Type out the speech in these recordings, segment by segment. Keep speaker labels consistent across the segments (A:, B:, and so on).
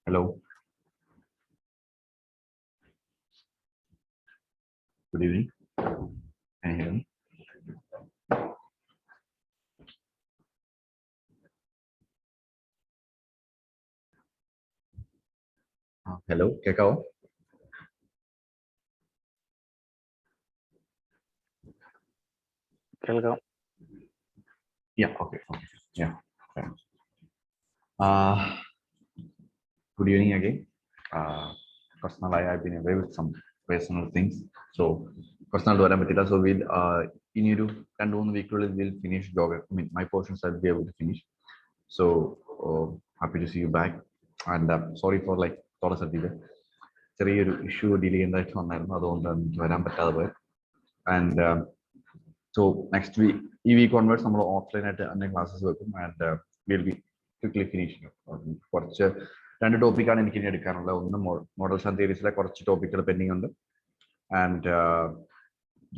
A: Hello. Good evening. Can you hear me? Hello. Kekao.
B: Welcome.
A: Yeah. Okay. Okay. Yeah. Uh, Good evening again. Personally, I've been away with some personal things. So, personal to Aramatila. So, we'll in you and 1 week we'll finish geography. I mean, my portions I'll be able to finish. So, happy to see you back. And sorry for like ചെറിയൊരു issue deal ചെയ്യേണ്ടതായിട്ട് വന്നായിരുന്നു അതുകൊണ്ടാണ് എനിക്ക് വരാൻ പറ്റാതെ പോയത് and so next week ഈ week onwards നമ്മൾ ഓഫ്ലൈൻ ആയിട്ട് തന്നെ ക്ലാസ്സസ് വെക്കും and will be quickly finishing കുറച്ച് 2 ടോപ്പിക്കാണ് എനിക്ക് ഇനി എടുക്കാനുള്ളത് ഒന്ന് മോഡൽസ് ആൻഡ് തിയറീസിലെ കുറച്ച് ടോപ്പിക്കുകൾ പെൻഡിങ് ഉണ്ട് and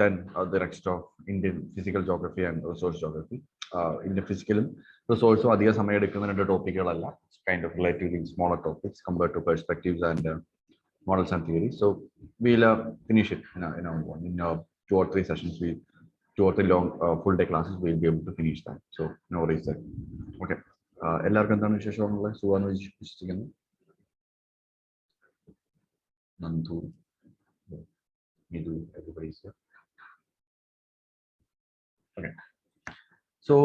A: then the next of Indian physical geography and resource geography Indian ഫിസിക്കലും റിസോഴ്സും അധിക സമയം എടുക്കുന്ന 2 ടോപ്പിക്കുകളല്ല kind of relatively smaller topics compared to perspectives and models and theories. So we'll finish it in 2 or 3 sessions. 2 or 3 long full day classes. We'll be able to finish that. So no worries there. Okay. എല്ലാവർക്കും എന്താണ് വിശേഷമുള്ളത് സുഖാന്ന് വിശ്വസിക്കുന്നു Nandu Mithu everybody is here. Okay. So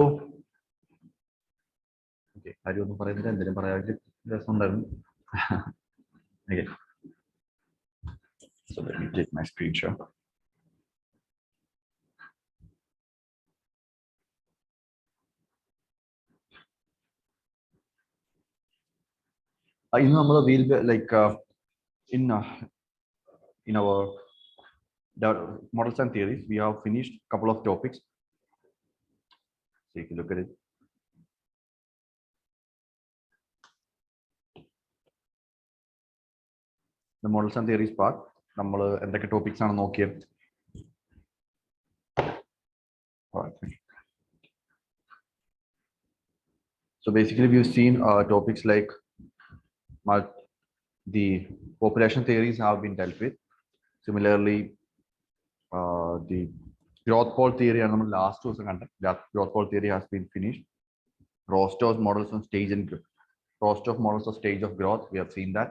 A: okay ആരും ഒന്നും പറയുന്നില്ല എന്തെങ്കിലും പറയാൻ രസമുണ്ടായിരുന്നു okay. So let me take my screenshot. In our we'll be like in our models and theories, we have finished a couple of topics. Take a look at it. The models and theories part. നമ്മൾ എന്തൊക്കെ topics ആണ് നോക്കിയത് so basically we've seen topics like the population theories have been dealt with. Similarly the growth pole theory and last ദിവസം കണ്ട growth pole theory has been finished. Rostow's models on stage and Rostov models of stage of growth, we have seen that.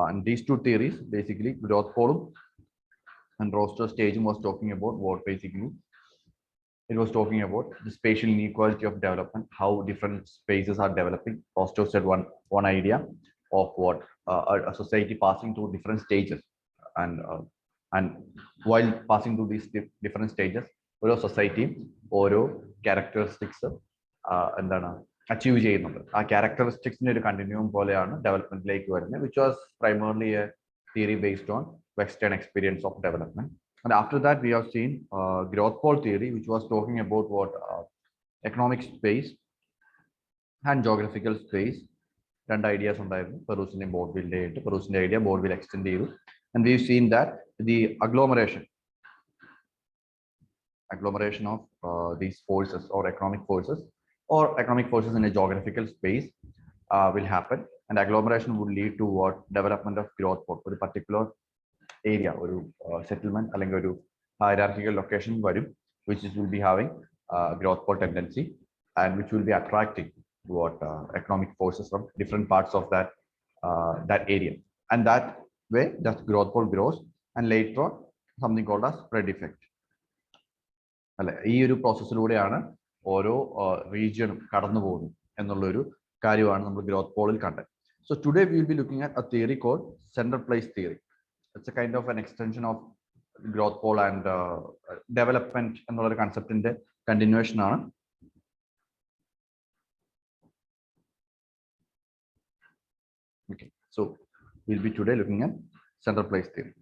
A: And these 2 theories, basically growth pole and Rostow staging was talking about what basically it was talking about the spatial inequality of development, how different spaces are developing. Rostow said one idea of what a society passing through different stages, and while passing through these different stages, ഓരോ society ഓരോ characteristics എന്താണ് achieve ചെയ്യുന്നുണ്ട് ആ ക്യാരക്ടറിസ്റ്റിക്സിന്റെ ഒരു continuum പോലെയാണ് ഡെവലപ്മെന്റിലേക്ക് വരുന്നത് which was primarily a theory based on Western experience of development. And after that we have seen growth pole theory, which was talking about what economic space and geographical space. Two ideas ഉണ്ടായിരുന്നു പെറൂസിന്റെ board build ചെയ്തിട്ട് പെറൂസിന്റെ idea board bill extend ചെയ്തു and we've seen that the agglomeration of these forces or economic forces in a geographical space will happen, and agglomeration would lead to what development of growth for a particular area or settlement അല്ലെങ്കിൽ ഒരു hierarchical location വരും which will be having growth pole tendency and which will be attracting what economic forces from different parts of that area, and that way that growth pole grows and later on something called as spread effect. അല്ലെ ഈ ഒരു പ്രോസസ്സിലൂടെയാണ് ഓരോ റീജിയനും കടന്നു പോകുന്നത് എന്നുള്ളൊരു കാര്യമാണ് നമ്മൾ growth പോളിൽ കണ്ടത്. So today we will be looking at a theory called center place theory. It's a kind of an extension of growth pole and development എന്നുള്ള ഒരു കൺസെപ്റ്റിന്റെ കണ്ടിന്യൂവേഷൻ ആണ്. Okay, so we'll be today looking at center place theory.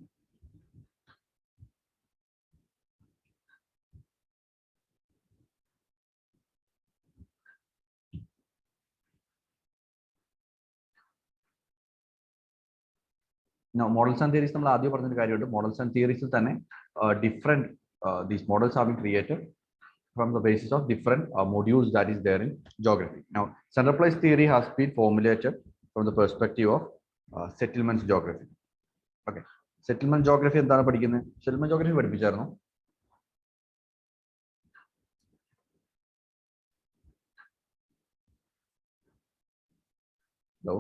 A: Now models and theories നമ്മൾ ആദ്യം പറഞ്ഞൊരു കാര്യമുണ്ട്. Models and theories തന്നെ different these models have been created from the basis of different modules that is there in geography. Now center place theory has been formulated from the perspective of settlements geography. Okay, settlement geography എന്താണ് പഠിക്കുന്നത്? Settlement geography പഠിപ്പിച്ചായിരുന്നു. Hello.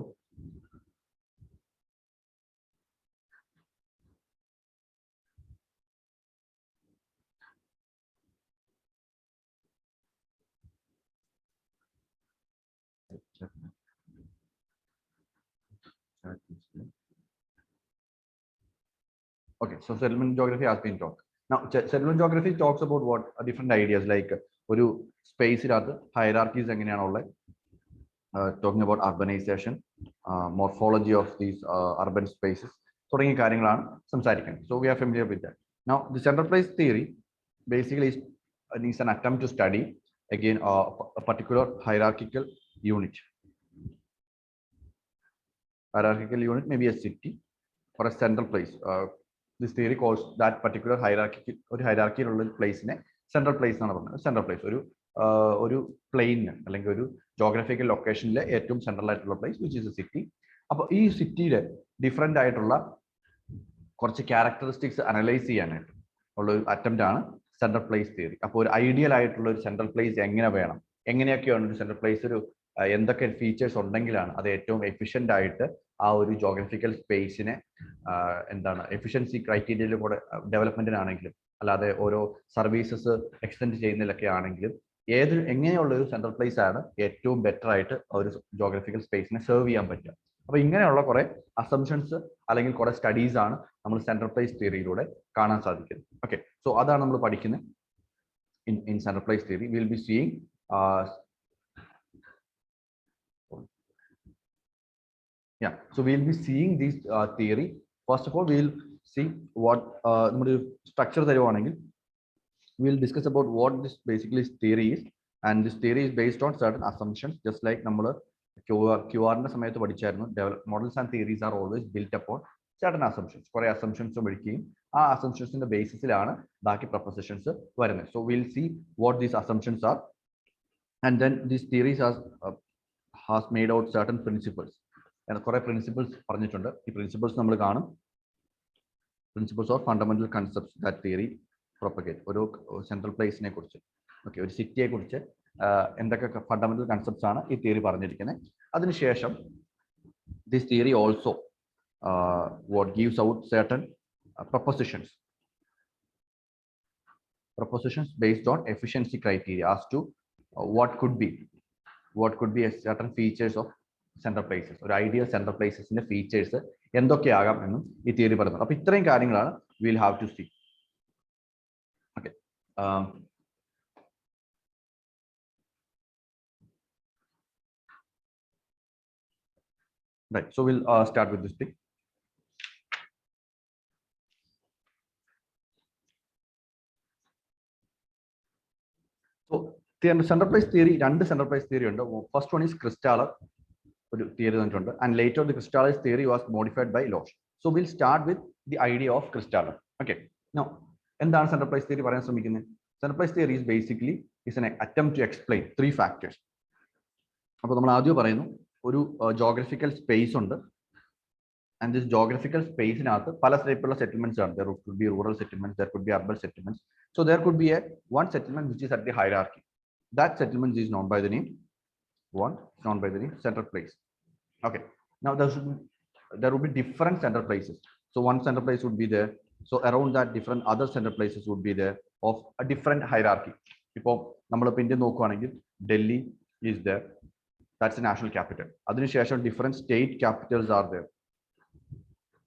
A: Okay, so settlement geography has been taught. Now, settlement geography talks about what different ideas like ഒരു സ്പേസിനകത്ത് hierarchies എങ്ങനെയാണുള്ളത്, talking about urbanization, morphology of these urban spaces, തുടങ്ങിയ കാര്യങ്ങളാണ് സംസാരിക്കുന്നത്. So we are familiar with that. Now, the central place theory basically is an attempt to study again a particular hierarchical unit. Hierarchical unit may be a city or a central place. This theory calls that particular hierarchical place in a central place. Central place ഒരു പ്ലെയിന് അല്ലെങ്കിൽ ഒരു geographical ലൊക്കേഷനിലെ ഏറ്റവും central ആയിട്ടുള്ള place which is A city. അപ്പോൾ ഈ സിറ്റിയിലെ different ആയിട്ടുള്ള കുറച്ച് ക്യാരക്ടറിസ്റ്റിക്സ് അനലൈസ് ചെയ്യാനായിട്ട് ഉള്ള ഒരു അറ്റംപ്റ്റ് ആണ് സെൻട്രൽ പ്ലേസ് തിയറി. അപ്പോൾ ഒരു ഐഡിയൽ ആയിട്ടുള്ള ഒരു സെൻട്രൽ പ്ലേസ് എങ്ങനെ വേണം, എങ്ങനെയൊക്കെയാണ് ഒരു സെൻട്രൽ പ്ലേസ് ഒരു എന്തൊക്കെ ഫീച്ചേഴ്സ് ഉണ്ടെങ്കിലാണ് അത് ഏറ്റവും എഫിഷ്യൻ്റ് ആയിട്ട് ആ ഒരു ജോഗ്രഫിക്കൽ സ്പേസിനെ എന്താണ് എഫിഷ്യൻസി ക്രൈറ്റീരിയയിൽ കൂടെ ഡെവലപ്മെന്റിനാണെങ്കിലും അല്ലാതെ ഓരോ സർവീസസ് എക്സ്റ്റെൻഡ് ചെയ്യുന്നതിലൊക്കെ ആണെങ്കിലും എങ്ങനെയുള്ള ഒരു സെൻട്രൽ പ്ലേസ് ആണ് ഏറ്റവും ബെറ്റർ ആയിട്ട് ഒരു ജോഗ്രഫിക്കൽ സ്പേസിനെ സെർവ് ചെയ്യാൻ പറ്റുക. അപ്പൊ ഇങ്ങനെയുള്ള കുറെ അസംഷൻസ് അല്ലെങ്കിൽ കുറെ സ്റ്റഡീസ് ആണ് നമ്മൾ സെൻട്രൽ പ്ലേസ് തിയറിയിലൂടെ കാണാൻ സാധിക്കുന്നത്. ഓക്കെ, സോ അതാണ് നമ്മൾ പഠിക്കുന്നത് in central place theory. Will be seeing yeah, so we'll be seeing this theory. First of all, we'll see what structure തരുവാണെങ്കിൽ we'll discuss about what this basically theory is, and this theory is based on certain assumptions, just like നമ്മൾ QR സമയത്ത് പഠിച്ചായിരുന്നു. Models and theories are always built upon certain assumptions. കുറെ assumptions പഠിക്കുകയും ആ assumptionsന്റെ ബേസിസിലാണ് ബാക്കി propositions വരുന്നത്. So we'll see what these assumptions are, and then this theory has made out certain principles. കുറെ principles പറഞ്ഞിട്ടുണ്ട്. ഈ പ്രിൻസിപ്പിൾസ് നമ്മൾ കാണും. Principles of fundamental concepts that theory propagate. ഒരു സെൻട്രൽ പ്ലേസിനെ കുറിച്ച്, ഓക്കെ, ഒരു സിറ്റിയെ കുറിച്ച് എന്തൊക്കെ ഫണ്ടമെന്റൽ കൺസെപ്റ്റ്സ് ആണ് ഈ തിയറി പറഞ്ഞിരിക്കുന്നത്. അതിനുശേഷം this theory also what gives out certain propositions based on efficiency criteria as to what could be a certain features of central places. ഒരു ഐഡിയൽ സെൻട്രൽ പ്ലേസസിന്റെ ഫീച്ചേഴ്സ് എന്തൊക്കെയാകാം എന്നും ഈ തിയറി പറയുന്നത്. അപ്പൊ ഇത്രയും കാര്യങ്ങളാണ് will have to see. Okay, right, so we'll start with this thing. So the central place theory, രണ്ട് സെൻട്രൽ പ്ലേസ് തിയറി ഉണ്ട്. ഫസ്റ്റ് വൺ ഈസ് ക്രിസ്റ്റാളർ ഒരു തിയറി തന്നിട്ടുണ്ട്, and later the Christaller theory was modified by Losch. So will start with the idea of Christaller. Okay, now എന്താണ് central place theory പറയാൻ ശ്രമിക്കുന്നത്? Central place theory is basically is an attempt to explain 3 factors. അപ്പോൾ നമ്മൾ ആദ്യം പറയുന്നു ഒരു geographical space ഉണ്ട്, and this geographical സ്പേസിനകത്ത് പല ടൈപ്പുള്ള സെറ്റിൽമെന്റ്സ് ആണ്. There could be rural settlements, there could be urban settlements. So there could be one settlement which is at the hierarchy. That settlement is known by the name central place. Okay, now there would be different central places. So one central place would be there, so around that different other central places would be there of a different hierarchy. Ipo nammal India nokkuvaണെങ്കിൽ Delhi is there, that's the national capital. Adinishesham different state capitals are there.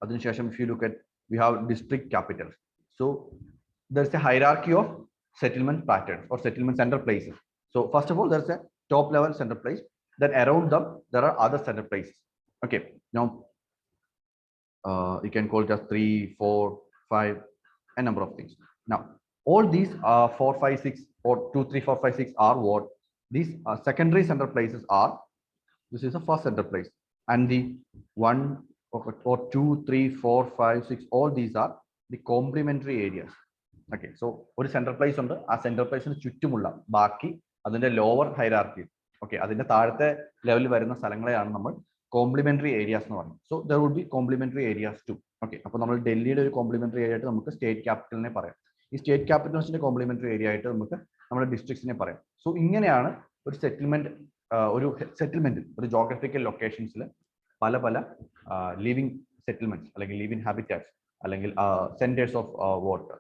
A: Adinishesham if you look at, we have district capitals. So there's a hierarchy of settlement patterns or settlement central places. So first of all, there's a top level central place, then around them there are other central places. Okay, now you can call just 3, 4, 5, a number of things. Now all these 4, 5, 6 or 2, 3, 4, 5, 6 are what these secondary central places are. This is the first central place, and the 1 or 2, 3, 4, 5, 6, all these are the complementary areas. Okay, so ഒരു central place ഉണ്ട്, ആ central പ്ലേസിന് ചുറ്റുമുള്ള ബാക്കി അതിന്റെ lower hierarchy, okay, അതിന്റെ താഴത്തെ ലെവലിൽ വരുന്ന സ്ഥലങ്ങളെയാണ് നമ്മൾ കോംപ്ലിമെന്ററി ഏരിയാസ് എന്ന് പറയും. So there would be complementary areas too. Okay, അപ്പോൾ നമ്മൾ ഡൽഹിയുടെ ഒരു കോംപ്ലിമെന്ററി ഏരിയ ആയിട്ട് നമുക്ക് സ്റ്റേറ്റ് ക്യാപിറ്റലിനെ പറയാം. ഈ സ്റ്റേറ്റ് ക്യാപിറ്റൽസിന്റെ കോംപ്ലിമെന്ററി ഏരിയ ആയിട്ട് നമുക്ക് നമ്മുടെ ഡിസ്ട്രിക്ട്സിനെ പറയാം. സോ ഇങ്ങനെയാണ് ഒരു സെറ്റിൽമെന്റ്, ഒരു ജോഗ്രഫിക്കൽ ലൊക്കേഷൻസിൽ പല പല ലിവിങ് സെറ്റിൽമെന്റ്സ് അല്ലെങ്കിൽ ലിവിങ് ഹാബിറ്റാറ്റ്സ് അല്ലെങ്കിൽ centres of water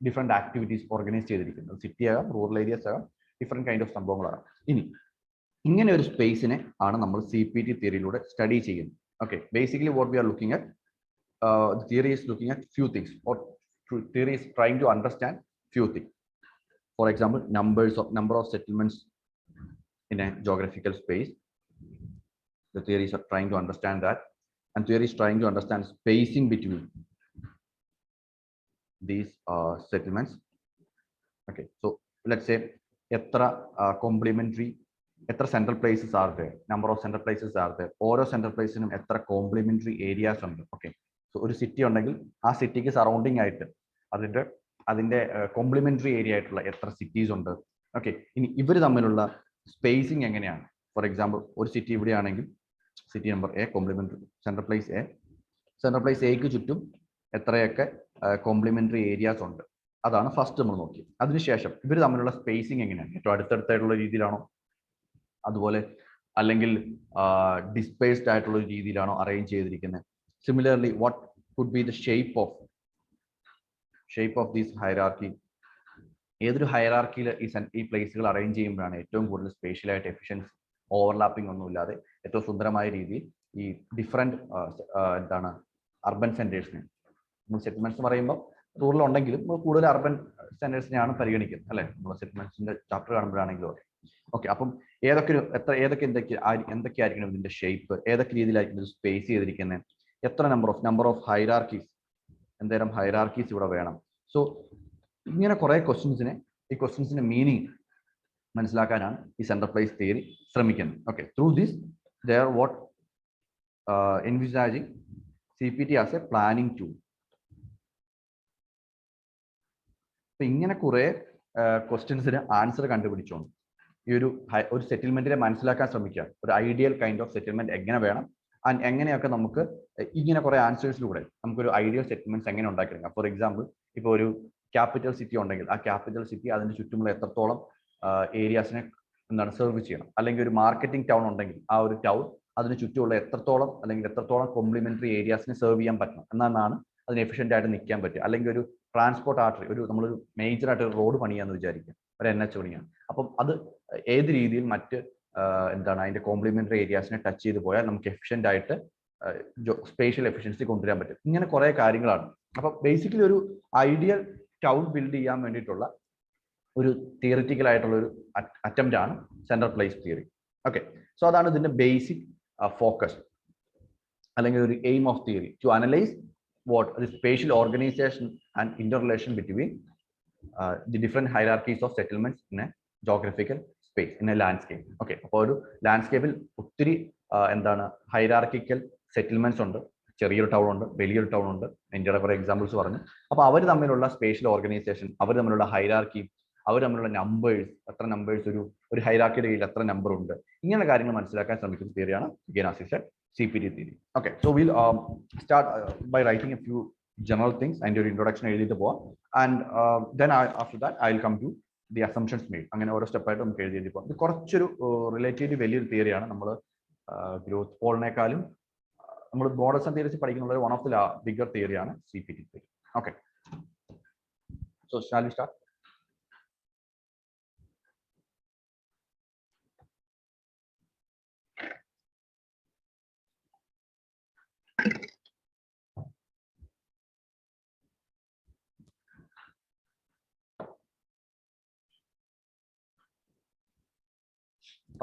A: different activities organise ചെയ്തിരിക്കുന്നത്. സിറ്റി ആകാം, റൂറൽ ഏരിയസ് ആകാം, ഡിഫറെന്റ് കൈൻഡ് ഓഫ് സംഭവങ്ങളാണ്. ഇനി ഇങ്ങനെ ഒരു സ്പേസിനെ ആണ് നമ്മൾ CPT തിയറിയിലൂടെ സ്റ്റഡി ചെയ്യുന്നത്. Okay, basically what we are looking at, the theory is looking at few things, or theory is trying to understand few things. For example, number of settlements in a geographical space. The theories are trying to understand that, and theory is trying to understand spacing between these settlements. Okay, so let's say etra complementary, etra central places are there, number of central places are there, oro central places in etra complementary areas undu. Okay, so ഒരു city ഉണ്ടെങ്കിൽ ആ സിറ്റിക്ക് surrounding ആയിട്ട് അതിന്റെ complementary area ആയിട്ടുള്ള എത്ര cities ഉണ്ട്. Okay, ഇനി ഇവർ തമ്മിലുള്ള സ്പേസിങ് എങ്ങനെയാണ്? ഫോർ എക്സാമ്പിൾ, ഒരു സിറ്റി ഇവിടെയാണെങ്കിൽ city number A, complementary central place എക്ക് ചുറ്റും എത്രയൊക്കെ കോംപ്ലിമെന്ററി ഏരിയാസ് ഉണ്ട്, അതാണ് ഫസ്റ്റ് നമ്മൾ നോക്കി. അതിനുശേഷം ഇവർ തമ്മിലുള്ള സ്പേസിങ് എങ്ങനെയാണ്? ഏറ്റവും അടുത്തടുത്തായിട്ടുള്ള രീതിയിലാണോ, അതുപോലെ അല്ലെങ്കിൽ ഡിസ്പേസ്ഡ് ആയിട്ടുള്ള രീതിയിലാണോ അറേഞ്ച് ചെയ്തിരിക്കുന്നത്? Similarly, what could be the shape of this hierarchy? ഏതൊരു ഹയറാർക്കിയിൽ ഈ പ്ലേസുകൾ അറേഞ്ച് ചെയ്യുമ്പോഴാണ് ഏറ്റവും കൂടുതൽ സ്പേഷ്യൽ ആയിട്ട് എഫിഷ്യൻസി, ഓവർലാപ്പിംഗ് ഒന്നുമില്ലാതെ ഏറ്റവും സുന്ദരമായ രീതിയിൽ ഈ ഡിഫറെന്റ് അർബൻ സെന്റേഴ്സിനെ, നമ്മൾ സെറ്റിൽമെന്റ്സ് പറയുമ്പോൾ റൂറൽ ഉണ്ടെങ്കിലും കൂടുതൽ അർബൻ സെന്റേഴ്സിനെയാണ് പരിഗണിക്കുന്നത് അല്ലെ, നമ്മൾ സെറ്റിൽമെന്റ്സിന്റെ ചാപ്റ്റർ കാണുമ്പോഴാണെങ്കിലും. ഓക്കെ, അപ്പം എന്തൊക്കെയായിരിക്കണം ഇതിന്റെ ഷേപ്പ്, ഏതൊക്കെ രീതിയിലായിരിക്കും ഇത് സ്പേസ് ചെയ്തിരിക്കുന്നത്, എത്ര നമ്പർ ഓഫ് ഹൈറാർക്കീസ്, എന്തേരം ഹൈറാർക്കീസ് ഇവിടെ വേണം. സോ ഇങ്ങനെ കുറെ ക്വസ്റ്റ്യൻസിന്റെ മീനിങ് മനസ്സിലാക്കാനാണ് ഈ സെൻട്രൽ പ്ലേസ് തിയറി ശ്രമിക്കുന്നത്. Okay, through this they are what envisaging CPT as a planning tool. അപ്പൊ ഇങ്ങനെ കുറെ ക്വസ്റ്റ്യൻസിന് ആൻസർ കണ്ടുപിടിച്ചോണ്ട് ഈ ഒരു സെറ്റിൽമെന്റിനെ മനസ്സിലാക്കാൻ ശ്രമിക്കുക. ഒരു ഐഡിയൽ കൈൻഡ് ഓഫ് സെറ്റിൽമെന്റ് എങ്ങനെ വേണം, ആൻഡ് എങ്ങനെയൊക്കെ നമുക്ക് ഇങ്ങനെ കുറെ ആൻസേഴ്സിലൂടെ നമുക്കൊരു ഐഡിയൽ സെറ്റിൽമെന്റ്സ് എങ്ങനെ ഉണ്ടാക്കിയെടുക്കാം. ഫോർ എക്സാമ്പിൾ, ഇപ്പോൾ ഒരു ക്യാപിറ്റൽ സിറ്റി ഉണ്ടെങ്കിൽ ആ ക്യാപിറ്റൽ സിറ്റി അതിന്റെ ചുറ്റുമുള്ള എത്രത്തോളം ഏരിയാസിനെ സെർവ് ചെയ്യണം. അല്ലെങ്കിൽ ഒരു മാർക്കറ്റിംഗ് ടൗൺ ഉണ്ടെങ്കിൽ ആ ഒരു ടൗൺ അതിന് ചുറ്റുമുള്ള എത്രത്തോളം കോംപ്ലിമെന്ററി ഏരിയാസിനെ സെർവ് ചെയ്യാൻ പറ്റണം എന്നാണ് അതിന് എഫിഷ്യന്റ് ആയിട്ട് നിൽക്കാൻ പറ്റുക. അല്ലെങ്കിൽ ഒരു ട്രാൻസ്പോർട്ട് ആർട്ടറി, നമ്മളൊരു മേജർ ആയിട്ട് ഒരു റോഡ് പണിയാന്ന് വിചാരിക്കുക, ഒരു NH പണിയാണ്. അപ്പം അത് ഏത് രീതിയിൽ മറ്റ് അതിന്റെ കോംപ്ലിമെന്ററി ഏരിയാസിനെ ടച്ച് ചെയ്ത് പോയാൽ നമുക്ക് എഫിഷ്യന്റ് ആയിട്ട് സ്പേഷ്യൽ എഫിഷ്യൻസി കൊണ്ടുവരാൻ പറ്റും. ഇങ്ങനെ കുറെ കാര്യങ്ങളാണ്. അപ്പൊ ബേസിക്കലി ഒരു ഐഡിയൽ ടൗൺ ബിൽഡ് ചെയ്യാൻ വേണ്ടിയിട്ടുള്ള ഒരു തിയറിറ്റിക്കൽ ആയിട്ടുള്ള ഒരു അറ്റംപ്റ്റ് ആണ് central place theory. Okay, so അതാണ് ഇതിന്റെ ബേസിക് ഫോക്കസ് അല്ലെങ്കിൽ ഒരു aim of theory, to analyse what the spatial organization and interrelation between the different hierarchies of settlements in a geographical space, in a landscape. Okay, അപ്പോൾ ഒരു ലാൻഡ്സ്കേപ്പിൽ ഒത്തിരി hierarchical settlements ഉണ്ട്. ചെറിയൊരു town ഉണ്ട്, വലിയൊരു ടൗൺ ഉണ്ട്, ഇന്ത്യയുടെ കുറെ എക്സാമ്പിൾസ് പറഞ്ഞു. അപ്പോൾ അവർ തമ്മിലുള്ള സ്പേഷ്യൽ ഓർഗനൈസേഷൻ, അവർ തമ്മിലുള്ള ഹൈറാർക്കി, അവർ തമ്മിലുള്ള നമ്പേഴ്സ്, എത്ര നമ്പേഴ്സ് ഒരു ഹൈറാർക്കിയുടെ കീഴിൽ എത്ര നമ്പർ ഉണ്ട്, ഇങ്ങനെ കാര്യങ്ങൾ മനസ്സിലാക്കാൻ ശ്രമിക്കുന്ന തിയറിയാണ് again as I said CPT theory. Okay, so we'll start by writing a few general things and your introduction എഴുതിയിട്ട് പോവാം. And then after that I'll come to the assumptions made. അങ്ങനെ ഓരോ സ്റ്റെപ്പായിട്ട് നമുക്ക് എഴുതിയിട്ട് പോവാം. ഇത് കുറച്ചൊരു റിലേറ്റീവ്ലി വലിയൊരു തിയറിയാണ്. നമ്മൾ ഗ്രോത്ത് പോളിനേക്കാളും നമ്മൾ മോഡൽസ് ആൻഡ് തിയറീസ് പഠിക്കുന്ന വൺ ഓഫ് ദി ബിഗർ തിയറിയാണ് CPT theory. Okay, so shall we start?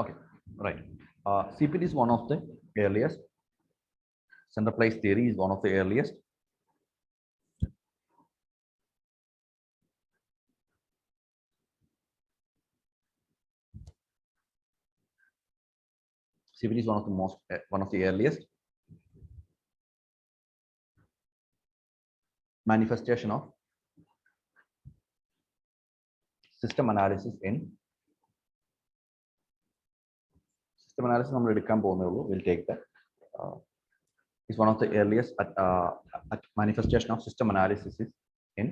A: Okay, right. CPT is one of the earliest. Central place theory is one of the earliest. CPT is one of the earliest manifestation of system analysis in system analysis. നമ്മൾ എടുക്കാൻ പോകുന്നേ ഉള്ളൂ. We'll take that. is one of the earliest manifestation of system analysis in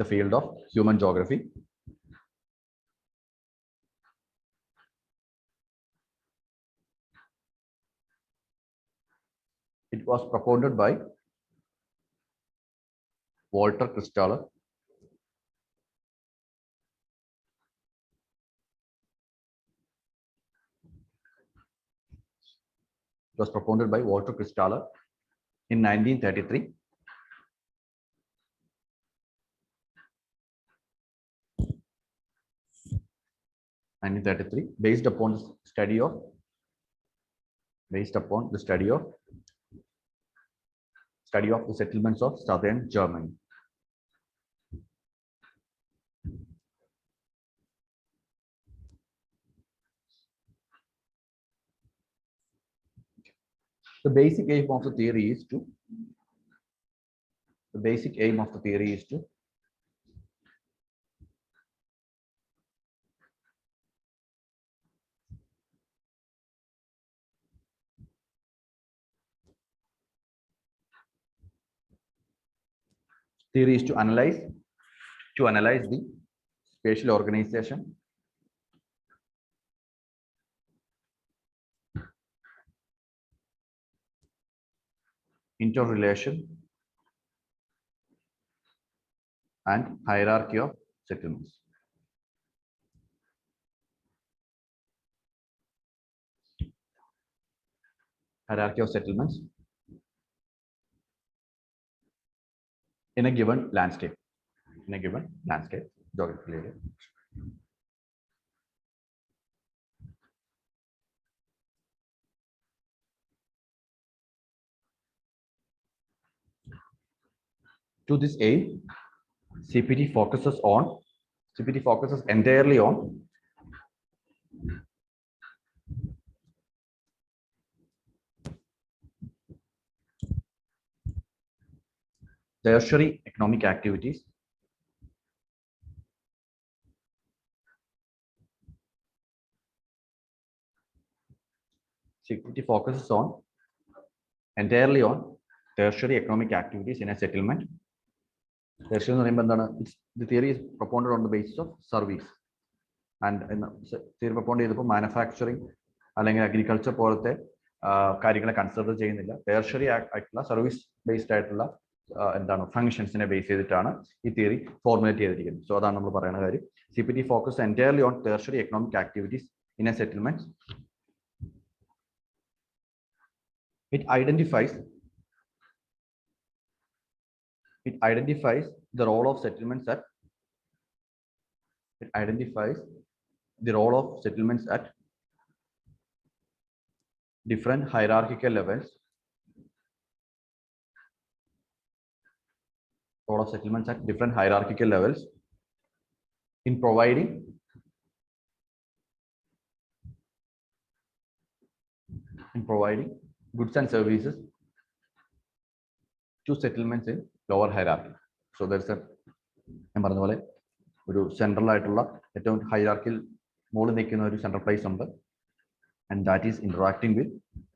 A: the field of human geography. It was propounded by Walter Christaller. It was propounded by Walter Christaller in 1933. Based upon the study of the settlements of southern Germany. The basic aim of the theory is to analyze the spatial organization, interrelation, and hierarchy of settlements. Hierarchy of settlements in a given landscape. Geographical area. To this aim, CPT focuses entirely on tertiary economic activities, entirely on tertiary economic activities in a settlement. The theory is propounded on the basis of service, and theory propounded manufacturing അല്ലെങ്കിൽ agriculture പോലത്തെ കാര്യങ്ങളെ consider ചെയ്യുന്നില്ല. tertiary ആയിട്ടുള്ള service based ആയിട്ടുള്ള ഫങ്ഷൻസിനെ base ചെയ്തിട്ടാണ് ഈ theory formulate ചെയ്തിരിക്കുന്നത്. So അതാണ് നമ്മൾ പറയുന്ന കാര്യം. CPT focus entirely on tertiary economic activities in a settlement. It identifies the role of settlements at different hierarchical levels. Role of settlements at different hierarchical levels in providing goods and services to settlements in lower hierarchy. So there's a central hierarchical model central place number, and that is interacting with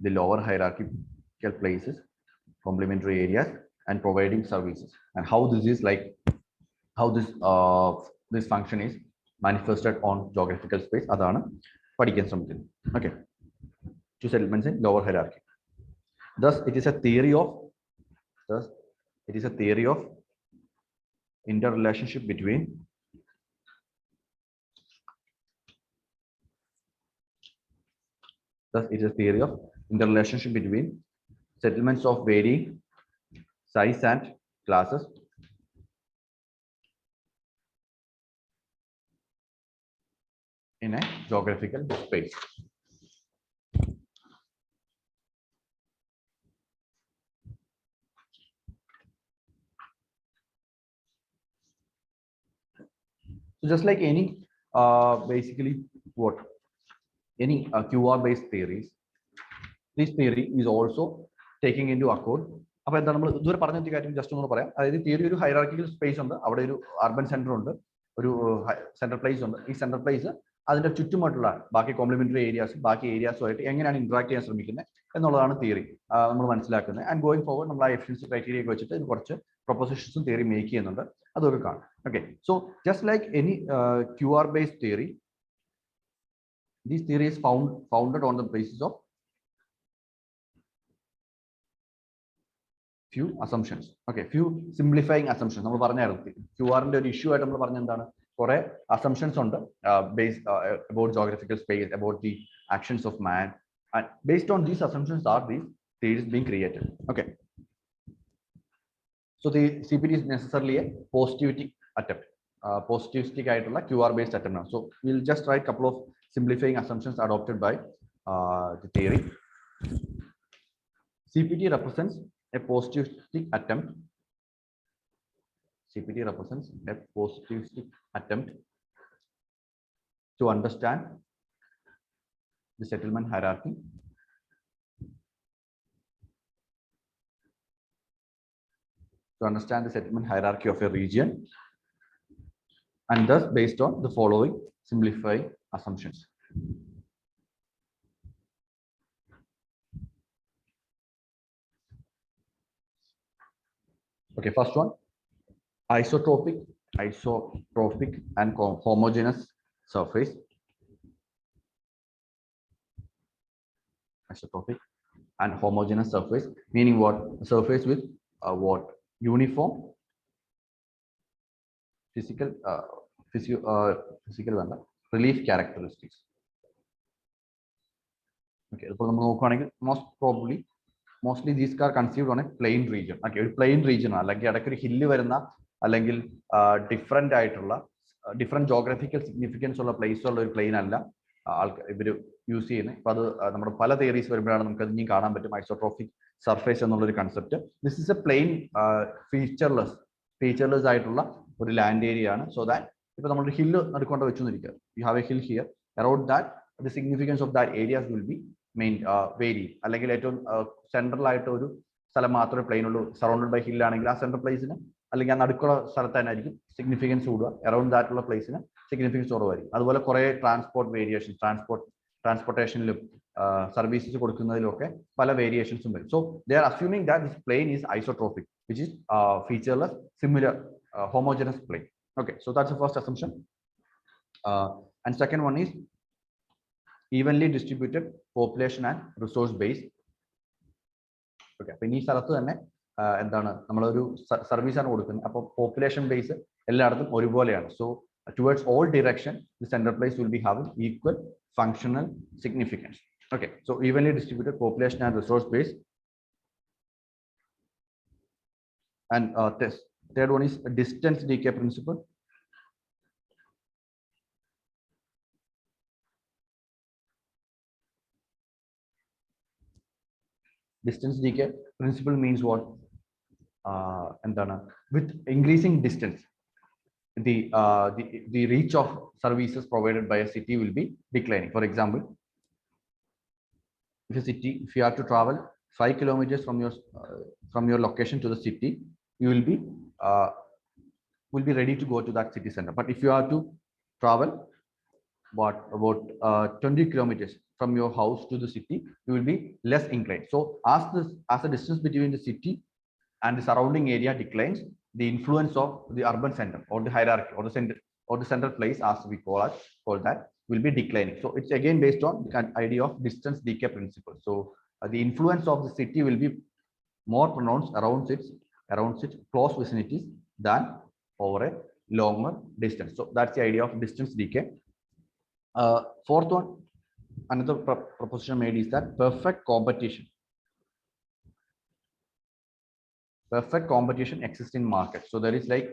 A: the lower hierarchical places, complementary areas, and providing services. And how this function is manifested on geographical space. Okay. To settlements in lower hierarchy. Thus, it is a theory of interrelationship between settlements of varying size and classes in a geographical space. So just like any basically any QR based theories, this theory is also taking into account. അപ്പോൾ എന്താണ് നമ്മൾ ഇതുവരെ പറഞ്ഞ കാര്യം just ഒന്ന് പറയാം. അതായത് theory ഒരു ഹൈറാർക്കിക്കൽ സ്പേസ് ഉണ്ട്, അവിടെ ഒരു അർബൻ സെന്റർ ഉണ്ട്, ഒരു സെൻട്രൽ പ്ലേസ് ഉണ്ട്. ഈ സെൻട്രൽ പ്ലേസ് അതിന്റെ ചുറ്റുമായിട്ടുള്ള ബാക്കി കോംപ്ലിമെന്ററി ഏരിയാസ് ബാക്കി ഏരിയാസുമായിട്ട് എങ്ങനെയാണ് ഇന്ററാക്ട് ചെയ്യാൻ ശ്രമിക്കുന്നത് എന്നുള്ളതാണ് തിയറി നമ്മൾ മനസ്സിലാക്കുന്നത്. ആൻഡ് ഗോയിങ് ഫോർവേഡ് നമ്മൾ ആ എഫിഷ്യൻസി ക്രൈറ്റീരിയ ഒക്കെ വെച്ചിട്ട് ഇത് കുറച്ച് പ്രൊപ്പോസിഷൻസും തിയറി മേക്ക് ചെയ്യുന്നുണ്ട്. അതൊക്കെ കാണും. Okay, so just like any QR based theory, this theory is founded on the basis of few assumptions. Okay, few simplifying assumptions. നമ്മൾ പറഞ്ഞായിരുന്നു QR ന്റെ ഒരു ഇഷ്യൂ ആയിട്ട് നമ്മൾ പറഞ്ഞ എന്താണ്, കുറെ assumptions ഉണ്ട് based about geographical space, about the actions of man, and based on these assumptions are these theories being created. Okay, so the CPT is necessarily a positivistic attempt, positivistic ആയിട്ടുള്ള QR based attempt ആണ്. So we'll just write couple of simplifying assumptions adopted by the theory. CPT represents a positivistic attempt. CPT represents a positivistic attempt to understand the settlement hierarchy, of a region, and thus based on the following simplifying assumptions. Okay, first one, isotropic and homogeneous surface. Isotropic and homogeneous surface, meaning what? A surface with what? Uniform physical relief characteristics. Okay, mostly these are conceived on a plain region. Okay, a plain region അല്ലെങ്കിൽ ഇടയ്ക്ക് ഒരു hill വരുന്ന അല്ലെങ്കിൽ different ആയിട്ടുള്ള different geographical significance ഉള്ള place ഉള്ള ഒരു plain അല്ല ഇവർ യൂസ് ചെയ്യുന്നത്. അപ്പൊ അത് നമ്മുടെ പല തിയറീസ് വരുമ്പോഴാണ് നമുക്ക് അത് ഇനി കാണാൻ പറ്റും ഐസോട്രോപിക് സർഫേസ് എന്നുള്ള ഒരു concept. This is a plain featureless ആയിട്ടുള്ള ഒരു ലാൻഡ് ഏരിയ ആണ്. സോ ദാറ്റ് ഇപ്പൊ നമ്മൾ ഹില്ല് നടുക്കൊണ്ട് വെച്ചെന്നിരിക്കുക, you have a hill here, around that the significance of that areas will be main vary. അല്ലെങ്കിൽ ഏറ്റവും സെൻട്രൽ ആയിട്ട് ഒരു സ്ഥലം മാത്രമേ പ്ലെയിൻ ഉള്ളൂ, സറൗണ്ടഡ് ബൈ ഹിൽ ആണെങ്കിൽ ആ സെൻട്രൽ പ്ലേസിന് അല്ലെങ്കിൽ ആ നടുക്കുള്ള സ്ഥലത്ത് തന്നെ ആയിരിക്കും സിഗ്നിഫിക്കൻസ് കൂടുക, അറൌണ്ട് ദാറ്റുള്ള പ്ലേസിന് സിഗ്നിഫിക്കൻസ് കുറവായിരിക്കും. അതുപോലെ കുറെ ട്രാൻസ്പോർട്ട് വേരിയേഷൻ, ട്രാൻസ്പോർട്ടേഷനിലും സർവീസസ് കൊടുക്കുന്നതിലും ഒക്കെ പല വേരിയേഷൻസും വരും. So they are assuming that this plain is isotropic, which is featureless similar homogeneous plane. Okay, so that's the first assumption. And second one is evenly distributed population and resource base. Okay, അപ്പൊ ഈ സ്ഥലത്ത് തന്നെ എന്താണ് നമ്മളൊരു service ആണ് കൊടുക്കുന്നത്, അപ്പോൾ population base എല്ലായിടത്തും ഒരുപോലെയാണ്. So towards all direction the central place will be having equal functional significance. Okay, so evenly distributed population and resource base. And third one is a distance decay principle. Distance decay principle means what? With increasing distance, the reach of services provided by a city will be declining. For example, if you have to travel 5 kilometers from your location to the city, you will be ready to go to that city center. But if you have to travel about 20 kilometers from your house to the city, you will be less inclined. So as the distance between the city and the surrounding area declines, the influence of the urban center or the hierarchy or the central place, as we call that, will be declining. So it's again based on the idea of distance decay principle. So the influence of the city will be more pronounced around its close vicinities than over a longer distance. So that's the idea of distance decay. Fourth one, another proposition made is that perfect competition exists in market. So there is like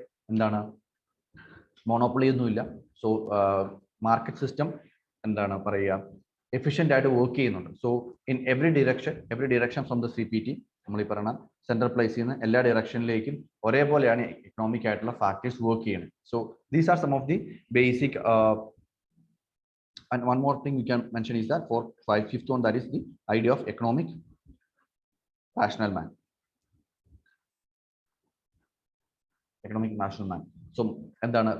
A: monopoly onnilla. So market system efficient ആയിട്ട് work ചെയ്യുന്നുണ്ട്. So in every direction from the CPT നമ്മൾ ഈ പറയുന്ന central പ്ലേസിൽ നിന്ന് എല്ലാ ഡയറക്ഷനിലേക്കും ഒരേപോലെയാണ് economic ആയിട്ടുള്ള ഫാക്ടേഴ്സ് വർക്ക് ചെയ്യുന്നത്. So these are some of the basic. And one more thing we can mention is that for fifth one, that is the idea of economic rational man. So and then a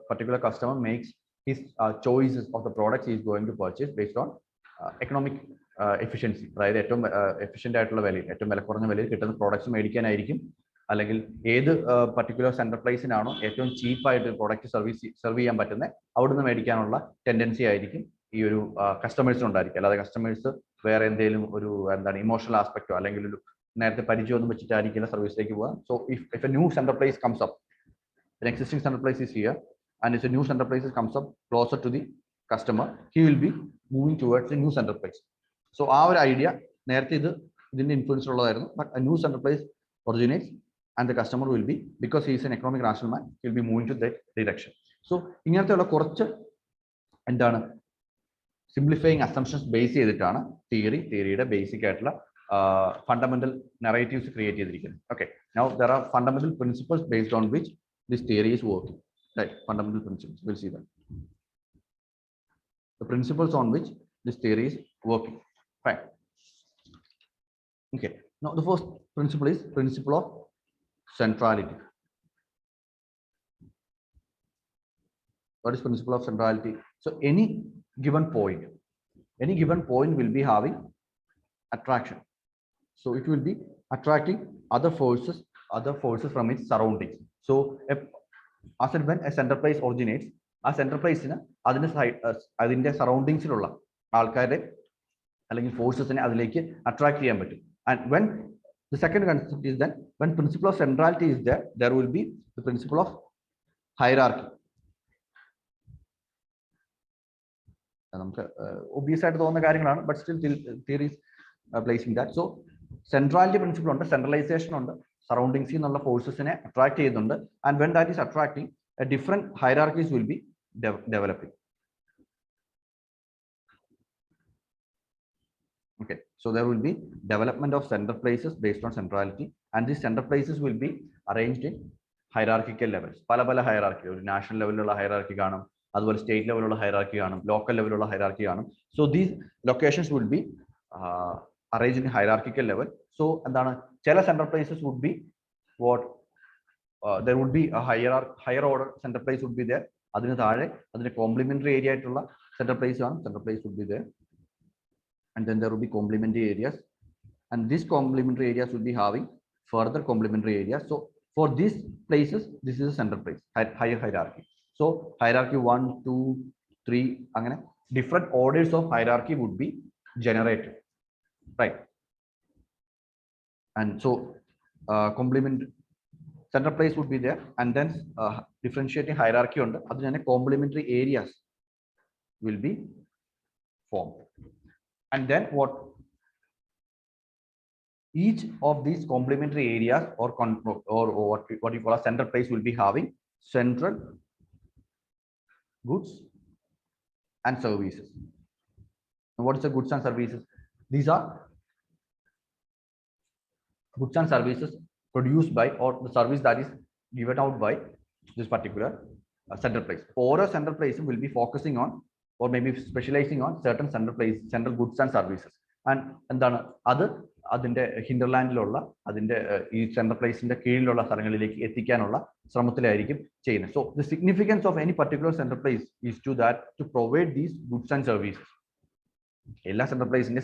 A: particular customer makes his choices of the products he is going to purchase based on economic efficiency. അതായത് ഏറ്റവും efficient ആയിട്ടുള്ള വിലയിൽ, ഏറ്റവും വില കുറഞ്ഞ വിലയിൽ കിട്ടുന്ന products മേടിക്കാനായിരിക്കും, അല്ലെങ്കിൽ ഏത് പർട്ടിക്കുലർ എന്റർപ്രൈസിനാണോ ഏറ്റവും ചീപ്പായിട്ട് പ്രോഡക്റ്റ് സെർവ് ചെയ്യാൻ പറ്റുന്നത് അവിടുന്ന് മേടിക്കാനുള്ള ടെൻഡൻസി ആയിരിക്കും ഈ ഒരു കസ്റ്റമേഴ്സിന് ഉണ്ടായിരിക്കും. അല്ലാതെ കസ്റ്റമേഴ്സ് വേറെ എന്തെങ്കിലും ഒരു എന്താണ് ഇമോഷണൽ ആസ്പെക്റ്റോ അല്ലെങ്കിൽ ഒരു നേരത്തെ പരിചയമൊന്നും വെച്ചിട്ടായിരിക്കില്ല സർവീസിലേക്ക് പോകാം. So if A new enterprise comes up, an existing enterprise is here and if a new enterprise comes up closer to the customer, he will be moving towards a new enterprise. So our idea നേരത്തെ ഇതിന്റെ influence ഉള്ളതായിരുന്നു, but a new enterprise originates and the customer will be, because he is an economic rational man, he will be moving to that direction. So ഇങ്ങനത്തെ ഉള്ള കുറച്ച് എന്താണ് സിംപ്ലിഫൈയിങ് assumptions base ചെയ്തിട്ടാണ് തിയറിയുടെ basic ആയിട്ടുള്ള fundamental narratives create ചെയ്തിരിക്കുന്നത്. Okay, now there are fundamental principles based on which this theory is working, right? Fundamental principles, we'll see that. The principles on which this theory is working, right? Okay, now the first principle is principle of centrality. What is principle of centrality? So any given point will be having attraction. So it will be attracting other forces from its surroundings. So as and when a enterprise originates, as enterprise അതിന്റെ സറൗണ്ടിങ്സിലുള്ള ആൾക്കാരെ അല്ലെങ്കിൽ ഫോഴ്സസിനെ അതിലേക്ക് attract ചെയ്യാൻ പറ്റും. And when the second concept is that when principle of centrality is there, there will be the principle of hierarchy. നമുക്ക് ഒബിയസ് ആയിട്ട് തോന്നുന്ന കാര്യങ്ങളാണ്, but still theory is placing that. So centrality principle ഉണ്ട്, centralization ഉണ്ട്, surroundings എന്നുള്ള ഫോഴ്സസിനെ attract ചെയ്യുന്നുണ്ട്. And when that is attracting, a different hierarchies will be developing. Okay, so there will be development of center places based on centrality, and these center places will be arranged in hierarchical levels. പല hierarchy, ഒരു national ലെവലിലുള്ള hierarchy കാണും, അതുപോലെ state ലെവലിലുള്ള hierarchy കാണും, local ലെവലിലുള്ള hierarchy കാണും. So these locations will be arranged in hierarchical level. So എന്താണ്, ചില center places would be what there would be a higher order center place would be there. അതിന് താഴെ അതിന്റെ കോംപ്ലിമെന്ററി ഏരിയ ആയിട്ടുള്ള center place would be there, and then there will be complementary areas, and these complementary areas will be having further complementary areas. So for these places, this is a center place, higher hierarchy. So hierarchy 1, 2, 3 അങ്ങനെ different orders of hierarchy would be generated, right? And so complement center place would be there, and then differentiating hierarchy ഉണ്ട്, അതിന് തന്നെ complementary areas will be formed. And then what each of these complementary areas or what you call a center place will be having central goods and services. And what is the goods and services? These are goods and services produced by, or the service that is given out by this particular center place. Or a center place will be focusing on or maybe specializing on certain central goods and services. And എന്താണ് അത് അതിന്റെ ഹിൻഡർലാൻഡിലുള്ള അതിന്റെ ഈ central പ്ലേസിന്റെ കീഴിലുള്ള സ്ഥലങ്ങളിലേക്ക് എത്തിക്കാനുള്ള ശ്രമത്തിലായിരിക്കും ചെയ്യുന്നത്. So the significance of any particular central place is to that to provide these goods and services. എല്ലാ സെൻട്രൽ പ്ലേസിന്റെ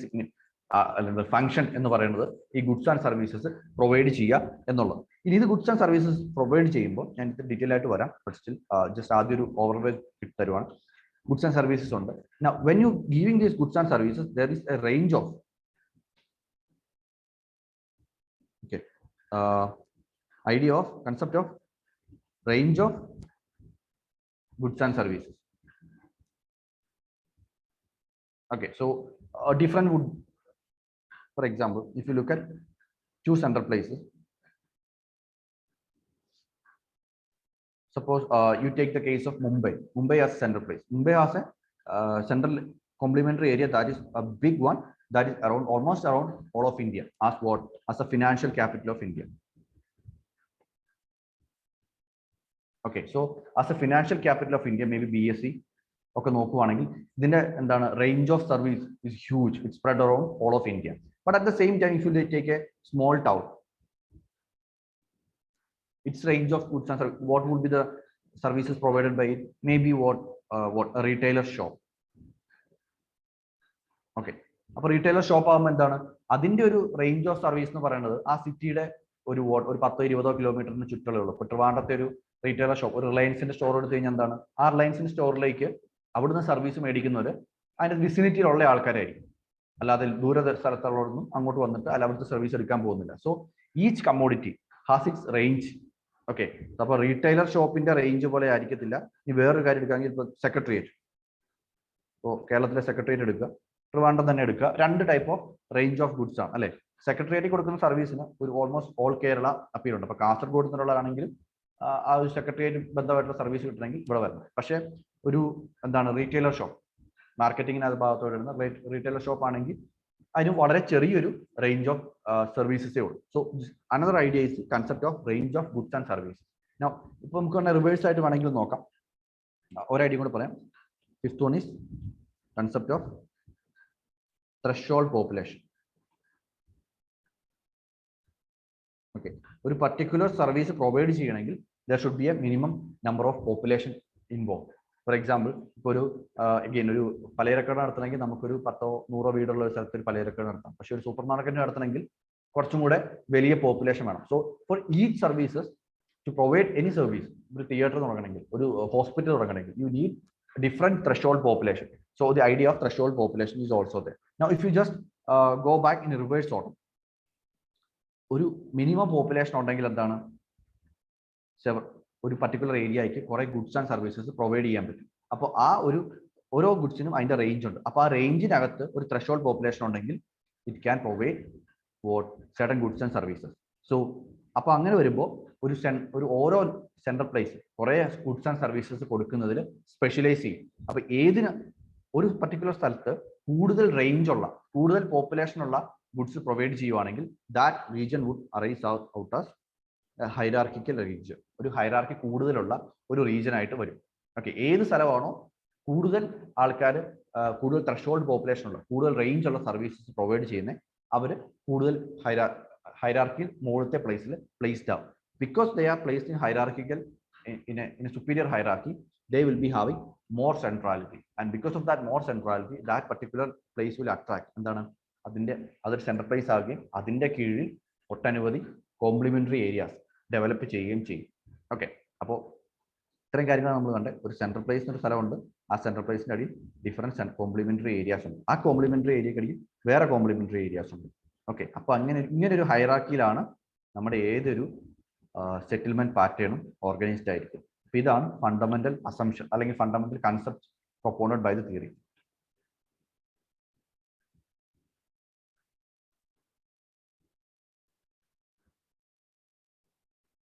A: അല്ലെങ്കിൽ ഫംഗ്ഷൻ എന്ന് പറയുന്നത് ഈ ഗുഡ്സ് ആൻഡ് സർവീസസ് പ്രൊവൈഡ് ചെയ്യുക എന്നുള്ളത്. ഇനി ഇത് ഗുഡ്സ് ആൻഡ് സർവീസസ് പ്രൊവൈഡ് ചെയ്യുമ്പോൾ ഞാൻ ഇത് ഡീറ്റെയിൽ ആയിട്ട് വരാം, ബട്ട് സ്റ്റിൽ ജസ്റ്റ് ആദ്യം ഒരു overview തരുവാണ്. Goods and services on that. Now, when you giving these goods and services, there is a range of idea of concept of range of goods and services. Okay, so different would, for example, if you look at two central places. Suppose you take the case of Mumbai. Mumbai as a central place. Mumbai has a central complementary area that is a big one, that is around almost around all of India. As what? As a financial capital of India. Okay, so as a financial capital of India, maybe BSc ഒക്കെ നോക്കുവാണെങ്കിൽ ഇതിന്റെ എന്താണ് range of service is huge. It's spread around all of India. But at the same time, if you take a small town, its range of goods and services, what would be the services provided by it? Maybe what what a retailer shop. Okay. അപ്പോൾ retailer shop ആകുമ്പോൾ എന്താണ് അതിന്റെ ഒരു range of service എന്ന് പറയുന്നത് ആ സിറ്റിയുടെ ഒരു 10-20 കിലോമീറ്ററിന് ചുറ്റുള്ളേ ഉള്ളൂ. ഇപ്പോൾ ട്രിവാൻഡ്രത്തെ ഒരു റീറ്റെയിലർ ഷോപ്പ്, ഒരു റിലയൻസിന്റെ സ്റ്റോർ എടുത്തു കഴിഞ്ഞാൽ എന്താണ് ആ റിലയൻസിന്റെ സ്റ്റോറിലേക്ക് അവിടുന്ന് സർവീസ് മേടിക്കുന്നവർ അതിന്റെ വിസിനിറ്റിയിലുള്ള ആൾക്കാരായിരിക്കും. അല്ലാതെ ദൂര സ്ഥലത്തുള്ളവരൊന്നും അങ്ങോട്ട് വന്നിട്ട് അല്ല അവിടുത്തെ സർവീസ് എടുക്കാൻ പോകുന്നില്ല. So each commodity has it's range. Okay. അപ്പോൾ റീറ്റെയിലർ ഷോപ്പിന്റെ റേഞ്ച് പോലെ ആയിരിക്കത്തില്ല. ഇനി വേറൊരു കാര്യം എടുക്കുകയാണെങ്കിൽ ഇപ്പോൾ സെക്രട്ടേറിയറ്റ്, ഇപ്പോൾ കേരളത്തിലെ സെക്രട്ടേറിയറ്റ് എടുക്കുക, ട്രിവാൻഡ്രം തന്നെ എടുക്കുക, 2 type of range of goods ആണ് അല്ലെ. സെക്രട്ടേറിയറ്റ് കൊടുക്കുന്ന സർവീസിന് ഒരു ഓൾമോസ്റ്റ് ഓൾ കേരള അപ്പീൽ ഉണ്ട്. അപ്പോൾ കാസർഗോഡ് നിന്നുള്ളതാണെങ്കിലും ആ ഒരു സെക്രട്ടേറിയറ്റ് ബന്ധമായിട്ടുള്ള സർവീസ് കിട്ടണമെങ്കിൽ ഇവിടെ വരണം. പക്ഷേ ഒരു എന്താണ് റീറ്റെയിലർ ഷോപ്പ്, മാർക്കറ്റിങ്ങിന് അത് ഭാഗത്തോടെ വരുന്ന റീറ്റെയിലർ ഷോപ്പ് ആണെങ്കിൽ അതിന് വളരെ ചെറിയൊരു റേഞ്ച് ഓഫ് സർവീസസേ ഉള്ളൂ. So another idea is concept of range of goods and service. ഇപ്പൊ നമുക്ക് തന്നെ റിവേഴ്സ് ആയിട്ട് വേണമെങ്കിൽ നോക്കാം. ഒരു ഐഡിയ കൂടെ പറയാം. Fifth one is concept of threshold population. Okay, ഒരു പർട്ടിക്കുലർ സർവീസ് പ്രൊവൈഡ് ചെയ്യണമെങ്കിൽ there should be a minimum number of population involved. For example ഇപ്പോൾ ഒരു അഗെയിൻ ഒരു പലചരക്കട നടത്തണമെങ്കിൽ നമുക്കൊരു 10-100 വീടുള്ള ഒരു സ്ഥലത്ത് ഒരു പലചരക്കട നടത്താം. പക്ഷേ ഒരു സൂപ്പർ മാർക്കറ്റ് നടത്തണമെങ്കിൽ കുറച്ചും കൂടെ വലിയ പോപ്പുലേഷൻ വേണം. So for each services to provide any service, ഒരു തിയേറ്റർ തുടങ്ങണമെങ്കിൽ, ഒരു ഹോസ്പിറ്റൽ തുടങ്ങണമെങ്കിൽ, you need different threshold population. So the idea of threshold population is also there. Now if you just go back in reverse order, ഒരു minimum population ഉണ്ടെങ്കിൽ എന്താണ് ഒരു particular ഏരിയയ്ക്ക് കുറെ goods and services provide ചെയ്യാൻ പറ്റും. അപ്പോൾ ആ ഒരു ഓരോ ഗുഡ്സിനും അതിന്റെ റേഞ്ച് ഉണ്ട്. അപ്പോൾ ആ റേഞ്ചിനകത്ത് ഒരു ത്രെഷോൾഡ് പോപ്പുലേഷൻ ഉണ്ടെങ്കിൽ it can provide certain goods and services. So അപ്പോൾ അങ്ങനെ വരുമ്പോൾ ഒരു ഓരോ സെൻട്രൽ പ്ലേസ് കുറെ ഗുഡ്സ് ആൻഡ് സർവീസസ് കൊടുക്കുന്നതിൽ സ്പെഷ്യലൈസ് ചെയ്യും. അപ്പൊ ഏതിന് ഒരു പർട്ടിക്കുലർ സ്ഥലത്ത് കൂടുതൽ റേഞ്ച് ഉള്ള, കൂടുതൽ പോപ്പുലേഷൻ ഉള്ള ഗുഡ്സ് പ്രൊവൈഡ് ചെയ്യുവാണെങ്കിൽ that region would arise out as hierarchical region. ഒരു ഹൈറാർക്കി കൂടുതലുള്ള ഒരു റീജിയൻ ആയിട്ട് വരും. ഓക്കെ. ഏത് സ്ഥലമാണോ കൂടുതൽ ആൾക്കാർ, കൂടുതൽ ത്രെഷോൾഡ് പോപ്പുലേഷൻ ഉള്ള, കൂടുതൽ റേഞ്ച് ഉള്ള സർവീസസ് പ്രൊവൈഡ് ചെയ്യുന്നത്, അവർ കൂടുതൽ ഹൈറാർക്കിയിൽ മുകളിലത്തെ പ്ലേസിൽ പ്ലേസ്ഡ് ആവും. Because they are placed in hierarchical in a superior hierarchy, they will be having more centrality, and because of that more centrality, that particular place will attract എന്താണ് അതിന്റെ അതൊരു central place ആവുകയും അതിന്റെ കീഴിൽ ഒട്ടനവധി കോംപ്ലിമെന്ററി ഏരിയാസ് ഡെവലപ്പ് ചെയ്യുകയും ചെയ്യും. Okay. അപ്പോൾ ഇത്രയും കാര്യങ്ങൾ നമ്മൾ കണ്ടത്. ഒരു സെൻട്രൽ പ്ലേസ് എന്നൊരു സ്ഥലമുണ്ട്. ആ സെൻട്രൽ പ്ലേസിന്റെ അടിയിൽ ഡിഫറൻറ്റ് കോംപ്ലിമെന്ററി ഏരിയാസ് ഉണ്ട്. ആ കോംപ്ലിമെന്ററി ഏരിയക്കടിയിൽ വേറെ കോംപ്ലിമെന്ററി ഏരിയാസ് ഉണ്ട്. ഓക്കെ. അപ്പോൾ ഇങ്ങനെ ഒരു ഹൈറാർക്കിയിലാണ് നമ്മുടെ ഏതൊരു സെറ്റിൽമെന്റ് പാറ്റേണും ഓർഗനൈസ്ഡ് ആയിരിക്കും. അപ്പൊ ഇതാണ് ഫണ്ടമെന്റൽ അസംഷൻ അല്ലെങ്കിൽ fundamental concept propounded by the theory.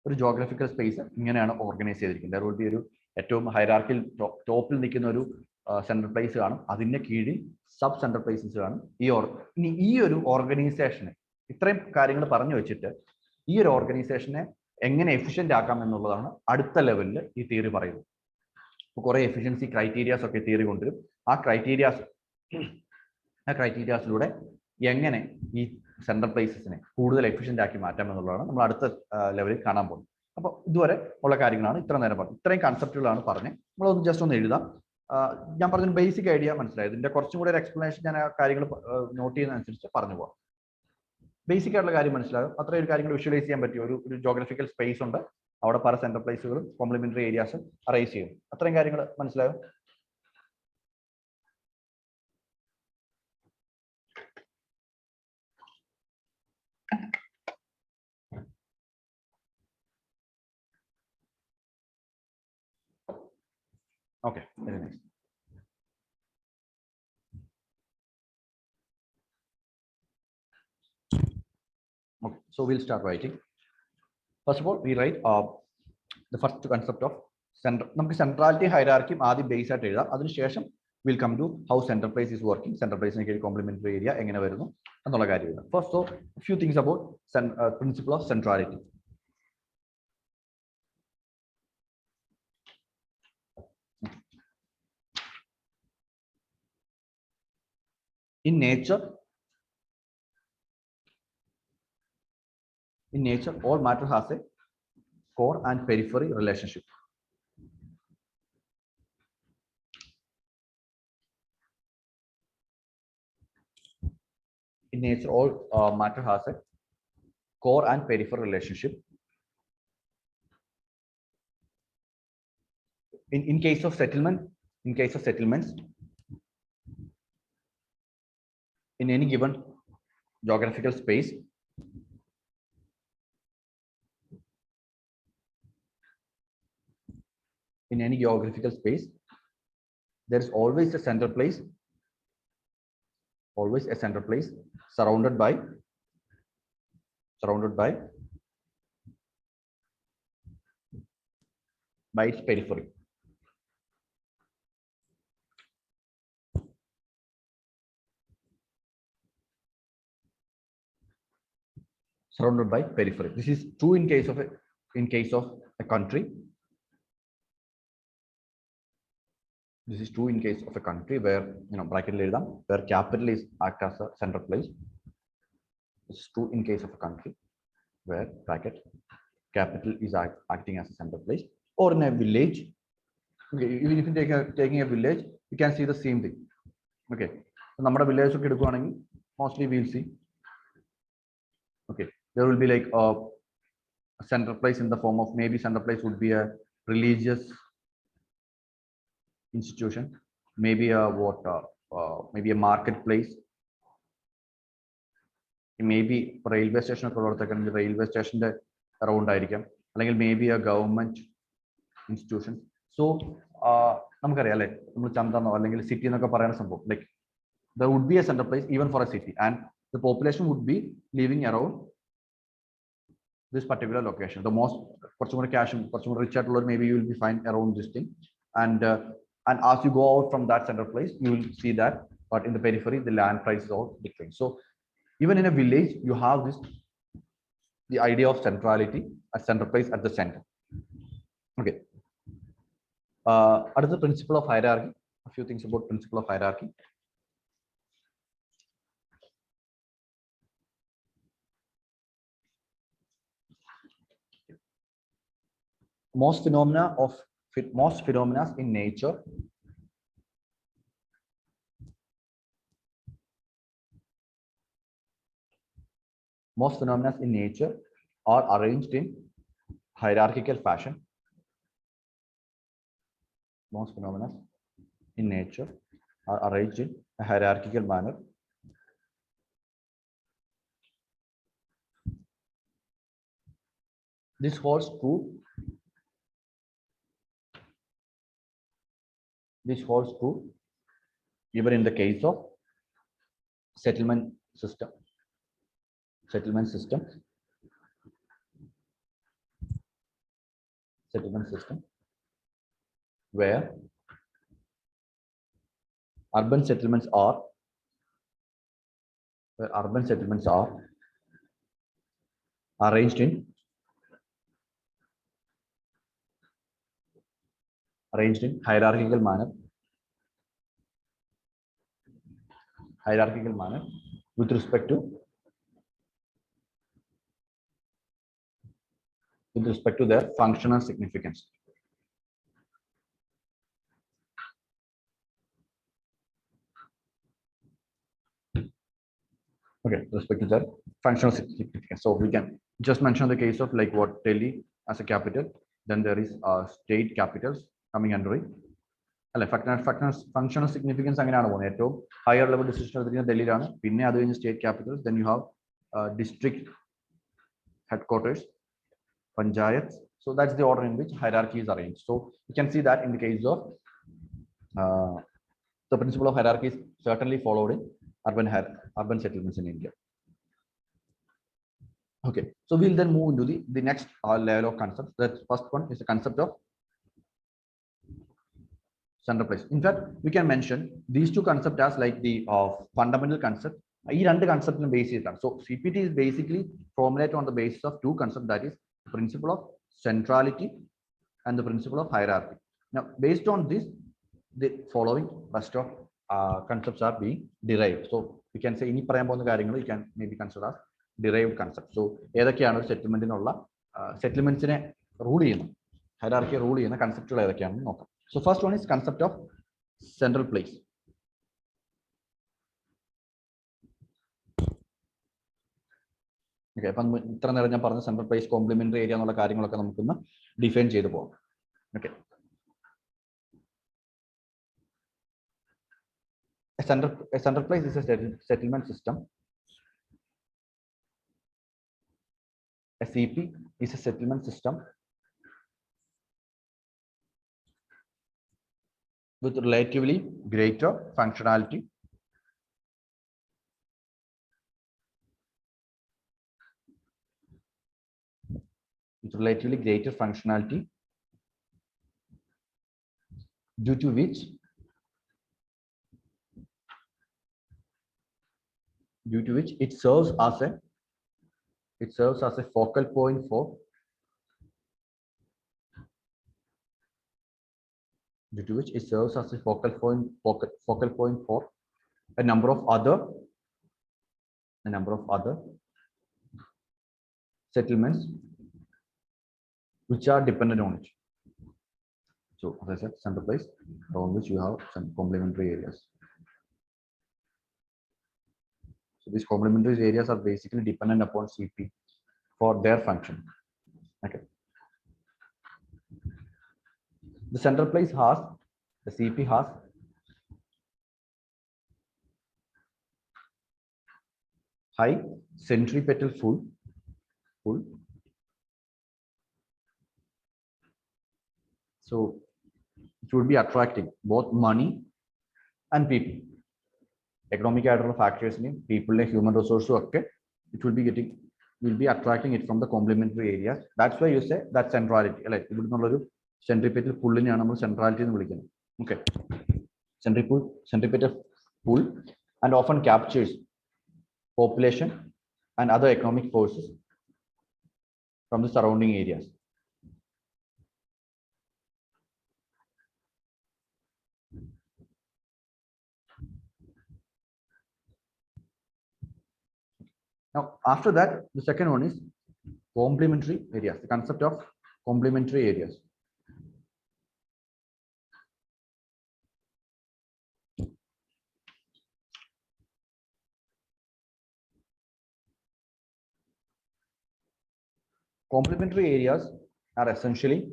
A: ഒരു ജോഗ്രഫിക്കൽ സ്പേസ് ഇങ്ങനെയാണ് ഓർഗനൈസ് ചെയ്തിരിക്കുന്നത്. ദർ വിൽ ബി ഒരു ഏറ്റവും ഹൈറാർക്കിൽ ടോപ്പിൽ നിൽക്കുന്ന ഒരു സെൻട്രൽ പ്ലേസ് കാണും. അതിന്റെ കീഴിൽ സബ് സെൻട്രൽ പ്ലേസസ് കാണും. ഇനി ഈ ഒരു ഓർഗനൈസേഷനെ, ഇത്രയും കാര്യങ്ങൾ പറഞ്ഞു വെച്ചിട്ട് ഈ ഒരു ഓർഗനൈസേഷനെ എങ്ങനെ എഫിഷ്യന്റ് ആക്കാം എന്നുള്ളതാണ് അടുത്ത ലെവലിൽ ഈ തിയറി പറയുന്നത്. ഇപ്പോൾ കുറെ എഫിഷ്യൻസി ക്രൈറ്റീരിയാസ് ഒക്കെ തിയറി കൊണ്ടുവരും. ആ ക്രൈറ്റീരിയാസിലൂടെ എങ്ങനെ ഈ സെൻട്രൽ പ്ലേസസിനെ കൂടുതൽ എഫിഷ്യന്റ് ആക്കി മാറ്റാം എന്നുള്ളതാണ് നമ്മൾ അടുത്ത ലെവലിൽ കാണാൻ പോകുന്നത്. അപ്പോൾ ഇതുവരെ ഉള്ള കാര്യങ്ങളാണ് ഇത്ര നേരം പറഞ്ഞത്. ഇത്രയും കൺസെപ്റ്റുകളാണ് പറഞ്ഞത്. നമ്മളൊന്ന് ജസ്റ്റ് ഒന്ന് എഴുതാം. ഞാൻ പറഞ്ഞ ബേസിക് ഐഡിയ മനസ്സിലായത്. ഇതിന്റെ കുറച്ചും കൂടെ ഒരു എക്സ്പ്ലനേഷൻ ഞാൻ ആ കാര്യങ്ങൾ നോട്ട് ചെയ്യുന്നതനുസരിച്ച് പറഞ്ഞു പോകാം. ബേസിക് ആയിട്ടുള്ള കാര്യം മനസ്സിലാകും. അത്രയും കാര്യങ്ങൾ വിഷ്വലൈസ് ചെയ്യാൻ പറ്റിയ ഒരു ജോഗ്രഫിക്കൽ സ്പേസ് ഉണ്ട്. അവിടെ പല സെൻട്രൽ പ്ലേസുകളും കോംപ്ലിമെന്ററി ഏരിയാസും അറേഞ്ച് ചെയ്യും. അത്രയും കാര്യങ്ങൾ മനസ്സിലാകും. Okay, very nice. Okay, so we'll start writing. First of all, we write the first concept of centrality hierarchy. Adi base at adinu we'll come to how central place is working. Central place is a complementary area. First, so a few things about principle of centrality. In nature, all matter has a core and periphery relationship. in nature, all matter has a core and peripheral relationship. In case of settlements, in any given geographical space, there is always a central place, surrounded by its periphery. Surrounded by periphery. This is true in case of a country. This is true in case of a country where, bracket where capital is act as a central place. This is true in case of a country where bracket capital is acting as a central place, or in a village. Okay, even if you taking a village, you can see the same thing. Okay, so number of villages mostly we'll see. Okay, there will be like a central place in the form of, maybe central place would be a religious institution, maybe a maybe a marketplace, maybe railway station, railway station around maybe a government institution. So city, like there would be a central place even for a city, and the population would be living around this particular location. The most cash, rich, maybe you will be fine around this thing, and as you go out from that central place, you will see that, but in the periphery, the land price is all different. So even in a village, you have the idea of centrality, a central place at the center. Okay. What is the principle of hierarchy? A few things about principle of hierarchy. Most phenomena in nature are arranged in hierarchical fashion. Most phenomena in nature are arranged in a hierarchical manner. This holds true even in the case of settlement system. Where urban settlements are arranged in hierarchical manner with respect to their functional significance. Okay, with respect to their functional significance. So we can just mention the case of like what Delhi as a capital, then there is state capitals coming under it. Functional significance higher level decision Delhi, state capitals, then you have district headquarters, panchayats. So that's the order in which hierarchy is arranged. So you can see that in the case of the principle of hierarchy is certainly followed in urban settlements in India. Okay, so we'll then move into the next level of concepts. The first one is the concept of central place. In fact, we can mention these two concepts as like the fundamental concept. These two concepts based. So CPT is basically formulated on the basis of two concepts, that is the principle of centrality and the principle of hierarchy. Now, based on this, the following rest of concepts are being derived. So we can say any parameter you can maybe consider as derived concept. So settlement settlements in rule hierarchy rule conceptual. So first one is concept of central place. Okay, അപ്പം ഇത്ര നേരം ഞാൻ പറഞ്ഞ central place complementary area എന്നുള്ള കാര്യങ്ങളൊക്കെ നമുക്കൊന്ന് define ചെയ്തു പോകാം. Okay. A central place is a settlement system. A CP is a settlement system with relatively greater functionality due to which it serves as a focal point for a number of other settlements which are dependent on it. So as I said, central place on which you have some complementary areas. So these complementary areas are basically dependent upon CP for their function. Okay. The central place has, the CP has high centripetal full. So it would be attracting both money and people. Economic factors, people, human resources, okay, it will be attracting it from the complementary areas. That's why you say that centrality, like centripetal pull in centrality. Okay, centripetal pull and often captures population and other economic forces from the surrounding areas. Now, after that, the second one is complementary areas, the concept of complementary areas. Complementary areas are essentially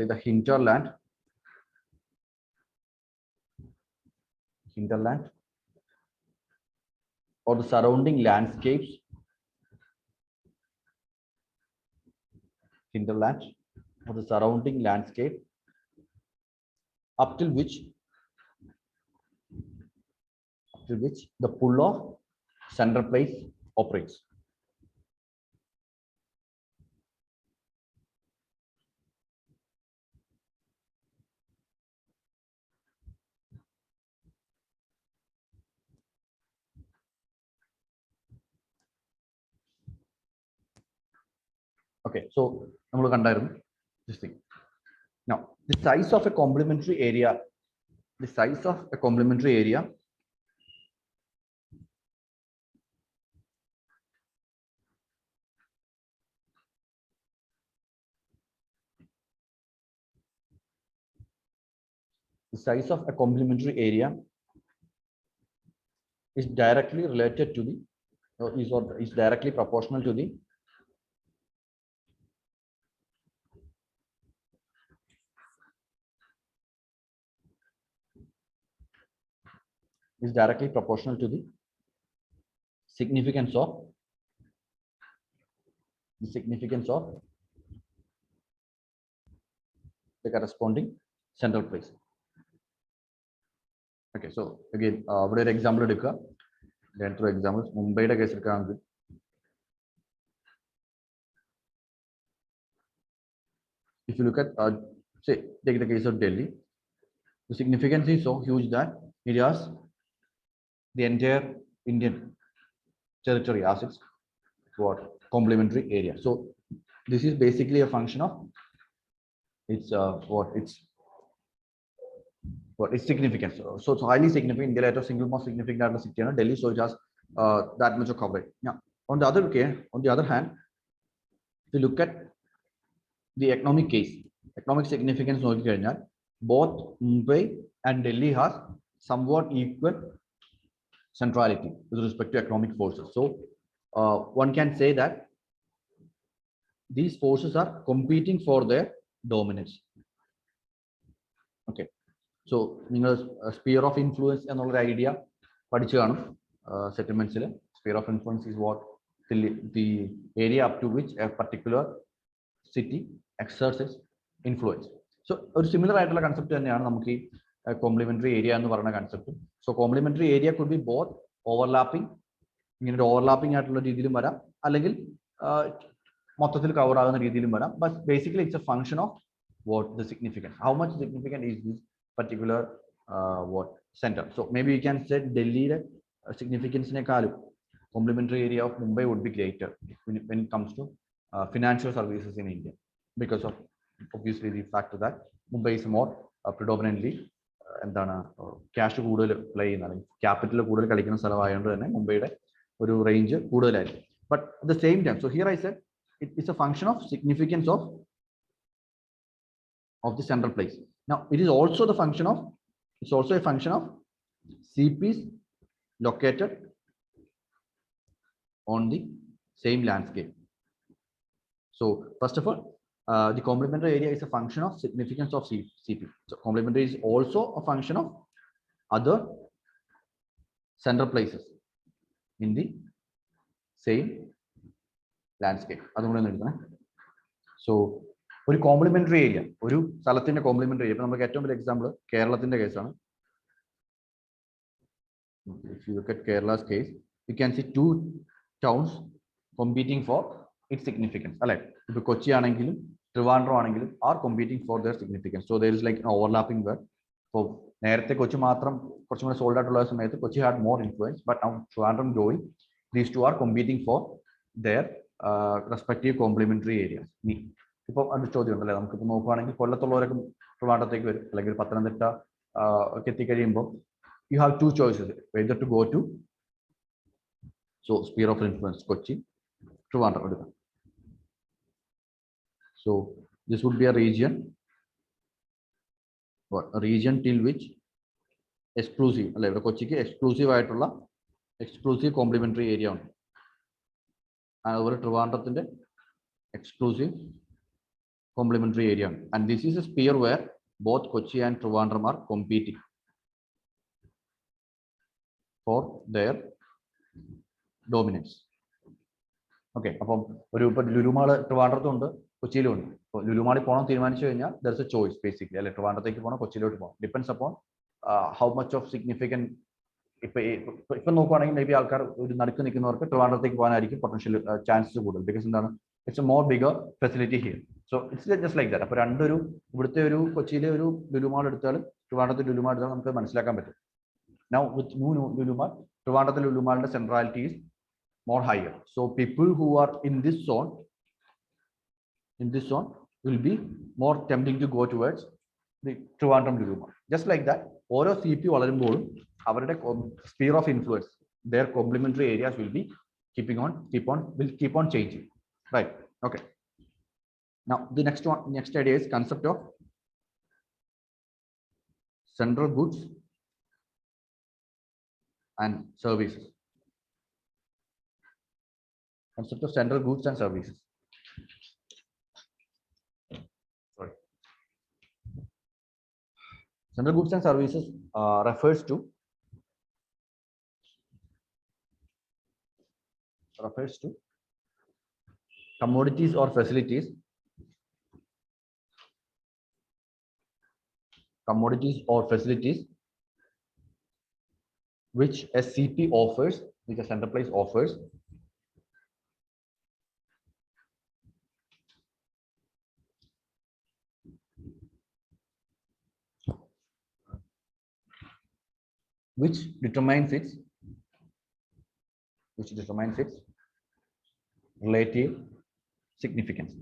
A: the hinterland or the surrounding landscapes, up till which the pull of central place operates. Okay, so this thing. Now, the size of a complementary area, the size of a complementary area is directly related to the, is directly proportional to the significance of the corresponding central place. Okay, so again, what an example then through examples, Mumbai case, if you look at say take the case of Delhi, the significance is so huge that it has the entire Indian territory as its complementary area. So this is basically a function of its its significance. So it's highly significant. India is single most significant city, Delhi, so it has that much of coverage. Now, on the other hand, if you look at the economic case, economic significance, both Mumbai and Delhi has somewhat equal centrality with respect to economic forces. So one can say that these forces are competing for their dominance. Okay, so sphere of influence and all idea settlements. Sphere of influence is what the area up to which a particular city exerts its influence. So a similar concept is complementary area concept. So complementary area could be both overlapping, overlapping at but basically it's a function of what the significance, how much significant is this particular what center. So maybe you can say Delhi significance in a complementary area of Mumbai would be greater when it comes to financial services in India, because of obviously the fact that Mumbai is more predominantly cash play capital Mumbai range. But at the same time, so here I said it's a function of significance of the central place. Now it is also the function of, it's also a function of CPs located on the same landscape. So first of all, the complementary area is a function of significance of CP. So complementary is also a function of other central places in the same landscape. So a complementary area, complementary area. Example, Kerala case. If you look at Kerala's case, you can see two towns competing for its significance. If Kochi and Trivandrum are competing for their significance. So there is like an overlapping where for Kochi sold out Kochi had more influence, but now Trivandrum going, these two are competing for their respective complementary areas. Now, you have two choices whether to go to sphere of influence Kochi, Trivandrum. So this would be a region, a region till which exclusive, Kochi exclusive complementary area, and over Trivandrum exclusive complementary area, and this is a sphere where both Kochi and Trivandrum are competing for their dominance. Okay, Lulumala Trivandrum Kochilun. Lulumali Pono Timancha, there's a choice basically. Trivandrum Kochilo depends upon how much of significant. If maybe Alcar Trivandrum potential chance to because it's a more bigger facility here. So it's just like that. Now with Lulumar, Trivandrum centrality is more higher. So people who are in this zone will be more tempting to go towards the Trivandrum Lulumar. Just like that, all of CP our sphere of influence, their complementary areas will be keep on changing. Right. Okay. Now the next idea is concept of central goods and services. Concept of central goods and services. Sorry. Central goods and services refers to commodities or facilities which a CP offers, which a central place offers which determines its relative significance.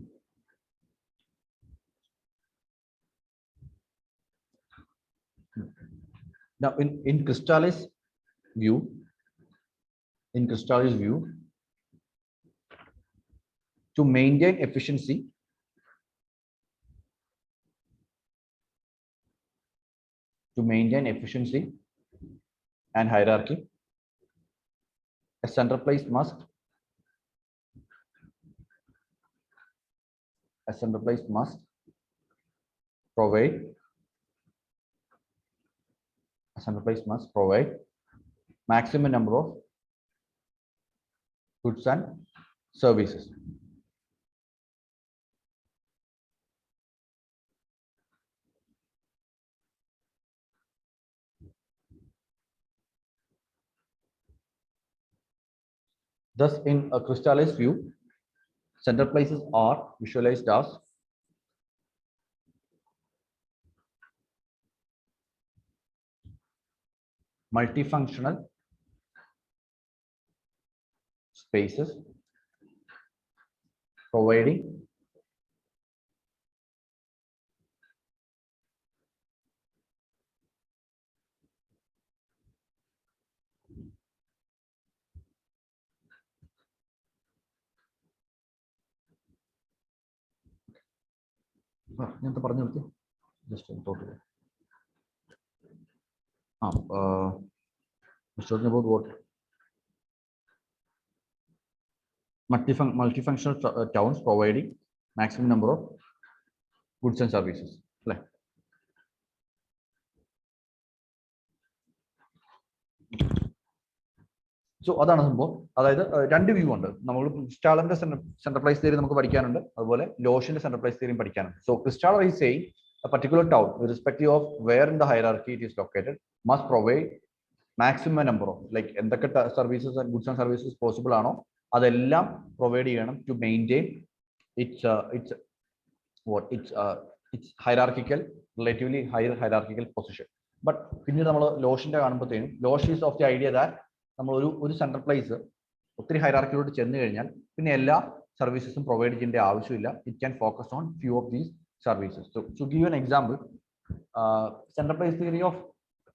A: Now in Cristallis view, to maintain efficiency, and hierarchy, A center place must provide maximum number of goods and services. Thus, in a crystallized view, center places are visualized as multifunctional spaces providing just about what multifunctional towns providing maximum number of goods and services. So അതാണ് സംഭവം. അതായത് രണ്ട് view ഉണ്ട്. നമ്മൾ ക്രിസ്റ്റാളറിന്റെ central place theory നമുക്ക് പഠിക്കാനുണ്ട്, അതുപോലെ ലോഷിന്റെ central place തിയറിയും പഠിക്കാനുണ്ട്. So Crystallar is saying a particular town, irrespective of where in the hierarchy it is located, must provide maximum number of എന്തൊക്കെ services and goods and services possible ആണോ അതെല്ലാം provide ചെയ്യണം to maintain its hierarchical, relatively higher hierarchical position. But പിന്നീട് നമ്മൾ ലോഷിന്റെ കാണുമ്പോഴത്തേനും Losch is of the idea that നമ്മൾ ഒരു സെൻട്രൽ പ്ലേസ് ഒത്തിരി ഹൈറാർക്കിയിലോട്ട് ചെന്ന് കഴിഞ്ഞാൽ പിന്നെ എല്ലാ സർവീസസും പ്രൊവൈഡ് ചെയ്യേണ്ട ആവശ്യമില്ല. It can focus on few of these services. To give an example, central place theory of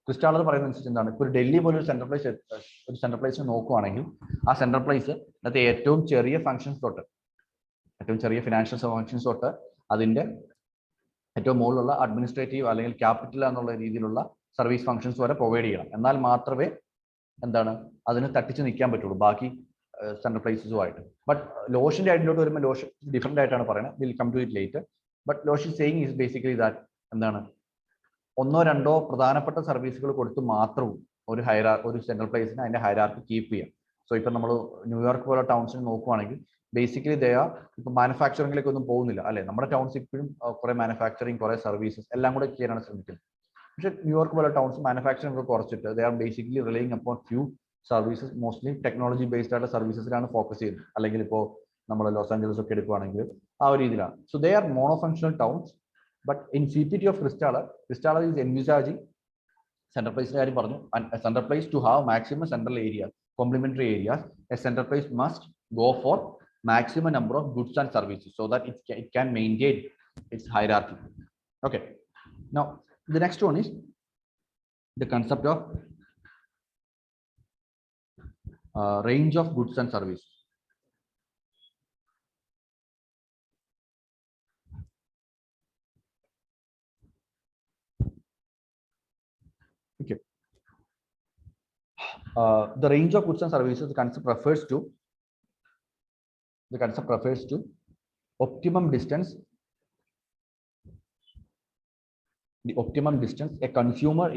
A: Christaller പറയുന്ന അനുസരിച്ച് എന്താണ്, ഇപ്പോൾ ഒരു ഡൽഹി പോലെ ഒരു സെൻട്രൽ പ്ലേസിനെ നോക്കുവാണെങ്കിൽ ആ സെൻട്രൽ പ്ലേസ് അതിനകത്ത് ഏറ്റവും ചെറിയ ഫംഗ്ഷൻസ് തൊട്ട് ഏറ്റവും ചെറിയ ഫിനാൻഷ്യൽ ഫംഗ്ഷൻസ് തൊട്ട് അതിന്റെ ഏറ്റവും മുകളിലുള്ള അഡ്മിനിസ്ട്രേറ്റീവ് അല്ലെങ്കിൽ ക്യാപിറ്റൽ എന്നുള്ള രീതിയിലുള്ള സർവീസ് ഫംഗ്ഷൻസ് വരെ പ്രൊവൈഡ് ചെയ്യണം. എന്നാൽ മാത്രമേ എന്താണ് അതിന് തട്ടിച്ച് നിൽക്കാൻ പറ്റുള്ളൂ ബാക്കി സെൻട്രൽ പ്ലേസസുമായിട്ട്. ബട്ട് ലോഷിന്റെ ഐഡിയയിലോട്ട് വരുമ്പോൾ ലോഷ് ഡിഫറെന്റ് ആയിട്ടാണ് പറയുന്നത്. Will come to it later. But Losch is saying is basically that എന്താണ്, ഒന്നോ രണ്ടോ പ്രധാനപ്പെട്ട സർവീസുകൾ കൊടുത്ത് മാത്രവും ഒരു സെൻട്രൽ പ്ലേസിന് അതിന്റെ ഹൈറാർക്കി കീപ്പ് ചെയ്യാം. സോ ഇപ്പൊ നമ്മൾ ന്യൂയോർക്ക് പോലെ ടൗൺസിന് നോക്കുവാണെങ്കിൽ ബേസിക്കലി ഇപ്പൊ മാനുഫാക്ചറിംഗിലേക്ക് ഒന്നും പോകുന്നില്ല അല്ലെ. നമ്മുടെ ടൗൺസ് ഇപ്പോഴും കുറെ മാനുഫാക്ചറിങ്, കുറെ സർവീസസ് എല്ലാം കൂടെ ചെയ്യാനാണ് ശ്രമിക്കുന്നത്. പക്ഷെ ന്യൂയോർക്ക് പോലെ ടൗൺസ് മാനുഫാക്ചറിംഗ് ഒക്കെ കുറച്ചിട്ട് they are basically relying upon few services, mostly technology based ആയിട്ടുള്ള സർവീസസിലാണ് ഫോക്കസ് ചെയ്യുന്നത്. അല്ലെങ്കിൽ ഇപ്പോൾ നമ്മൾ ലോസ് ആഞ്ചലസ് ഒക്കെ എടുക്കുകയാണെങ്കിൽ ആ ഒരു രീതിയിലാണ്. So they are monofunctional towns. But in CPT of Christaller is envisaging central പ്ലേസിന്റെ കാര്യം പറഞ്ഞു. Central place to have maximum central area, complementary areas. A central place must go for maximum number of goods and services so that it can maintain its hierarchy. Okay, now the next one is the concept of range of goods and services. Okay, the range of goods and services, the concept refers to optimum distance, the optimum distance a consumer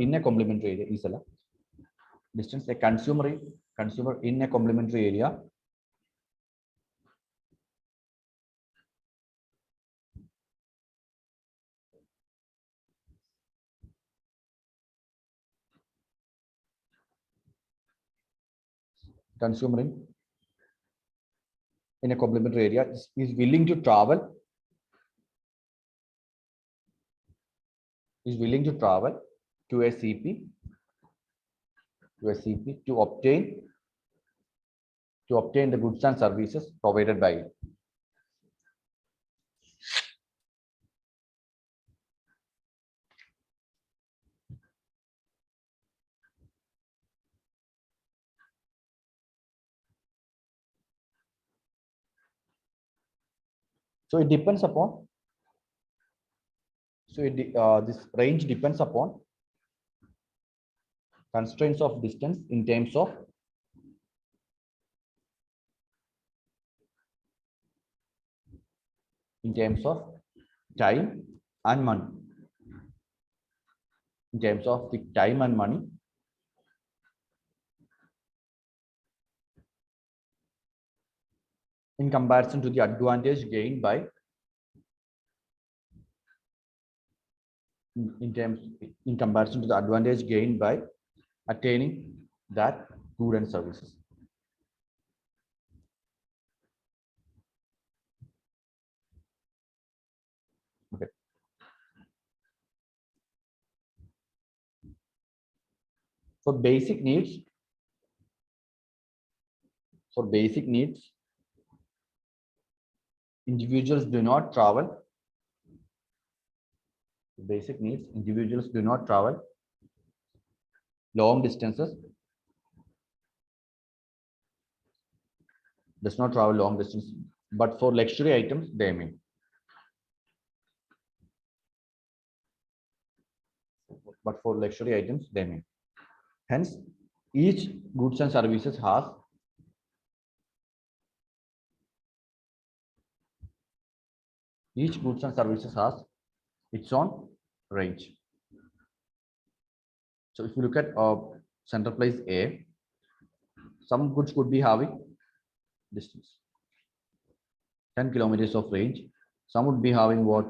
A: in a complementary area is a distance a consumer in a complementary area in a complementary area is willing to travel to a CP to obtain the goods and services provided by it. So it depends upon, this range depends upon constraints of distance in terms of time and money. In terms of the time and money, in comparison to the advantage gained by in comparison to the advantage gained by attaining that good and services. Okay. For basic needs, individuals do not travel. Basic needs, individuals do not travel long distances. Does not travel long distance, but for luxury items, they may. But for luxury items, they may. Hence, each goods and services has its own range. So if you look at central place A, some goods could be having distance 10 kilometers of range. Some would be having what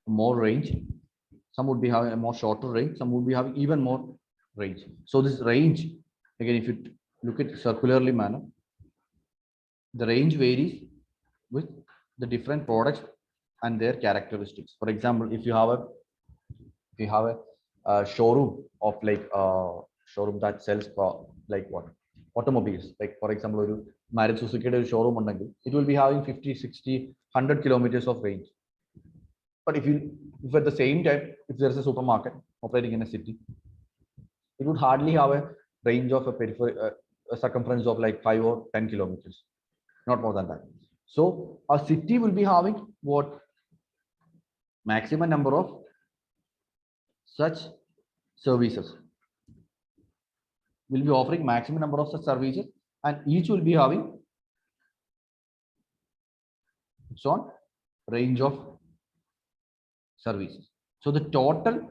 A: more range. Some would be having a more shorter range. Some would be having even more range. So this range, again, if you look at circularly manner, the range varies with the different products and their characteristics. For example, if you have a showroom of like showroom that sells like what automobiles, like for example, Maruti Suzuki showroom, it will be having 50, 60, 100 kilometers of range. But if at the same time, if there's a supermarket operating in a city, it would hardly have a range of a circumference of like 5 or 10 kilometers, not more than that. So a city will be having what maximum number of such services, will be offering maximum number of such services, and each will be having its own range of services. So the total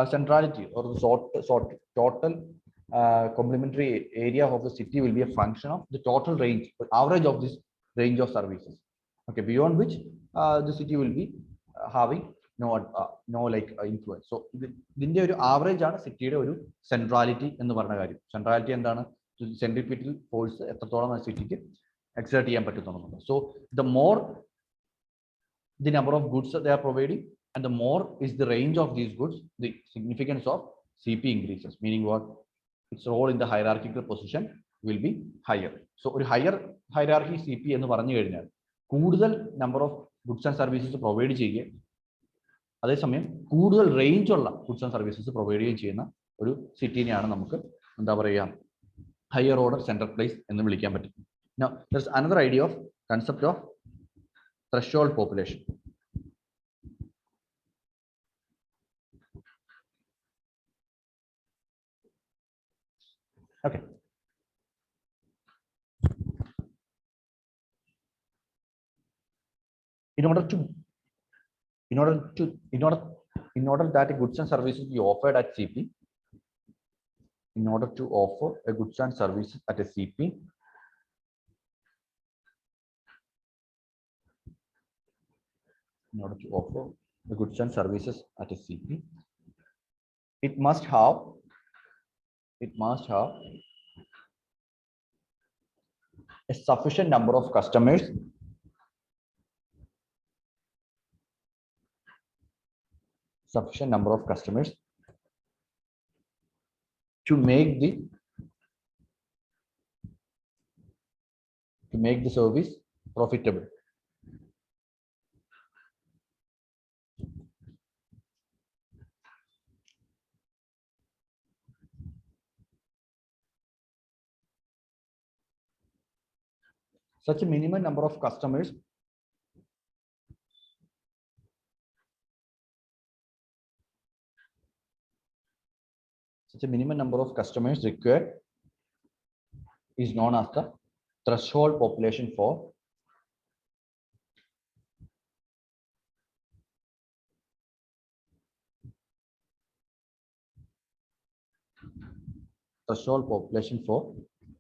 A: centrality or the total complementary area of the city will be a function of the total range, average of this range of services. Okay, beyond which the city will be having no like influence. So ഇതിന്റെ ഒരു average ആണ് സിറ്റിയുടെ ഒരു centrality എന്ന് പറഞ്ഞ കാര്യം. Centrality എന്താണ്? Centripetal force എത്രത്തോളം ആ സിറ്റിക്ക് എക്സേർട്ട് ചെയ്യാൻ പറ്റുന്നുണ്ട്. So the more the number of goods that they are providing and the more is the range of these goods, the significance of CP increases, meaning what? Its role in the hierarchical position will be higher. So a higher hierarchy CP എന്ന് പറഞ്ഞു കഴിഞ്ഞാൽ കൂടുതൽ number of goods and services provide ചെയ്യുക, അതേസമയം കൂടുതൽ range ഉള്ള goods and services provide ചെയ്യുന്ന ഒരു സിറ്റിനെയാണ് നമുക്ക് എന്താ പറയുക ഹയർ ഓർഡർ സെൻട്രൽ പ്ലേസ് എന്ന് വിളിക്കാൻ പറ്റും. Now there's another idea of concept of threshold population. Okay. In order that goods and services be offered at CP, in order to offer a goods and services at a CP, in order to offer the goods and services at a CP, it must have a sufficient number of customers to make the service profitable. Such a minimum number of customers such a minimum number of customers required is known as the threshold population for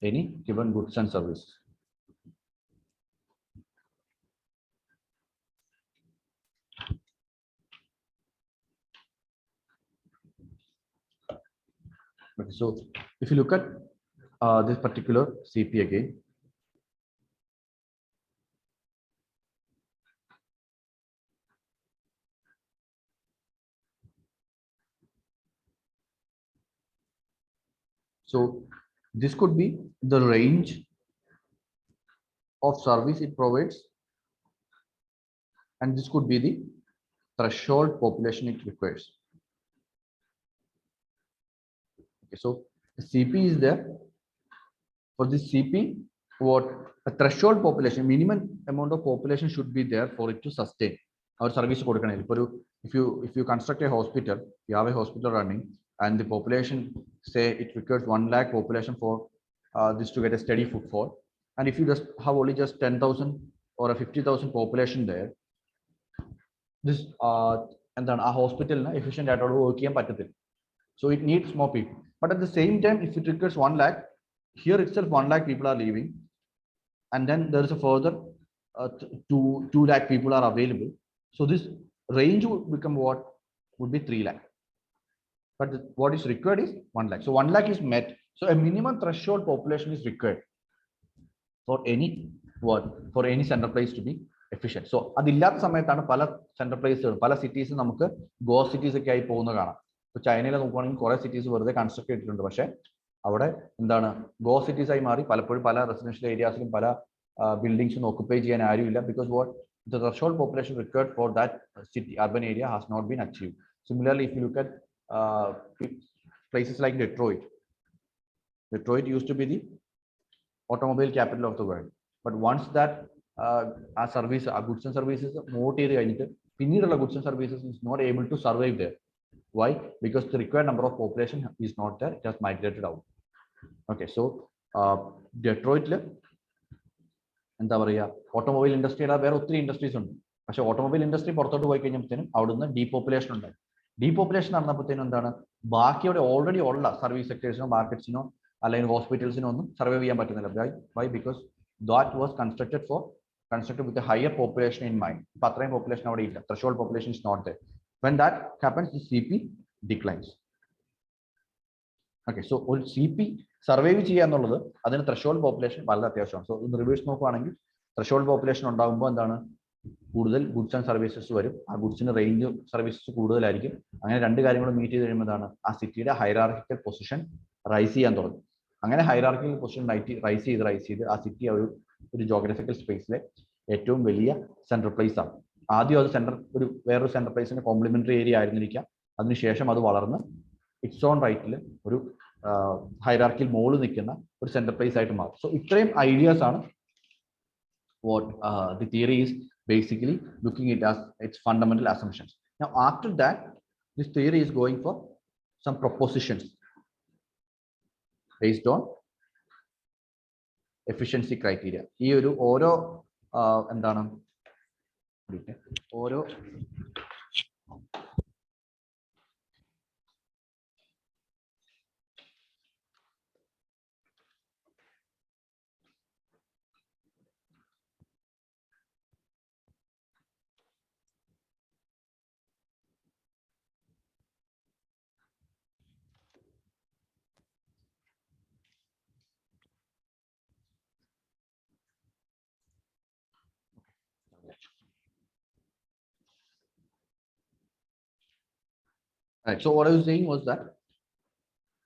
A: any given goods and services. Okay, so if you look at this particular CP again, so this could be the range of service it provides, and this could be the threshold population it requires. Okay, so the CP is there. For this CP, what a threshold population, minimum amount of population should be there for it to sustain our service. If you construct a hospital, you have a hospital running, and the population, say it requires 1 lakh population for this to get a steady footfall, and if you just have only just 10,000 or a 50,000 population there, this and then a hospital efficient at work. So it needs more people. But at the same time, if it requires 1 lakh, here itself 1 lakh people are leaving, and then there is a further 2 lakh people are available. So this range would become what would be 3 lakh. But what is required is 1 lakh. So 1 lakh is met. So a minimum threshold population is required for any center place to be efficient. So അതില്ലാത്ത സമയത്താണ് പല central പ്ലേസുകൾ, പല cities നമുക്ക് ghost cities ഒക്കെ ആയി പോകുന്ന കാണാം. ഇപ്പോൾ ചൈനയിൽ നോക്കുകയാണെങ്കിൽ കുറെ സിറ്റീസ് വെറുതെ കൺസ്ട്രക്ട് ചെയ്തിട്ടുണ്ട്, പക്ഷേ അവിടെ എന്താണ് ഗോസ്റ്റ് സിറ്റീസ് ആയി മാറി. പലപ്പോഴും പല റെസിഡൻഷ്യൽ ഏരിയാസിലും പല ബിൽഡിംഗ്സും ഓക്കുപ്പൈ ചെയ്യാൻ ആരുമില്ല, because what the threshold population required for that city urban area has not been achieved. Similarly, if you look at places like Detroit used to be the automobile capital of the world, but once that our goods and services more goods and services is not able to survive there. Why? Because the required number of population is not there, it has migrated out. Okay, so Detroit എന്താ പറയുക, automobile ഇൻഡസ്ട്രിയുടെ വേറെ ഒത്തിരി industries ഉണ്ട്, പക്ഷേ automobile industry പുറത്തോട്ട് പോയി കഴിഞ്ഞപ്പോഴത്തേനും അവിടുന്ന് ഡീപോപ്പുലേഷൻ ഉണ്ടായി. ഡീപോപ്പുലേഷൻ നടന്നപ്പോഴത്തേനും എന്താണ്, ബാക്കിയുടെ ഓൾറെഡി ഉള്ള സർവീസ് സെക്ടേഴ്സിനോ മാർക്കറ്റ്സിനോ അല്ലെങ്കിൽ ഹോസ്പിറ്റൽസിനോ ഒന്നും സർവൈവ് ചെയ്യാൻ പറ്റുന്നില്ല. Why? Because that was constructed with a higher population in mind. ഇപ്പൊ അത്രയും പോപ്പുലേഷൻ അവിടെ ഇല്ല, threshold population is not there. When that happens, the CP declines. Okay, so ഒരു CP സർവൈവ് ചെയ്യുക എന്നുള്ളത് അതിന് ത്രഷോൾഡ് പോപ്പുലേഷൻ വളരെ അത്യാവശ്യമാണ്. സോ ഇത് റിവേഴ്സ് നോക്കുകയാണെങ്കിൽ ത്രഷോൾഡ് പോപ്പുലേഷൻ ഉണ്ടാകുമ്പോൾ എന്താണ്, കൂടുതൽ ഗുഡ്സ് ആൻഡ് സർവീസസ് വരും, ആ ഗുഡ്സിന് റേഞ്ച് സർവീസസ് കൂടുതലായിരിക്കും. അങ്ങനെ രണ്ട് കാര്യങ്ങളും മീറ്റ് ചെയ്ത് കഴിയുമ്പോൾ എന്താണ്, ആ സിറ്റിയുടെ ഹൈറാർക്കിക്കൽ പൊസിഷൻ റൈസ് ചെയ്യാൻ തുടങ്ങും. അങ്ങനെ ഹൈറാർക്കിക്കൽ പൊസിഷൻ റൈസ് ചെയ്ത് ആ സിറ്റി ഒരു ജോഗ്രഫിക്കൽ സ്പേസിലെ ഏറ്റവും വലിയ സെൻട്രൽ പ്ലേസ് ആണ്. ആദ്യം അത് വേറൊരു സെൻട്രൽ പ്ലേസിന്റെ കോംപ്ലിമെന്ററി ഏരിയ ആയിരുന്നിരിക്കാം, അതിനുശേഷം അത് വളർന്ന് ഇറ്റ്സ് ഓൺ റൈറ്റിൽ ഒരു ഹൈറാർക്കിയിൽ മുകളിൽ നിൽക്കുന്ന ഒരു സെൻട്രൽ പ്ലേസ് ആയിട്ട് മാറും. സോ ഇത്രയും ഐഡിയാസ് ആണ് what the theory is basically looking at as its fundamental assumptions. Now after that, this theory is going for some propositions based on efficiency criteria. ഈ ഒരു ഓരോ എന്താണ് ഓരോ Right. So what I was saying was that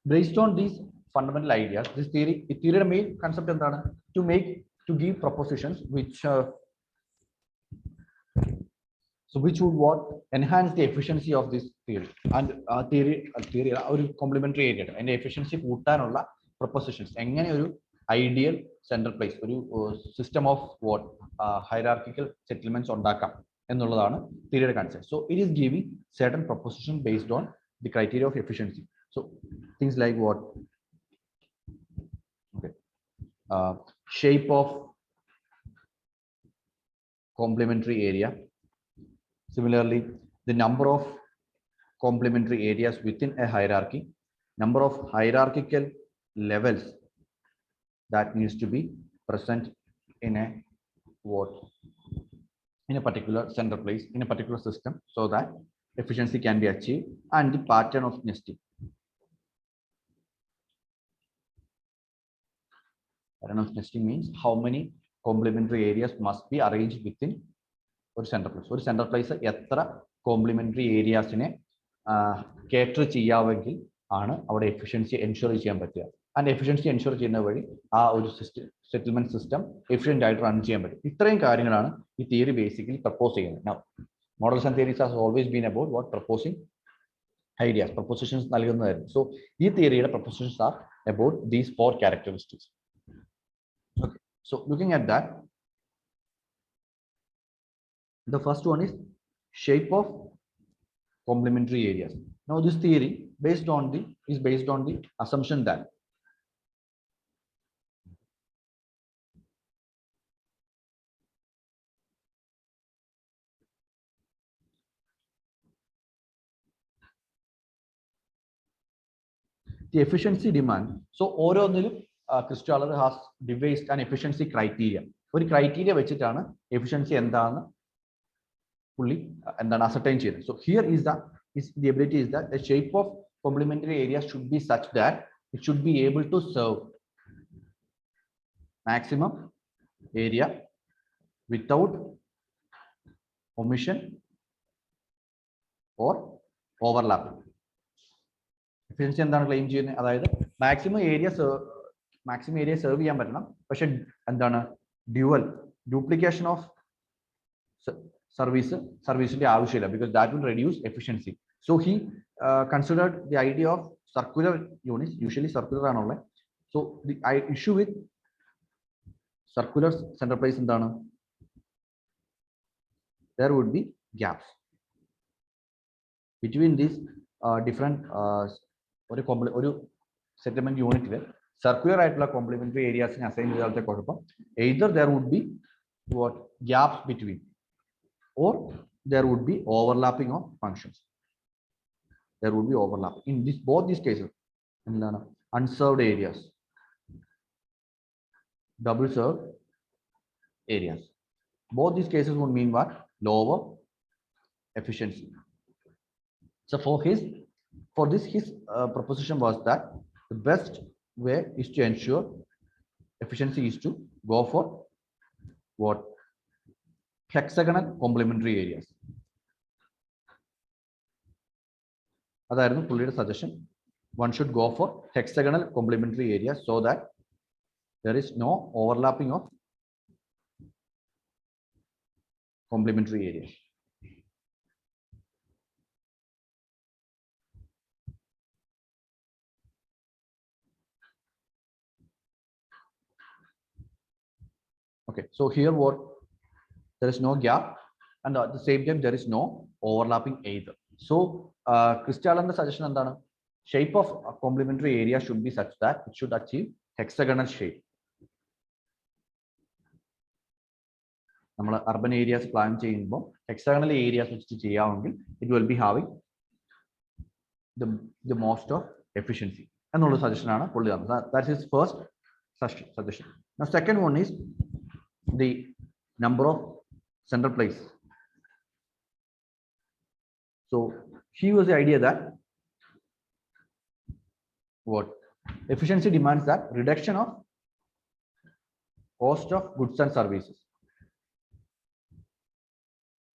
A: based on these fundamental ideas, this theory main concept എന്താണ്, to give propositions which would what enhance the efficiency of this theory, and theory ഒരു complementary area അതിന്റെ efficiency കൂട്ടാനുള്ള propositions. എങ്ങനെ ഒരു ideal central place, ഒരു system of what hierarchical settlements ഉണ്ടാക്കാം എന്നുള്ളതാണ് തിയറിയുടെ concept. So it is giving certain proposition based on the criteria of efficiency. So things like what? Okay. Shape of complementary area. Similarly, the number of complementary areas within a hierarchy, number of hierarchical levels that needs to be present in a what? In a particular center place, in a particular system, so that efficiency can be achieved, and the pattern of nesting. Pattern of nesting means how many complementary areas must be arranged within a center place. Or center place എത്ര complementary areas നെ cater ചെയ്യാമെങ്കിൽ ആണ് അവിടെ efficiency ensure ചെയ്യാൻ പറ്റുക. And efficiency ensure ചെയ്യുന്ന വഴി ആ ഒരു settlement system efficient ആയിട്ട് run ചെയ്യാൻ പറ്റും. ഇത്രയും കാര്യങ്ങളാണ് ഈ theory basically propose ചെയ്യുന്നത്. Now, models and theories has always been about what? Proposing ideas, propositions നൽകുന്നതായിരുന്നു. So ഈ theoryയുടെ propositions are about these 4 characteristics. Okay. So looking at that, the first one is shape of complementary areas. Now this theory is based on the assumption that the efficiency demand. So ഓരോന്നിലും ക്രിസ്റ്റോളർ has devised an efficiency criteria. ഒരു criteria വെച്ചിട്ടാണ് efficiency എന്താണെന്ന് fully എന്താണ് ascertain ചെയ്യുന്നത്. So here is the ability is that the shape of complementary areas should be such that it should be able to serve maximum area without omission or overlapping. Efficiency എന്താണ് claim ചെയ്യുന്നത്? അതായത് maximum area serve ചെയ്യാൻ പറ്റണം, പക്ഷെ എന്താണ് duplication of സർവീസിന്റെ ആവശ്യമില്ല, because that will reduce efficiency. So he considered the idea of circular units, usually circular ആണുള്ളത്. So the issue with circular center place എന്താണ്? There would be gaps between these different ഒരു settlement unit circular ആയിട്ടുള്ള complementary areas assign ചെയ്താലത്തെ കുഴപ്പം, either there would be what gaps between, or there would be overlapping of functions. There would be overlap in both these cases. Unserved areas, double served areas. Both these cases would mean what? Lower efficiency. So for this his proposition was that the best way is to ensure efficiency is to go for what? Hexagonal complementary areas. അതായിരുന്നു പുള്ളിയുടെ suggestion. One should go for hexagonal complementary areas so that there is no overlapping of complementary areas. Okay, so here what? There is no gap, and at the same time there is no overlapping either. So ക്രിസ്റ്റ്യാലന്റെ suggestion എന്താണ്? Shape of a complementary area should be such that it should achieve hexagonal shape. നമ്മൾ urban areas plan ചെയ്യുമ്പോൾ hexagonal areas വെച്ചിട്ട് ചെയ്യാമെങ്കിൽ it will be having the most of efficiency എന്നുള്ള suggestion ആണ് പുള്ളി തന്നത്. That is his first suggestion. Now second one is the number of central place. So he was the idea that what efficiency demands that reduction of cost of goods and services.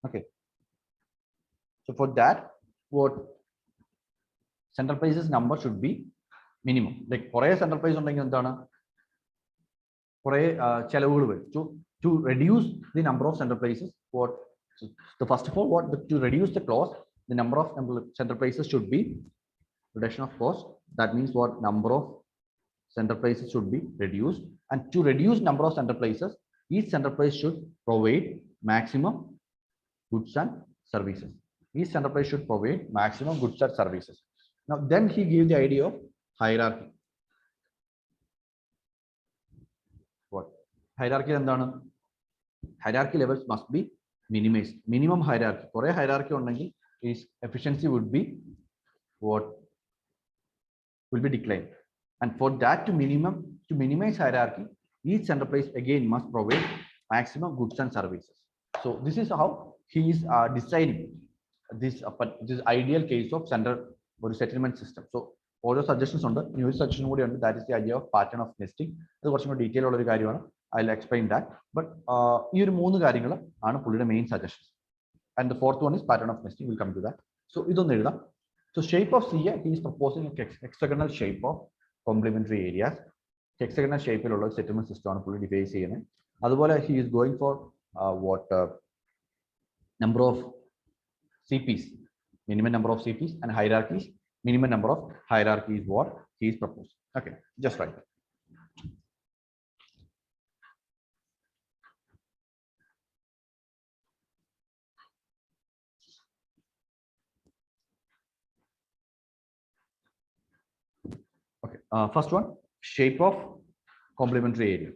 A: Okay, so for that what central places number should be minimum. Like for a central place ഉണ്ടെങ്കിൽ എന്താണ് കുറെ ചെലവുകൾ വരും. To reduce the number of central places, what the first of all what to reduce the cost, the number of central places should be reduction of cost. That means what number of central places should be reduced, and to reduce number of central places, each central place should provide maximum goods and services. Each central place should provide maximum goods and services. Now, then he gave the idea of hierarchy. What? Hierarchy എന്താണ്? Hierarchy levels must be minimized. Minimum hierarchy. കുറേ hierarchy ഉണ്ടെങ്കിൽ his efficiency would be what? Will be declined. And for that to minimize hierarchy, each enterprise again must provide maximum goods and services. So this is how he is designing this ideal case of center or settlement system. So all the suggestions on the new suggestion that is the idea of pattern of nesting. This is more detail ഉള്ള ഒരു കാര്യമാണ്. I'll explain that. But ഈ ഒരു മൂന്ന് കാര്യങ്ങൾ ആണ് പുള്ളിയുടെ main suggestions. And the fourth one is pattern of nesting. We'll come to that. So ഇതൊന്ന് എഴുതാം. So shape of CA, he is proposing a hexagonal shape of complementary areas. Hexagonal shape ഉള്ള settlement system ആണ് പുള്ളി define ചെയ്യുന്നത്. അതുപോലെ he is going for number of CPs, minimum number of CPs, and hierarchies. Minimum number of hierarchies is what he is proposing. Okay, just right. Okay, first one, shape of complementary area.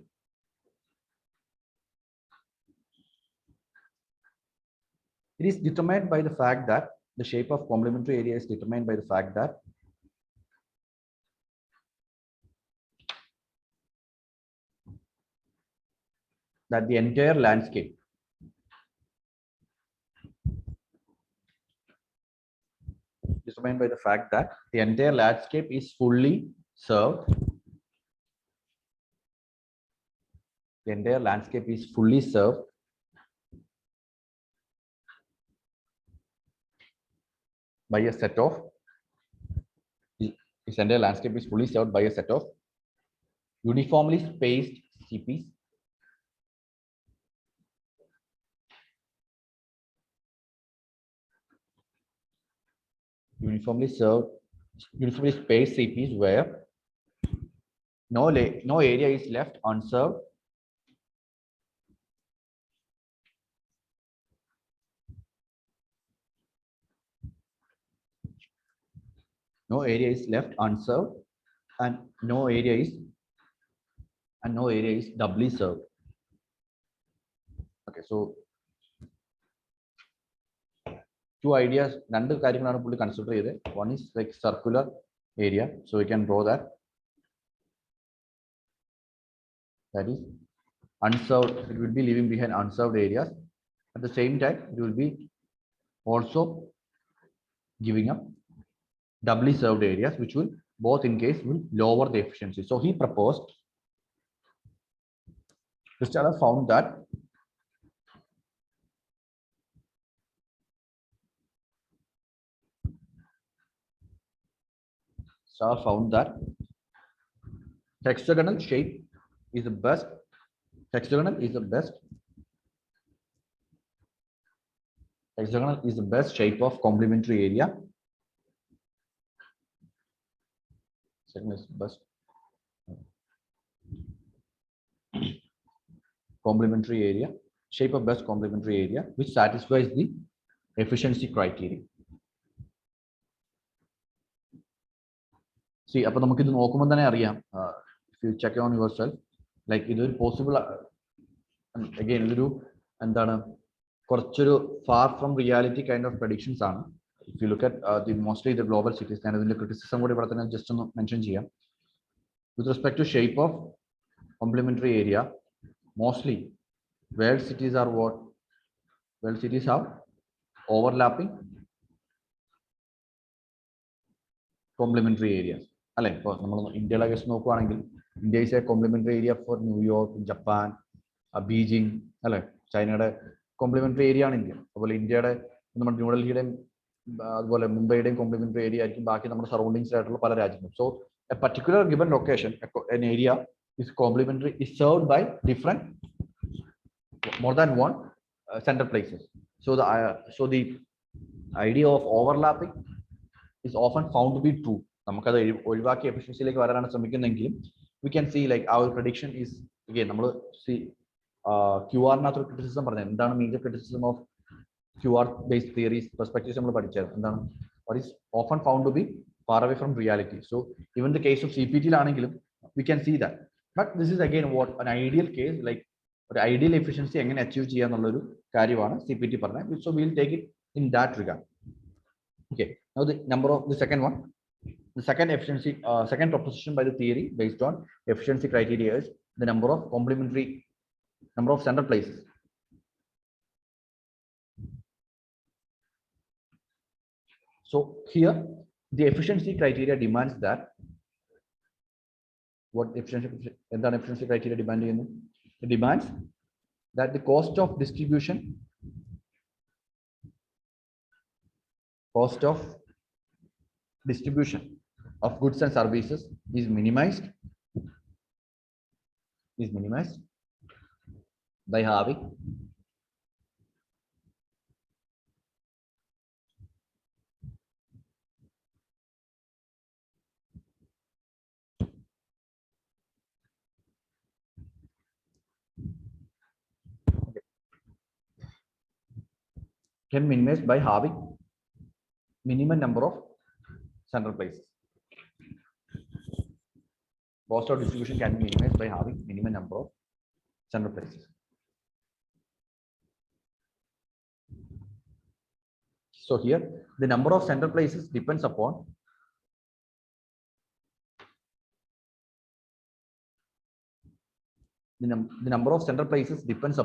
A: It is determined by the fact that the shape of complementary area is determined by the fact that the entire landscape determined by the fact that the entire landscape is fully served. The entire landscape is fully served by a set of this entire landscape is fully served by a set of uniformly spaced CPs uniformly spaced CPs where no area is left unserved and no area is doubly served. Okay, so two ideas, രണ്ട് കാര്യങ്ങളാണ് പുള്ളി consider ചെയ്തത്. One is like circular area, so we can draw that is unserved. It will be leaving behind unserved areas. At the same time, it will be also giving up doubly served areas, which will both in case will lower the efficiency. So he proposed, Mr. found that hexagonal shape is the best. Hexagonal is the best shape of complementary area. Second is best complementary area, shape of best complementary area, which satisfies the efficiency criteria. See, അപ്പോൾ നമുക്ക് ഇത് നോക്കുമ്പോൾ തന്നെ അറിയാം, if you check on yourself, like ഇതൊരു possible again ഇതൊരു എന്താണ് കുറച്ചൊരു far from reality kind of predictions ആണ്. If you look at mostly the global cities, ഞാൻ ഇതിന്റെ criticism കൂടി ഇവിടെ തന്നെ just ഒന്ന് mention ചെയ്യാം. With respect to shape of complementary area, mostly world cities are what? World cities have overlapping complementary areas. അല്ലെ, ഇപ്പോൾ നമ്മൾ ഇന്ത്യയിലെ കേസ് നോക്കുകയാണെങ്കിൽ India is a complementary area for New York, Japan, Beijing, അല്ലെ, ചൈനയുടെ കോംപ്ലിമെന്ററി ഏരിയ ആണ് India. അതുപോലെ ഇന്ത്യയുടെ നമ്മുടെ ന്യൂഡൽഹിയുടെയും അതുപോലെ മുംബൈയുടെയും കോംപ്ലിമെന്ററി ഏരിയ ആയിരിക്കും ബാക്കി നമ്മുടെ സറൗണ്ടിങ്സ് ആയിട്ടുള്ള പല രാജ്യങ്ങളും. So A particular given location, an area is complementary, is served by different more than one center places. So the idea of overlapping is often found to be true. നമുക്കത് ഒഴിവാക്കി എഫിഷ്യൻസിയിലേക്ക് വരാനാണ് ശ്രമിക്കുന്നതെങ്കിലും we can see like our prediction is again നമ്മൾ QR-നകത്തൊരു criticism പറഞ്ഞത് എന്താണ് major criticism of QR based theories perspectives നമ്മൾ പഠിച്ചത് എന്താണ്? What is often found to be far away from reality. So even the case of CPT, we can see that. But this is again what an ideal case, like the ideal efficiency again achieve cheyanulla CPT parna. So we'll take it in that regard. Okay. Now the second one, the second efficiency, second proposition by the theory based on efficiency criteria is the number of central places. So here the efficiency criteria demands that what efficiency criteria demanding? It demands that the cost of distribution of goods and services is minimized by having minimum number of central places. Cost of distribution can be minimized by having minimum number of central places. So here the number of central places depends upon the number of central places depends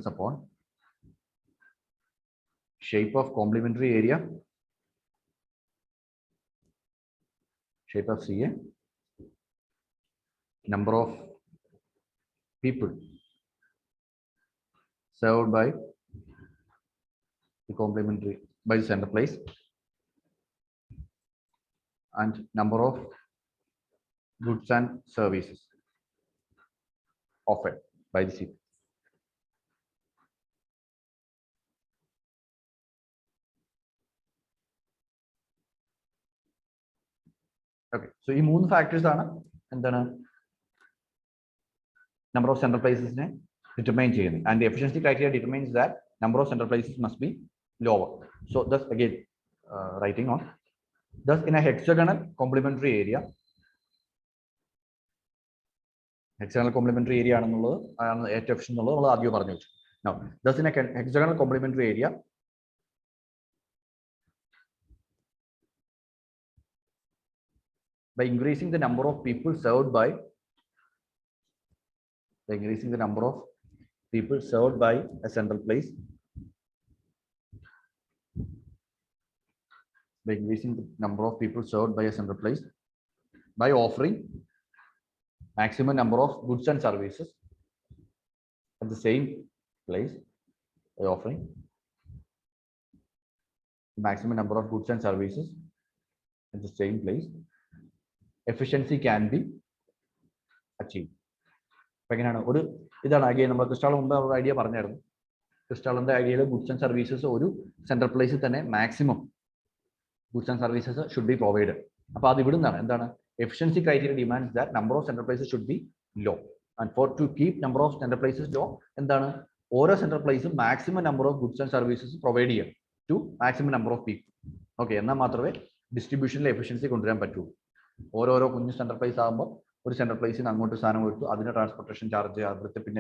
A: upon shape of complementary area, shape of CA, number of people served by the center place, and number of goods and services offered by the CP. Okay, so these three factors are number of central places determine, and the efficiency criteria determines that number of central places must be lower. So thus again writing on, thus in a hexagonal complementary area, now thus in a hexagonal complementary area, by increasing the number of people served by a central place, by offering maximum number of goods and services at the same place, efficiency can be achieved. Again, again idea goods and services central place maximum goods and services should be provided. Efficiency criteria demands that number of central places should be low, and to keep number of central places low, or central place maximum number of goods and services provided to maximum number of people. Okay, distribution efficiency or central place central place in transportation charge,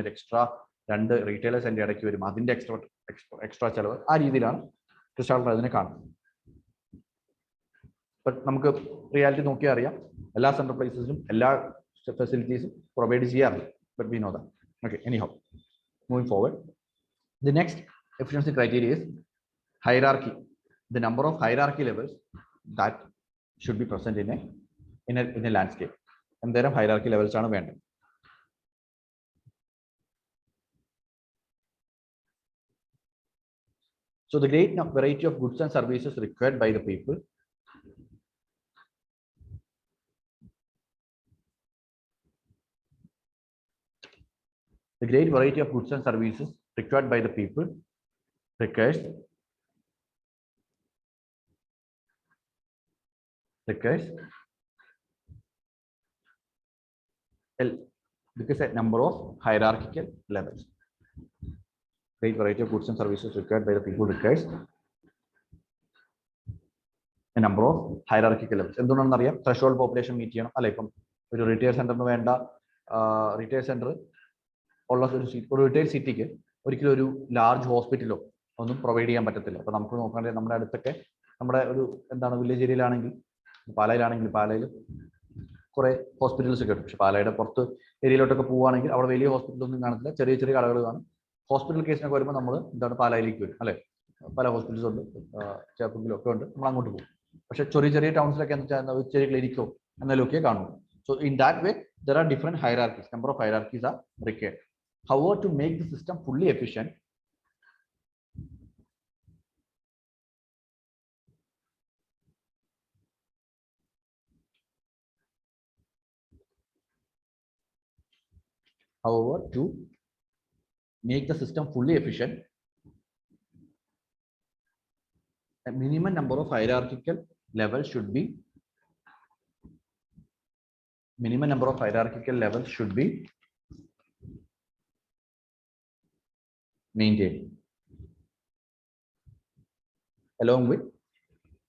A: extra retailers and extra but reality central places facilities provided, but we know that. Okay, anyhow, moving forward, the next efficiency criteria is hierarchy. The number of hierarchy levels that should be present in a landscape, and there are hierarchy levels are available. So the great variety of goods and services required by the people requires because a number of hierarchical levels. Great variety of goods and services required by the people requires number of hierarchical levels. എന്തുകൊണ്ടാണെന്ന് അറിയാം, threshold population meet ചെയ്യണം അല്ലെ. ഇപ്പം ഒരു retail സെന്ററിന് വേണ്ട retail centre ഉള്ള ഒരു retail സിറ്റിക്ക് ഒരിക്കലും ഒരു ലാർജ് ഹോസ്പിറ്റലോ ഒന്നും പ്രൊവൈഡ് ചെയ്യാൻ പറ്റത്തില്ല. അപ്പൊ നമുക്ക് നോക്കുകയാണെങ്കിൽ നമ്മുടെ അടുത്തൊക്കെ നമ്മുടെ ഒരു വില്ലേജ് ഏരിയയിലാണെങ്കിൽ, പാലയിൽ കുറെ ഹോസ്പിറ്റൽസ് ഒക്കെ ഉണ്ട്. പക്ഷെ പാലയുടെ പുറത്ത് ഏരിയയിലോട്ടൊക്കെ പോവുകയാണെങ്കിൽ അവിടെ വലിയ ഹോസ്പിറ്റലൊന്നും കാണത്തില്ല, ചെറിയ ചെറിയ കടകൾ കാണും. ഹോസ്പിറ്റൽ കേസിനൊക്കെ വരുമ്പോൾ നമ്മൾ പാലയിലേക്ക് വരും അല്ലെ. പല ഹോസ്പിറ്റൽസ് ഉണ്ട്, ചേർപ്പുങ്കിലും ഒക്കെ ഉണ്ട്, നമ്മൾ അങ്ങോട്ട് പോകും. പക്ഷെ ചെറിയ ചെറിയ ടൗൺസിലൊക്കെ എന്താ വെച്ചാൽ ചെറിയ ക്ലിനിക്കോ എന്നൊക്കെ കാണും. So in that way there are different hierarchies, number of hierarchies are required. However, to make the system fully efficient, a minimum number of hierarchical levels should be maintained along with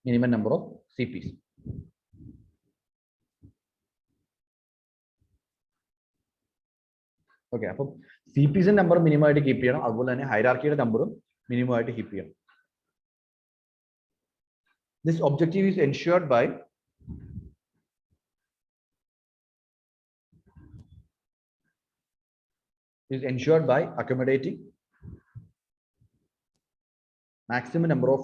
A: minimum number of CPs. Okay, അപ്പോൾ CPs number minimum ആയിട്ട് keep ചെയ്യണം, അതുപോലെ തന്നെ ഹൈറാർക്കിയുടെ നമ്പറും minimum ആയിട്ട് keep ചെയ്യണം. This objective is ensured by accommodating maximum number of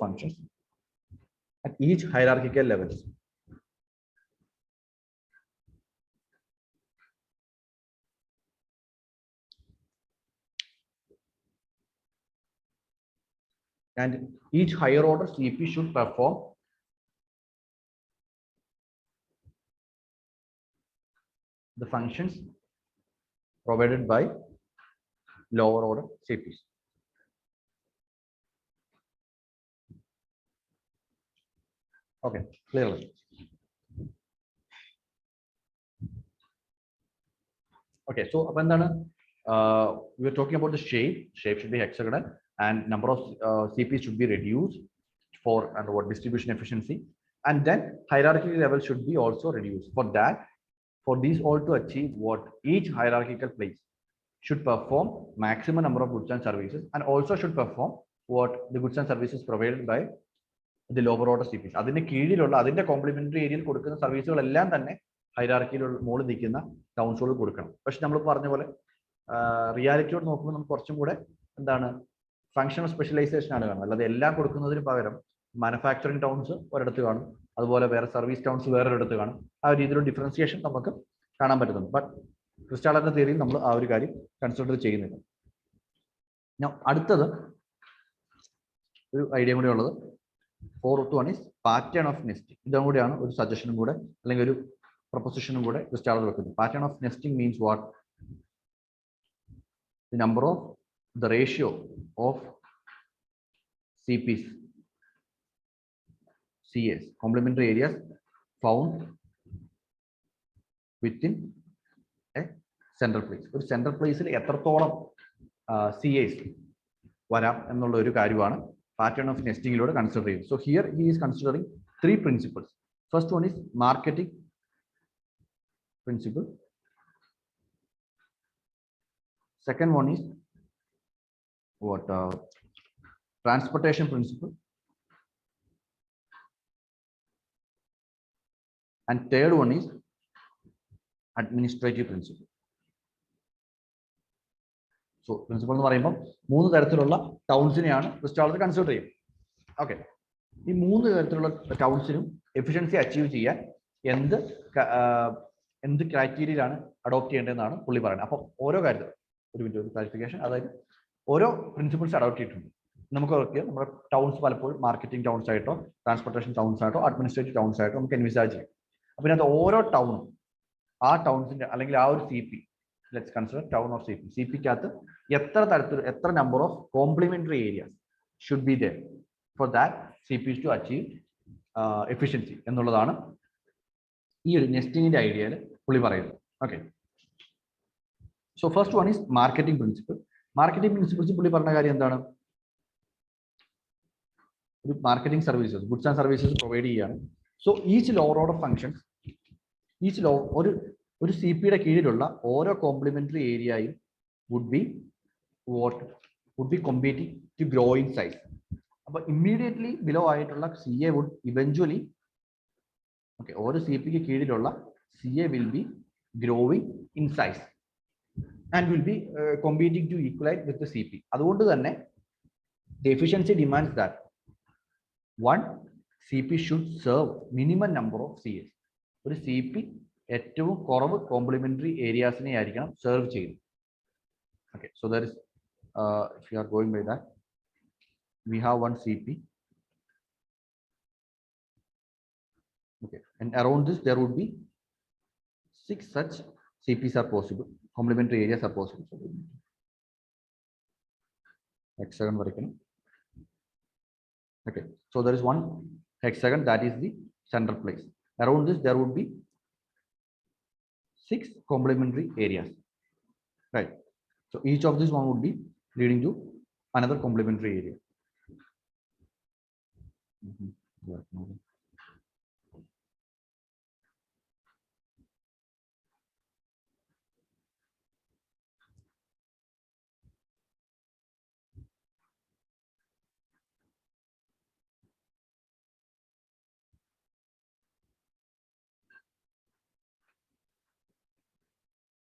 A: functions at each hierarchical levels. And each higher order CP should perform the functions provided by lower order CPs. Okay, clearly. Okay, so we are talking about the shape. Shape should be hexagonal, and number of CPs should be reduced for distribution efficiency, and then hierarchical level should be also reduced. For these all to achieve what each hierarchical place should perform maximum number of goods and services, and also should perform what the goods and services provided by the lower order CPs. അതിന്റെ കീഴിലുള്ള അതിന്റെ complementary ഏരിയയിൽ കൊടുക്കുന്ന സർവീസുകളെല്ലാം തന്നെ ഹൈറാർക്കിയിലുള്ള മുകളിൽ നിൽക്കുന്ന ടൗൺസുകൾ കൊടുക്കണം. പക്ഷെ നമ്മൾ പറഞ്ഞ പോലെ റിയാലിറ്റിയോട് നോക്കുമ്പോൾ നമുക്ക് കുറച്ചും കൂടെ ഫങ്ഷണൽ സ്പെഷ്യലൈസേഷൻ ആണ് കാണുന്നത്. അല്ലാതെ എല്ലാം കൊടുക്കുന്നതിന് പകരം മാനുഫാക്ചറിങ് ടൗൺസ് ഒരിടത്ത് കാണും, അതുപോലെ വേറെ സർവീസ് ടൗൺസ് വേറൊരിടത്ത് കാണും. ആ ഒരു രീതിയിലുള്ള ഡിഫറൻസിയേഷൻ നമുക്ക് കാണാൻ പറ്റുന്നുണ്ട്. ബട്ട് ക്രിസ്റ്റാളറിന്റെ തിയറിയിൽ നമ്മൾ ആ ഒരു കാര്യം കൺസിഡർ ചെയ്യുന്നില്ല. അടുത്തത് ഒരു ഐഡിയ കൂടെ ഉള്ളത് 4.1 is pattern of nesting. ഇതും കൂടിയാണ് ഒരു സജഷനും കൂടെ അല്ലെങ്കിൽ ഒരു പ്രൊപ്പോസിഷനും കൂടെ ക്രിസ്റ്റാളർ വെക്കുന്നത്. Pattern of nesting means what? The ratio of CPs, CAs, complementary areas found within a central place. ഒരു സെൻട്രൽ പ്ലേസിൽ എത്രത്തോളം CAs വരാം എന്നുള്ള ഒരു കാര്യമാണ് പാറ്റേൺ ഓഫ് നെസ്റ്റിംഗിലൂടെ കൺസിഡർ ചെയ്യുന്നത്. So here he is considering 3 principles. First one is marketing principle. Second one is transportation principle, and third one is administrative principle. So principle എന്ന് പറയുമ്പോൾ 3 തരത്തിലുള്ള ടൗൺസിനെയാണ് ക്രിസ്റ്റാളർ കൺസിഡർ ചെയ്യുന്നത്. ഓക്കെ, ഈ 3 തരത്തിലുള്ള ടൗൺസിനും എഫിഷ്യൻസി അച്ചീവ് ചെയ്യാൻ എന്ത് ക്രൈറ്റീരിയയിലാണ് adopt ചെയ്യേണ്ടതെന്നാണ് പുള്ളി പറയുന്നത്. അപ്പോൾ ഓരോ കാര്യത്തിലും ഒരു ക്ലാരിഫിക്കേഷൻ, അതായത് ഓരോ പ്രിൻസിപ്പിൾസ് അഡോപ്റ്റ് ചെയ്തിട്ടുണ്ട്. നമുക്ക് നമ്മുടെ ടൗൺസ് പലപ്പോഴും മാർക്കറ്റിംഗ് ടൗൺസ് ആയിട്ടോ ട്രാൻസ്പോർട്ടേഷൻ ടൗൺസ് ആയിട്ടോ അഡ്മിനിസ്ട്രേറ്റീവ് ടൗൺസ് ആയിട്ടോ നമുക്ക് എൻവിസാജ് ചെയ്യാം. അപ്പോൾ ഇതിനകത്ത് ഓരോ ടൗണും ആ ടൗൺസിന്റെ അല്ലെങ്കിൽ ആ ഒരു CP, let's consider town of CPക്കകത്ത് എത്ര number of complementary areas should be there for that CPs to achieve efficiency എന്നുള്ളതാണ് ഈ ഒരു നെസ്റ്റിംഗിന്റെ ഐഡിയയിൽ പുള്ളി പറയുന്നത്. Okay, so first one is marketing principle. Marketing principles പുള്ളി പറഞ്ഞ കാര്യം എന്താണ്? marketing services, goods and services provide here. So each lower order functions, each lower or CP യുടെ കീഴിലുള്ള ഓരോ കോംപ്ലിമെന്ററി ഏരിയയും would be competing to grow in size. But immediately below ആയിട്ടുള്ള CA would eventually, okay, ഓരോ CP ക്ക് കീഴിലുള്ള CA will be growing in size and will be competing to equalize with the CP. അതുകൊണ്ട് തന്നെ the efficiency demands that one CP should serve minimum number of CAs. ഒരു CP ഏറ്റവും കുറവ് complementary ഏരിയാസിനെ ആയിരിക്കണം serve ചെയ്യുന്നത്. Okay, so that is if you are going by that, we have one CP. Okay, and around this there would be 6 such CPs are possible, complementary areas are possible. Hexagon varikkanam. Okay, so there is one hexagon that is the central place. Around this there would be 6 complementary areas, right? So each of this one would be leading to another complementary area.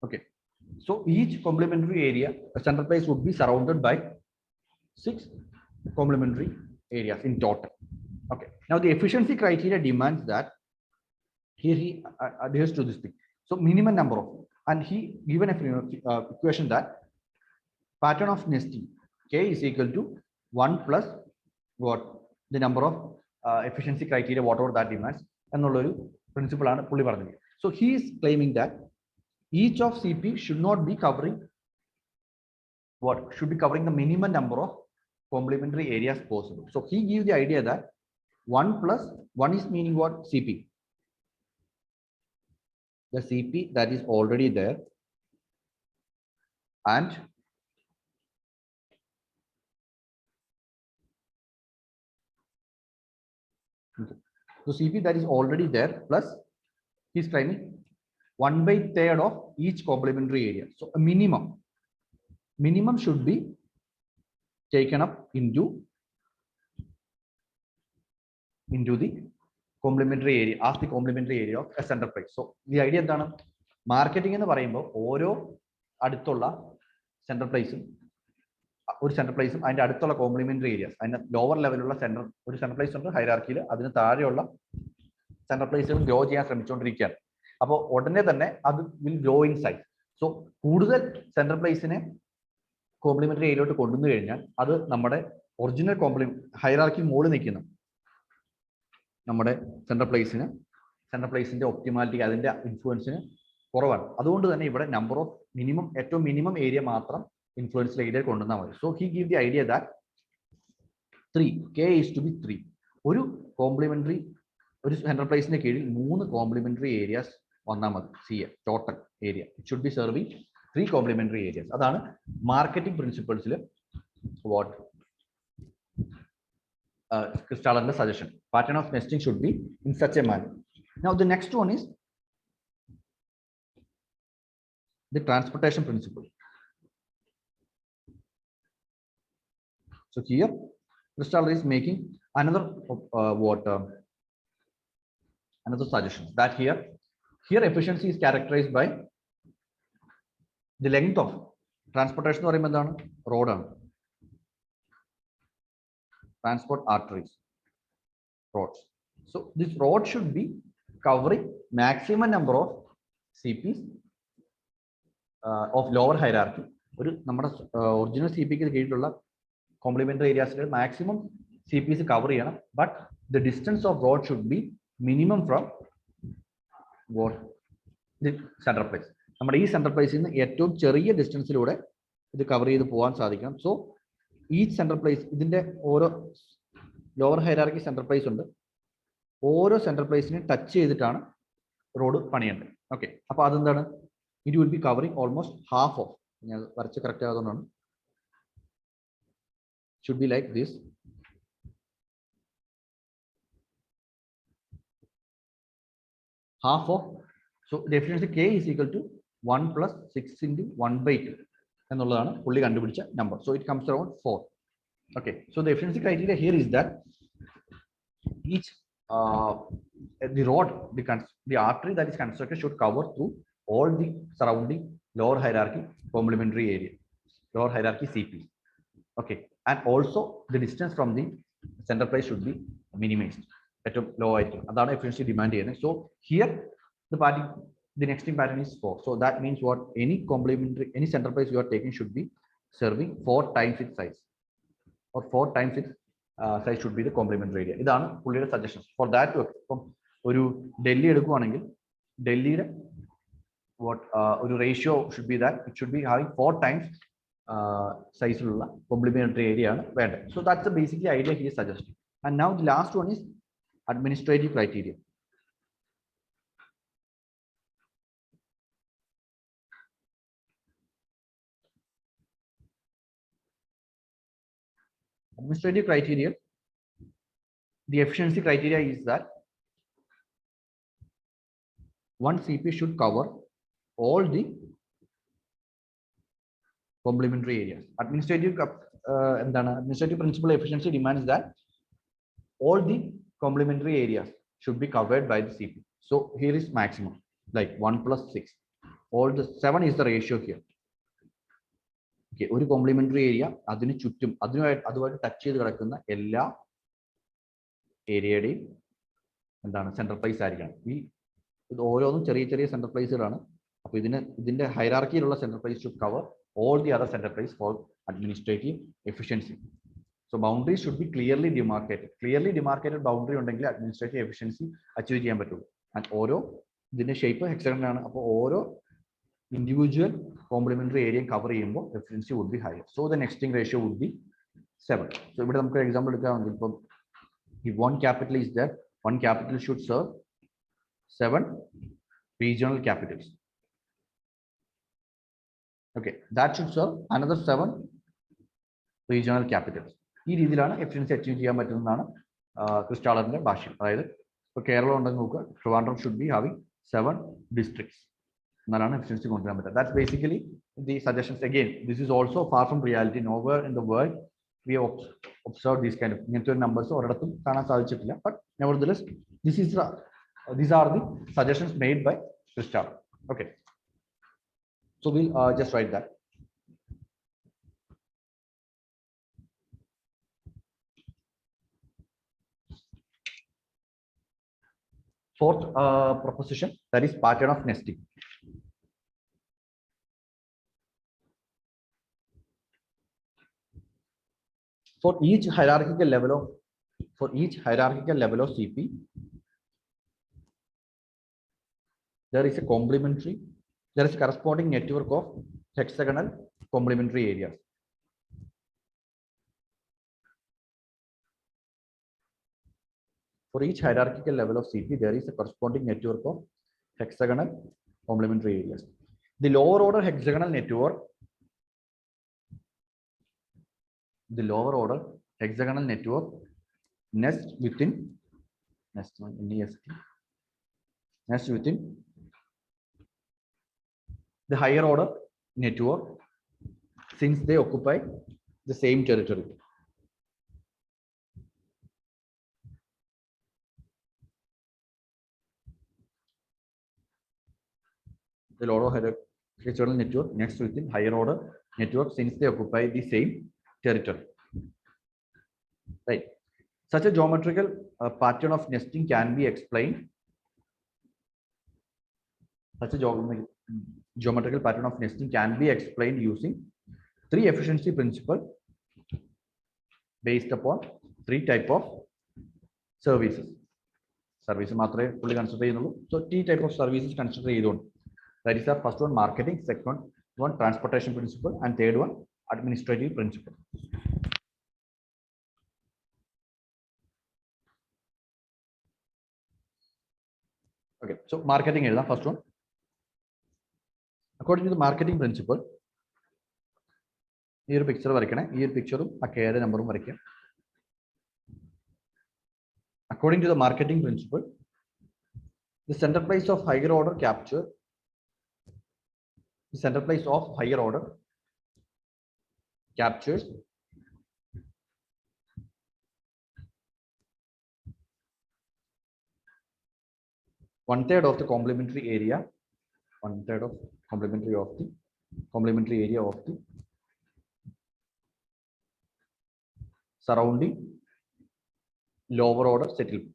A: Okay, so each complementary area, a central place would be surrounded by 6 complementary areas in total. Okay, now the efficiency criteria demands that here he adheres to this thing. So minimum number of, and he given a equation that pattern of nesting K is equal to 1 plus what the number of efficiency criteria, whatever that demands, and principle ആണ് പുള്ളി പറഞ്ഞത്. So he is claiming that each of CP should not be covering what should be covering the minimum number of complementary areas possible. So he gives the idea that 1 plus 1 is meaning what? CP, the CP that is already there, and so CP that is already there plus he is claiming 1/3 of each complementary area. So a minimum should be taken up into the complementary area as the complementary area of a center place. So the idea എന്താണ്? Marketing എന്ന് പറയുമ്പോൾ ഓരോ അടുത്തുള്ള central പ്ലേസും ഒരു central പ്ലേസും അതിന്റെ അടുത്തുള്ള complementary areas, അതിന്റെ lower ലെവലുള്ള ഒരു സെൻട്രൽ പ്ലേസ് ഉണ്ട് ഹൈറാർക്കിയിൽ, അതിന് താഴെയുള്ള സെൻട്രൽ പ്ലേസുകൾ ഗ്രോ ചെയ്യാൻ ശ്രമിച്ചുകൊണ്ടിരിക്കുകയാണ്. അപ്പോൾ ഉടനെ തന്നെ അത് will grow in size. So കൂടുതൽ സെൻട്രൽ പ്ലേസിനെ കോംപ്ലിമെന്ററി ഏരിയയിലോട്ട് കൊണ്ടുവന്നു കഴിഞ്ഞാൽ അത് നമ്മുടെ ഒറിജിനൽ ഹൈറാർക്കി മുകളിൽ നിൽക്കുന്ന നമ്മുടെ സെൻട്രൽ പ്ലേസിന്റെ ഒപ്റ്റിമാലിറ്റി, അതിന്റെ ഇൻഫ്ലുവൻസിന് കുറവാണ്. അതുകൊണ്ട് തന്നെ ഇവിടെ നമ്പർ ഓഫ് ഏറ്റവും മിനിമം ഏരിയ മാത്രം ഇൻഫ്ലുവൻസ് ഏരിയയിൽ കൊണ്ടുവന്നാൽ മതി. So he give the idea that 3 K is to be 3. ഒരു സെൻട്രൽ പ്ലേസിന്റെ കീഴിൽ 3 കോംപ്ലിമെന്ററി ഏരിയാസ് വന്നാൽ മതി. CA total area it should be serving 3 complementary areas. അതാണ് മാർക്കറ്റിംഗ് പ്രിൻസിപ്പിൾസിൽ what Kristaller's suggestion. Pattern of nesting should be in such a manner. Now the next one is the transportation principle. So here Kristaller is making another another suggestion that here efficiency is characterized by the length of transportation എന്ന് പറയുമ്പോൾ എന്താണ്? റോഡാണ്. Transport arteries, roads. So this road should be covering maximum number of CPs of lower hierarchy. ഒരു നമ്മുടെ original CPക്ക് കീഴിലുള്ള complementary ഏരിയാസിൽ maximum CPs cover ചെയ്യണം. But the distance off road should be minimum from the central place. നമ്മുടെ ഈ central പ്ലേസിൽ നിന്ന് ഏറ്റവും ചെറിയ ഡിസ്റ്റൻസിലൂടെ ഇത് കവർ ചെയ്ത് പോകാൻ സാധിക്കണം. സോ ഈച്ച് സെൻട്രൽ പ്ലേസ്, ഇതിന്റെ ഓരോ ലോവർ ഹൈറാർക്കി സെൻട്രൽ പ്ലേസ് ഉണ്ട്, ഓരോ സെൻട്രൽ പ്ലേസിനെ ടച്ച് ചെയ്തിട്ടാണ് റോഡ് പണിയേണ്ടത്. ഓക്കെ, അപ്പൊ അതെന്താണ്? It will be covering almost half of, ഞാൻ വരച്ച് കറക്റ്റ് ആകുന്നതാണ്, should be like this. half of, so the efficiency K is equal to 1 plus 6 into 1 by 2 എന്നുള്ളതാണ് പുള്ളി കണ്ടുപിടിച്ച number. So it comes around 4. Okay, so the efficiency criteria here is that each the rod, the artery that is constructed should cover through all the surrounding lower hierarchy complementary area, lower hierarchy CP. Okay, and also the distance from the center place should be minimized at a low item. That's efficiency demand here. So here the next thing pattern is 4. So that means what, any complementary, any center place you are taking should be serving 4 times its size, or 4 times its size should be the complementary area. ഇതാണ് പുള്ളിയുടെ suggestions. For that to ഇപ്പം ഒരു ഡൽഹി എടുക്കുകയാണെങ്കിൽ ഡൽഹിയുടെ what ഒരു ratio should be that it should be having 4 times size ഉള്ള complementary area ആണ് വേണ്ടത്. So that's the basically idea he is suggesting. And now the last one is administrative criteria. Administrative criteria, the efficiency criteria is that one CP should cover all the complementary areas. Administrative principle efficiency demands that all the complementary areas should be covered by the CP. So here is maximum, like 1 plus 6. All the 7 is the ratio here. Okay, ഒരു complementary area അതിന് ചുറ്റും അതുമായിട്ട് touch ചെയ്ത് കിടക്കുന്ന എല്ലാ ഏരിയയുടെയും എന്താണ് central place ആയിരിക്കണം. ഇത് ഓരോന്നും ചെറിയ ചെറിയ സെൻട്രൽ പ്ലേസുകളാണ്. അപ്പോൾ ഇതിന്റെ ഹൈറാർക്കിയിലുള്ള central place should cover all the other center place for administrative efficiency. So boundaries should be clearly demarcated. Clearly demarcated boundary ഉണ്ടെങ്കിൽ administrative efficiency achieve ചെയ്യാൻ പറ്റുള്ളൂ. And ഓരോ ഇതിന്റെ ഷേപ്പ് ഹെക്സഗൺ ആണ്. അപ്പോൾ ഓരോ individual complementary area cover ചെയ്യുമ്പോൾ efficiency would be higher. So the next thing ratio would be 7. So ഇവിടെ നമുക്ക് example എടുക്കുകയാണെങ്കിൽ ഇപ്പം if one capital is there, one capital should serve 7 regional capitals. Okay, that should serve another 7 regional capitals. ഈ രീതിയിലാണ് efficiency achieve ചെയ്യാൻ പറ്റുന്നതാണ് ക്രിസ്റ്റാളറിന്റെ ഭാഷ്യം. അതായത് ഇപ്പോൾ കേരളം ഉണ്ടെന്ന് നോക്കുക, Trivandrum should be having 7 districts. എന്നാലാണ് എഫിഷ്യൻസി കൊണ്ടുവരാൻ പറ്റുക. That's basically the suggestions. Again, this is also far from reality. Nowhere in the world we have observed these kind of ഇങ്ങനത്തെ numbers ഒരിടത്തും കാണാൻ സാധിച്ചിട്ടില്ല. But nevertheless, these are the suggestions made by Christaller. Okay. So we'll just write that. Fourth proposition, that is pattern of nesting. For each hierarchical level of CP, there is a corresponding network of hexagonal complementary areas. For each hierarchical level of CP, there is a corresponding network of hexagonal complementary areas. The lower order hexagonal network nests within the higher order network, since they occupy the same territory. The lower hexagonal network next within higher order network, since they occupy the same territory. Right. Such a geometrical pattern of nesting can be explained. Such a geometrical pattern of nesting can be explained using 3 efficiency principles based upon 3 type of services. Service മാത്രമേ fully consider ചെയ്യുന്നുള്ളൂ. So 3 type of services consider ചെയ്തുകൊണ്ട്. That is the first one marketing, second one transportation principle, and third one administrative principle. Okay, so marketing is the first one. According to the marketing principle, here picture varakane, here picture a care number varakane. According to the marketing principle, The center place of higher order capture, the center place of higher order captures one-third of the complementary area, one-third of complementary area of the surrounding lower order settlement.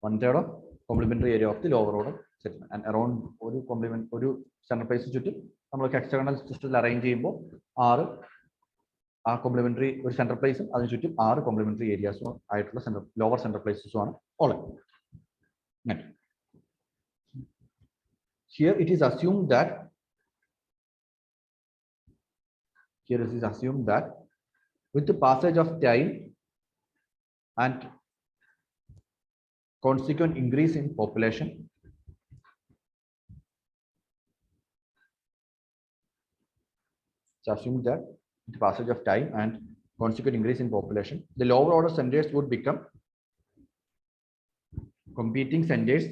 A: One-third of complementary area of the lower order settlement, and around ഒരു center place ചുറ്റും നമ്മൾ hexagonal system arrange ചെയ്യുമ്പോൾ complementary ഒരു center place അതിനു ചുറ്റും 6 complementary areas ആയിട്ടുള്ള lower center places ആണ് ഉള്ളത്. Here it is assumed that with the passage of time and consequent increase in population, it's assumed that with the passage of time and consequent increase in population, the lower order centers would become competing centers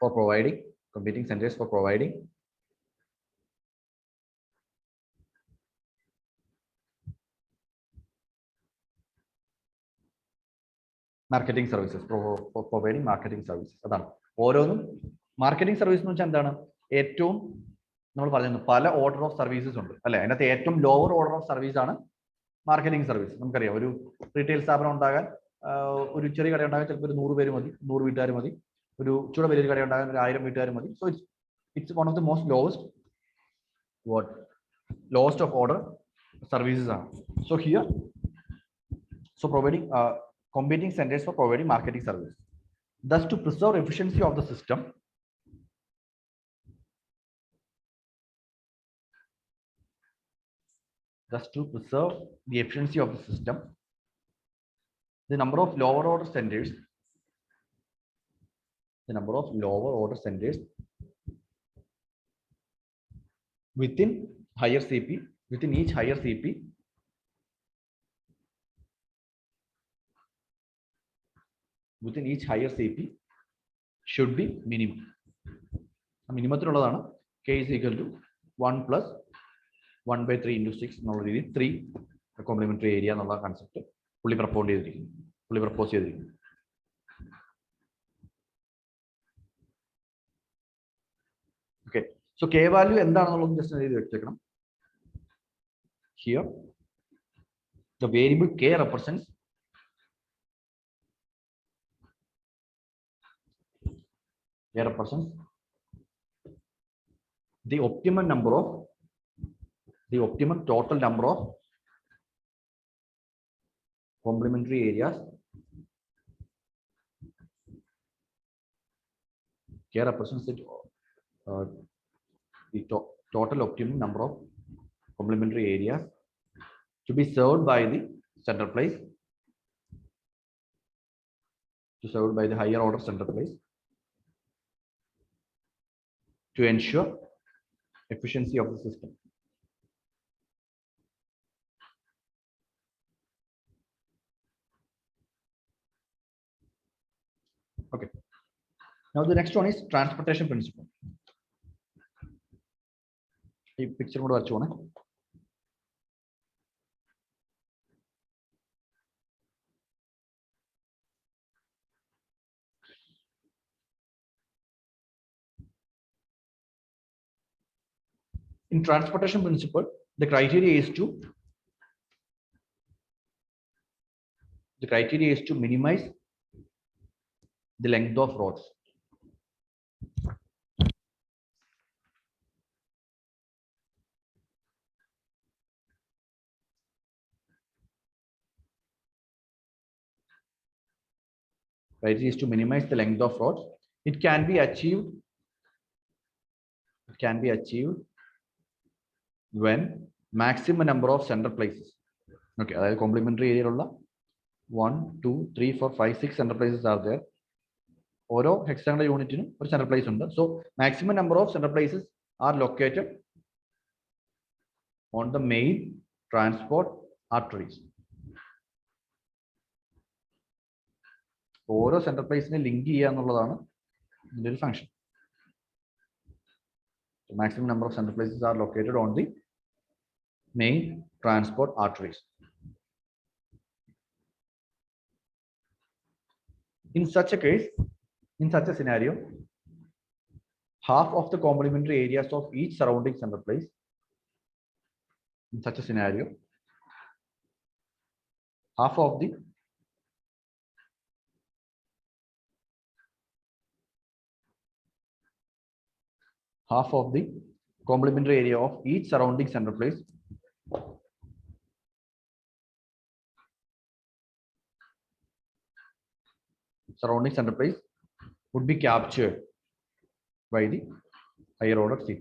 A: for providing marketing services, for providing marketing services. അതാണ് ഓരോന്നും marketing service എന്ന് വെച്ചാൽ എന്താണ്? ഏറ്റവും നമ്മൾ പറയുന്നത് പല order of services ഉണ്ട് അല്ലെ. അതിനകത്ത് ഏറ്റവും ലോവർ ഓർഡർ ഓഫ് സർവീസ് ആണ് മാർക്കറ്റിംഗ് സർവീസ്. നമുക്കറിയാം, ഒരു റീറ്റെയിൽ സ്ഥാപനം ഉണ്ടാകാൻ ഒരു ചെറിയ കട ഉണ്ടാകാൻ ചിലപ്പോൾ ഒരു 100 പേര് മതി, 100 വീട്ടുകാർ മതി. ഒരു ചൂട വലിയൊരു കട ഉണ്ടാകാൻ ഒരു 1000 വീട്ടുകാർ മതി. So it's one of the most lowest of order services ആണ്. So here providing competing centers for providing marketing service. Thus, to preserve efficiency of the system, the number of lower order centers within each higher CP should be minimum. മിനിമത്തിലുള്ളതാണ് k is equal to 1 plus 1 by 3 into 6 എന്നുള്ള രീതിയിൽ 3 complementary area എന്നുള്ള concept പുള്ളി propose ചെയ്തിരിക്കുന്നു. Okay, so k value എന്താണെന്നുള്ളത് just എഴുതി വെച്ചേക്കണം. Here the variable k represents the optimum total number of complementary areas. K represents the total optimum number of complementary areas to be served by the center place, by the higher order center place, to ensure efficiency of the system. Okay. Now the next one is transportation principle. ഈ picture കൂടെ വരച്ചു പോണേ. In transportation principle, the criteria is to minimize the length of roads. Criteria is to minimize the length of roads. It can be achieved when maximum number of center places. Okay, അതായത് complementary ഏരിയയിലുള്ള 1, 2, 3, 4, 5, 6 center places are there. ഓരോ hexagonal യൂണിറ്റിനും ഒരു central place ഉണ്ട്. So maximum number of central places are located on the main transport arteries. ഓരോ central പ്ലേസിനെ link ചെയ്യുക എന്നുള്ളതാണ് ഇതിന്റെ ഒരു function. Maximum number of central places are located on the main transport arteries. In such a case, in such a scenario, half of the complementary areas of each surrounding central place, in such a scenario, half of the complementary area of each surrounding central place would be captured by the higher order CP.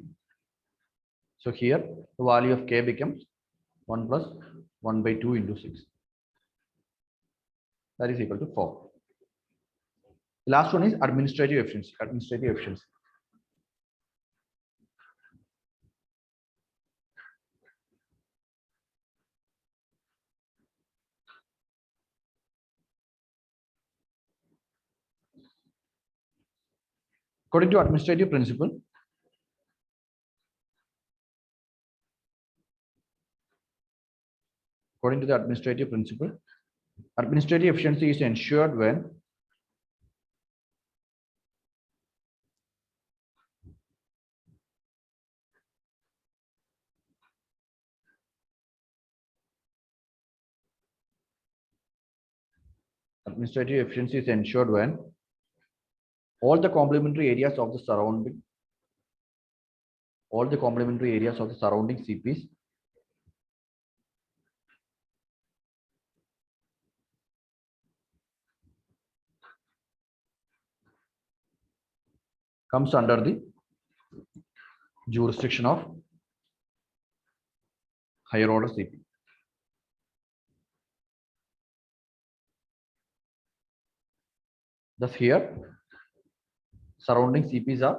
A: So here the value of K becomes 1 plus 1 by 2 into 6. That is equal to 4. The last one is administrative efficiency. According to administrative principle, administrative efficiency is ensured when all the complementary areas of the surrounding CPs comes under the jurisdiction of higher order CP. Thus here surrounding CPs are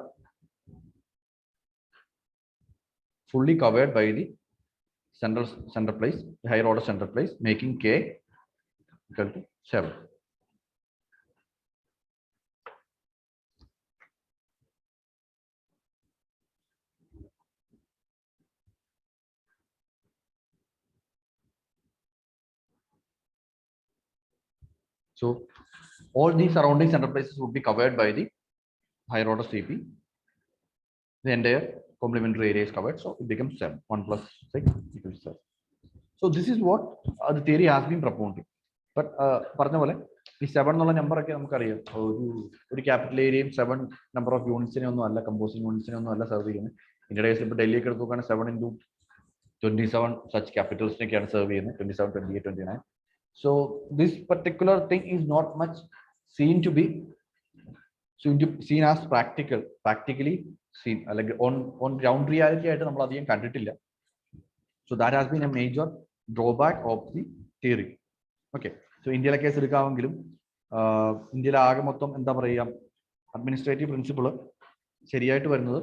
A: fully covered by the central place, the higher order central place, making K equal to 7. So all these surrounding central places would be covered by the higher order CP. The entire complementary area is covered, so it becomes 7. 1 plus 6 equals 7. So this is what the theory has been proposed. But പറഞ്ഞ പോലെ ഈ 7 എന്നുള്ള number ഒക്കെ നമുക്കറിയാം, ഒരു capital ഏരിയയും 7 number of യൂണിറ്റ്സിനെ ഒന്നും അല്ല, കമ്പോസിംഗ് യൂണിറ്റ്സിനെ ഒന്നും അല്ല സെർവ് ചെയ്യുന്നത്. ഇന്ത്യയുടെ കേസിൽ ഇപ്പോൾ ഡൽഹിയൊക്കെ എടുത്ത് നോക്കുകയാണെങ്കിൽ 7 into 27 സച്ച് ക്യാപിറ്റൽസിനൊക്കെയാണ് സെർവ് ചെയ്യുന്നത്, 27, 28, 29. So this particular thing is not much seen as practically seen, like on ground reality ആയിട്ട് നമ്മൾ അധികം കണ്ടിട്ടില്ല. So that has been a major drawback of the theory. Okay, so ഇന്ത്യയിലെ കേസ് എടുക്കാമെങ്കിലും ഇന്ത്യയിലെ ആകെ മൊത്തം എന്താ പറയുക, അഡ്മിനിസ്ട്രേറ്റീവ് പ്രിൻസിപ്പിൾ ശരിയായിട്ട് വരുന്നത്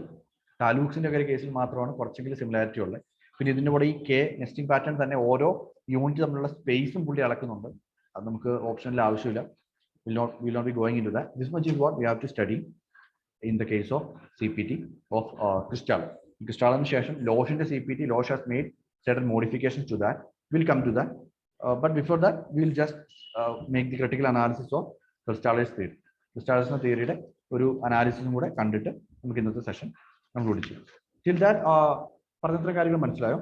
A: താലൂക്സിന്റെ ഒക്കെ കേസിൽ മാത്രമാണ് കുറച്ചെങ്കിലും സിമിലാരിറ്റി ഉള്ളത്. പിന്നെ ഇതിന്റെ കൂടെ ഈ കെ നെസ്റ്റിംഗ് പാറ്റേൺ തന്നെ ഓരോ യൂണിറ്റ് തമ്മിലുള്ള സ്പേസും പുള്ളി അളക്കുന്നുണ്ട്. അത് നമുക്ക് ഓപ്ഷനിൽ ആവശ്യമില്ല. will not be going into that. This much is what we have to study in the case of CPT of Crystal. Crystal's session, Losh in the CPT, Losh has made certain modifications to that. We'll come to that. But before that, we'll just make the critical analysis of Crystal's theory. Crystal's theory ഒരു അനാലിസിസും കൂടെ കണ്ടിട്ട് നമുക്ക് ഇന്നത്തെ session conclude ചെയ്യാം. Till that, പറഞ്ഞത്ര കാര്യങ്ങൾ മനസ്സിലായോ?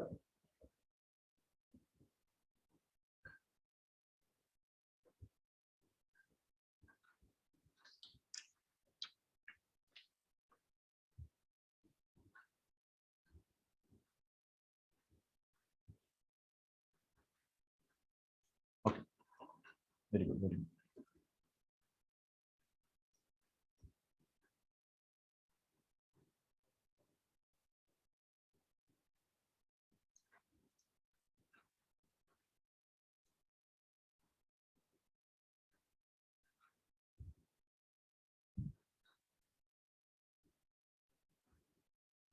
A: Okay. Very good, very good.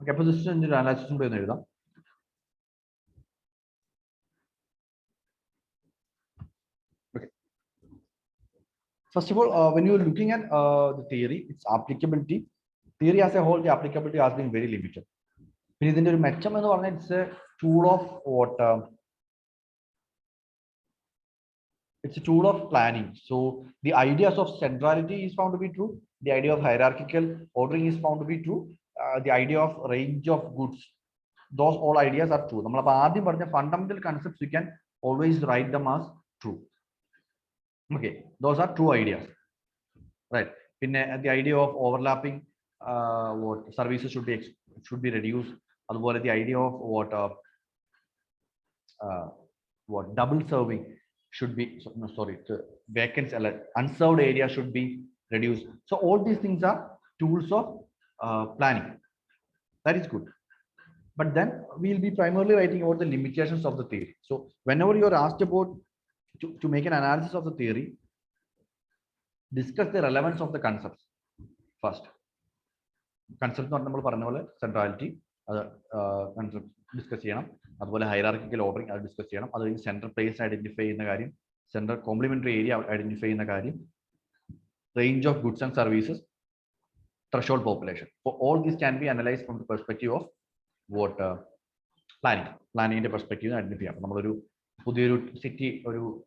A: Okay, അപ്പോൾ just ഒരു അനാലിസിസും കൂടെ ഒന്ന് എഴുതാം. First of all, when you're looking at the theory, its applicability, theory as a whole, the applicability has been very limited. It's a tool of what? It's a tool of planning. So the ideas of centrality is found to be true. The idea of hierarchical ordering is found to be true. The idea of range of goods, those all ideas are true. The fundamental concepts, we can always write them as true. Okay, those are true ideas, right? In the idea of overlapping, what services should be reduced. Otherwise, the idea of what double serving should be, no, sorry, vacant, unserved area should be reduced. So all these things are tools of planning. That is good. But then we'll be primarily writing about the limitations of the theory. So whenever you're asked about to make an analysis of the theory, discuss the relevance of the concepts first. Concept not number centrality, concept discuss hierarchical ordering discuss center place identify in the center complementary area identify in the range of goods and services, threshold population. For all these can be analyzed from the perspective of what planning perspective identify. City or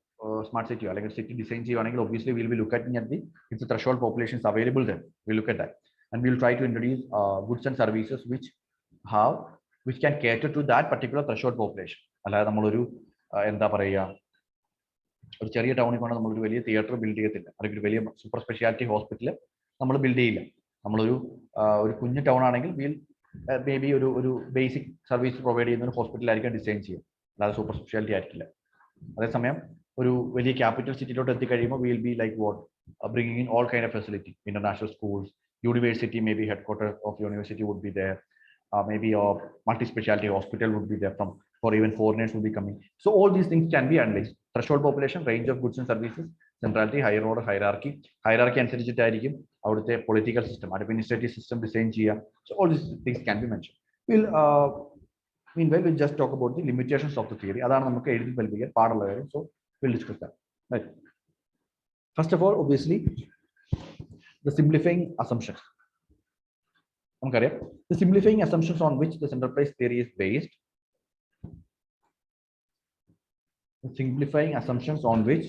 A: smart city or city design, obviously we'll be looking at if the threshold population is available, then we'll look at that. And we'll try to introduce goods and services which can cater to that particular threshold population. ഒരു ചെറിയ ടൗണിൽ കൊണ്ട് നമ്മളൊരു വലിയ theatre build ചെയ്യത്തില്ല, അല്ലെങ്കിൽ ഒരു വലിയ സൂപ്പർ സ്പെഷ്യാലിറ്റി ഹോസ്പിറ്റൽ നമ്മൾ ബിൽഡ് ചെയ്യില്ല. നമ്മളൊരു കുഞ്ഞു ടൗൺ ആണെങ്കിൽ മേ ബി ഒരു ബേസിക് സർവീസ് പ്രൊവൈഡ് ചെയ്യുന്ന ഒരു ഹോസ്പിറ്റലായിരിക്കും ഡിസൈൻ ചെയ്യുക, അല്ലാതെ സൂപ്പർ സ്പെഷ്യാലിറ്റി ആയിരിക്കില്ല. അതേസമയം ഒരു വലിയ ക്യാപിറ്റൽ സിറ്റിയിലോട്ട് എത്തിക്കഴിയുമ്പോൾ will be like what bringing in all kind of facility, international schools, university, maybe headquarters of university would be there, maybe a multi-specialty hospital would be there for even foreigners will be coming. So all these things can be analyzed. Threshold population, range of goods and services, centrality, higher order hierarchy അനുസരിച്ചിട്ടായിരിക്കും അവിടുത്തെ political system, administrative system design ചെയ്യുക. So all these things can be mentioned. Meanwhile we'll just talk about the limitations of the theory. അതാണ് നമുക്ക് എഴുതി പഠിപ്പിക്കാൻ പാടുള്ള കാര്യം. So we'll discuss that. Right. First of all, obviously, the simplifying assumptions. The simplifying assumptions on which the central place theory is based. The simplifying assumptions on which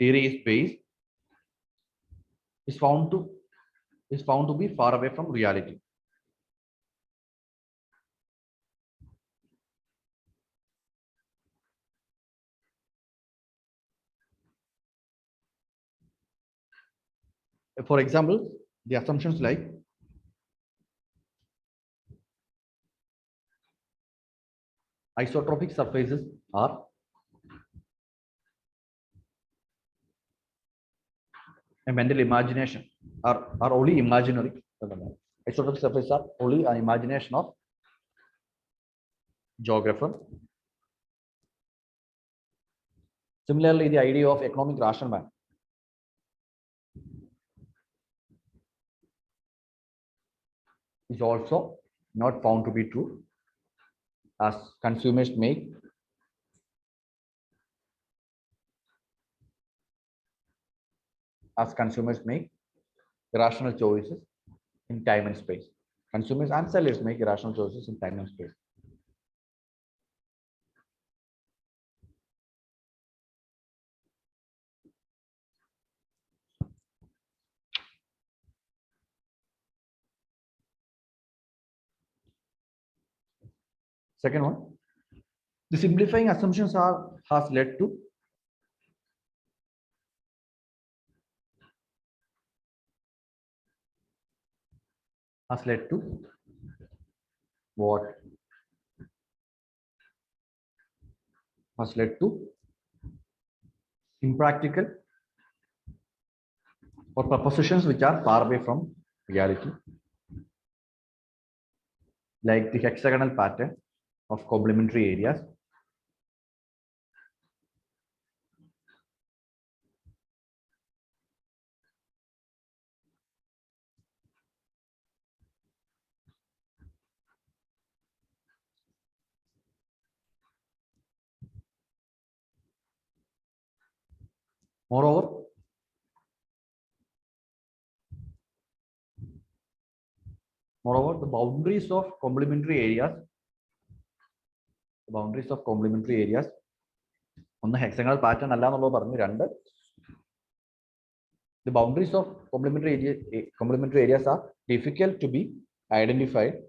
A: theory is based is found to be far away from reality. For example, the assumptions like isotropic surfaces are a mental imagination, are only imaginary. Isotropic surfaces are only an imagination of geographer. Similarly, the idea of economic rational man is also not found to be true, as consumers make irrational choices in time and space. Consumers and sellers make irrational choices in time and space. Second one, the simplifying assumptions has led to what? Has led to impractical or propositions which are far away from reality, like the hexagonal pattern of complementary areas, Moreover, the boundaries of complementary areas, on the hexagonal pattern, the boundaries of complementary areas are difficult to be identified.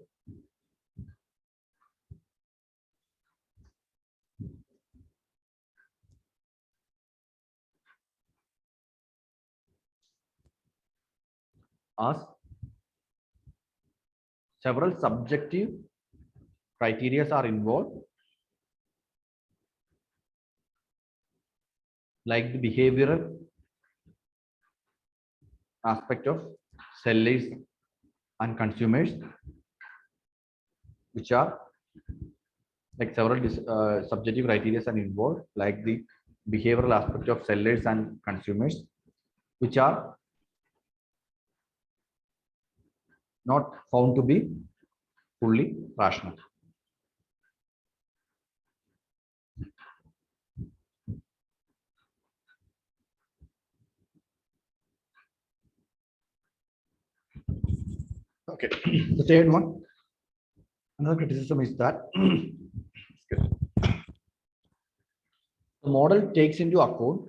A: As several subjective criteria are involved, like the behavioral aspect of sellers and consumers, which are like several subjective criteria are involved, like the behavioral aspect of sellers and consumers, which are not found to be fully rational. Okay, the third one, another criticism is that the model takes into account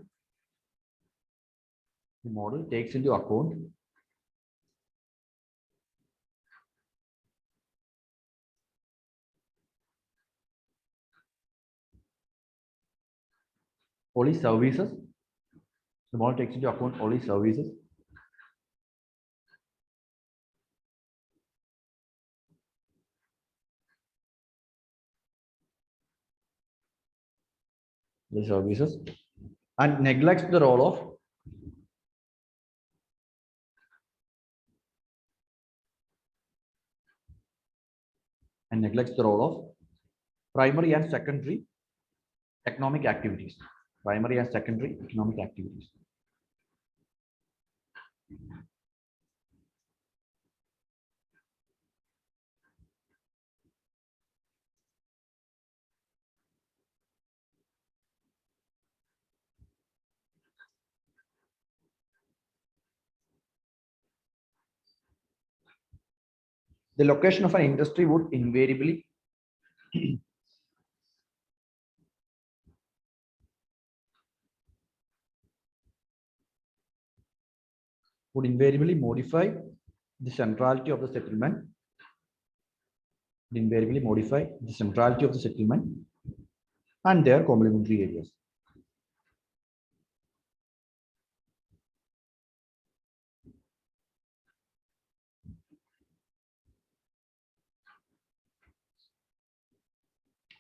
A: only services. The model takes into account only services. The services, and neglects the role of primary and secondary economic activities. The location of an industry would invariably modify the centrality of the settlement. And their complementary areas.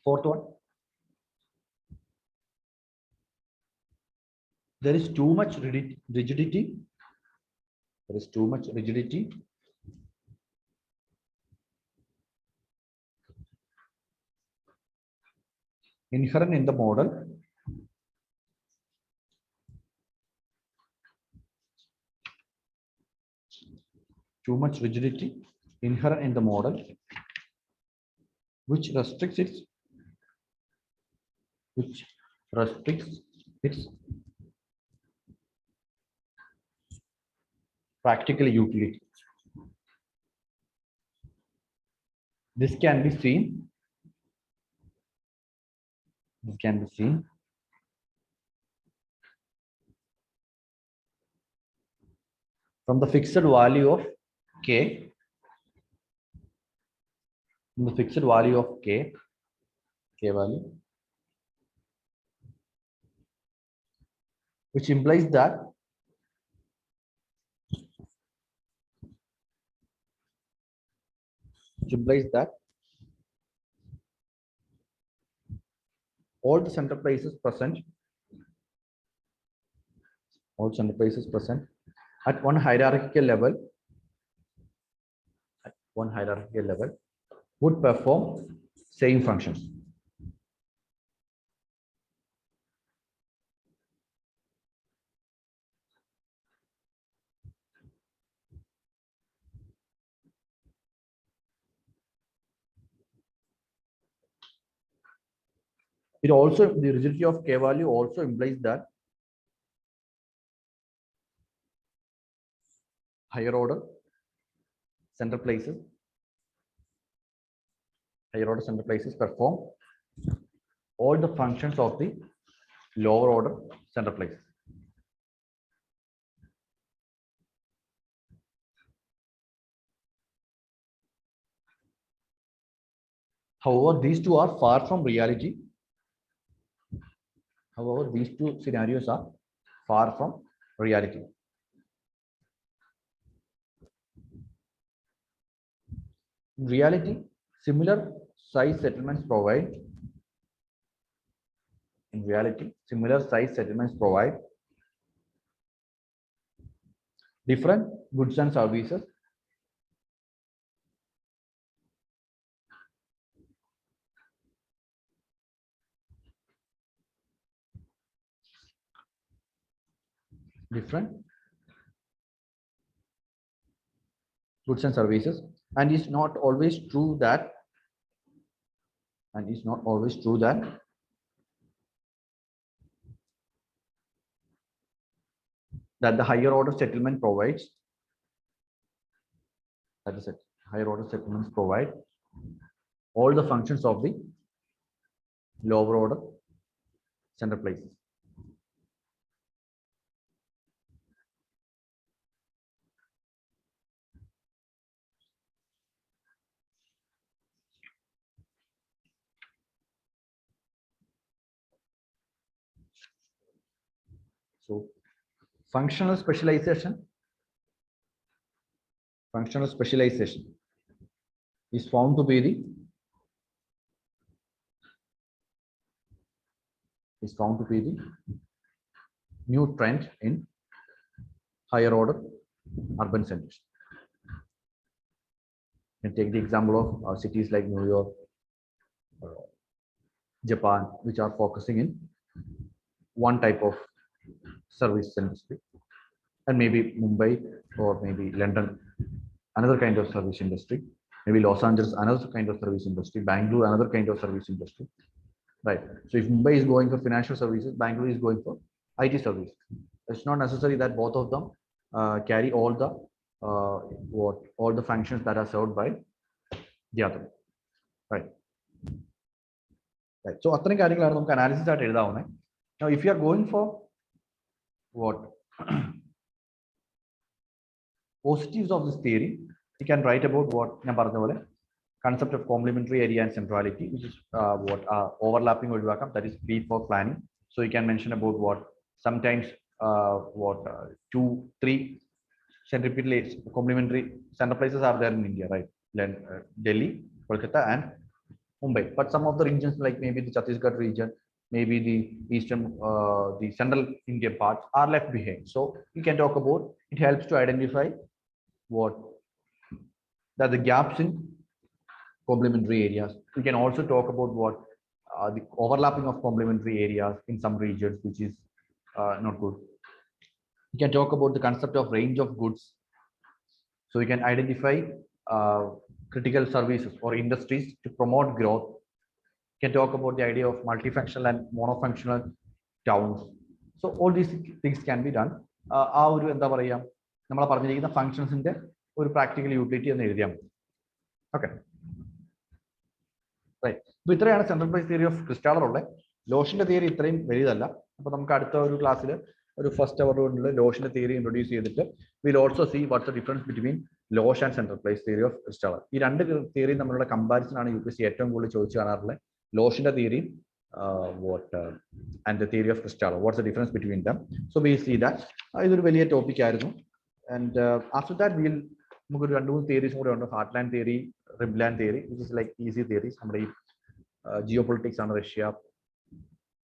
A: Fourth one, there is too much rigidity. Inherent in the model. Too much rigidity inherent in the model, which restricts its practical utility. This can be seen from the fixed value of k, value, which implies that all the center places present at one hierarchical level would perform same functions. It also, the rigidity of k value also implies that higher order central places. Higher order central places perform all the functions of the lower order central places. However, these two are far from reality. However, these two scenarios are far from reality. In reality, similar size settlements provide different goods and services and it's not always true that the higher order settlement provides higher order settlements provide all the functions of the lower order central places. So functional specialization is found to be the new trend in higher order urban centers. You can take the example of cities like New York, Japan, which are focusing in one type of service industry, and maybe Mumbai or maybe London, another kind of service industry, maybe Los Angeles, another kind of service industry, Bangalore, another kind of service industry, right? So if Mumbai is going for financial services, Bangalore is going for IT services. It's not necessary that both of them carry all the functions that are served by the other, right? Right. So analysis now if you are going for what positives of this theory, you can write about what concept of complementary area and centrality, which is overlapping that is free for planning. So you can mention about what sometimes 2, 3 complementary center places are there in India, right? Delhi, Kolkata, and Mumbai. But some of the regions, like maybe the Chhattisgarh region, maybe the eastern, the central Indian parts, are left behind. So we can talk about it helps to identify the gaps in complementary areas. We can also talk about the overlapping of complementary areas in some regions, which is not good. We can talk about the concept of range of goods. So we can identify critical services or industries to promote growth. We can talk about the idea of multifunctional and monofunctional towns. So all these things can be done. Functions in there or practical utility and okay. Right. So this is central place theory of crystal. Lotion theory is very class first Lotion theory introduce. We'll also see what's the difference between Lotion and central place theory of crystal. This theory comparison Lotion theory and the theory of crystal. What's the difference between them? So we see that this is a very topic. And after that, we'll do theories heartland theory, ribland theory, which is like easy theories. Geopolitics on Russia,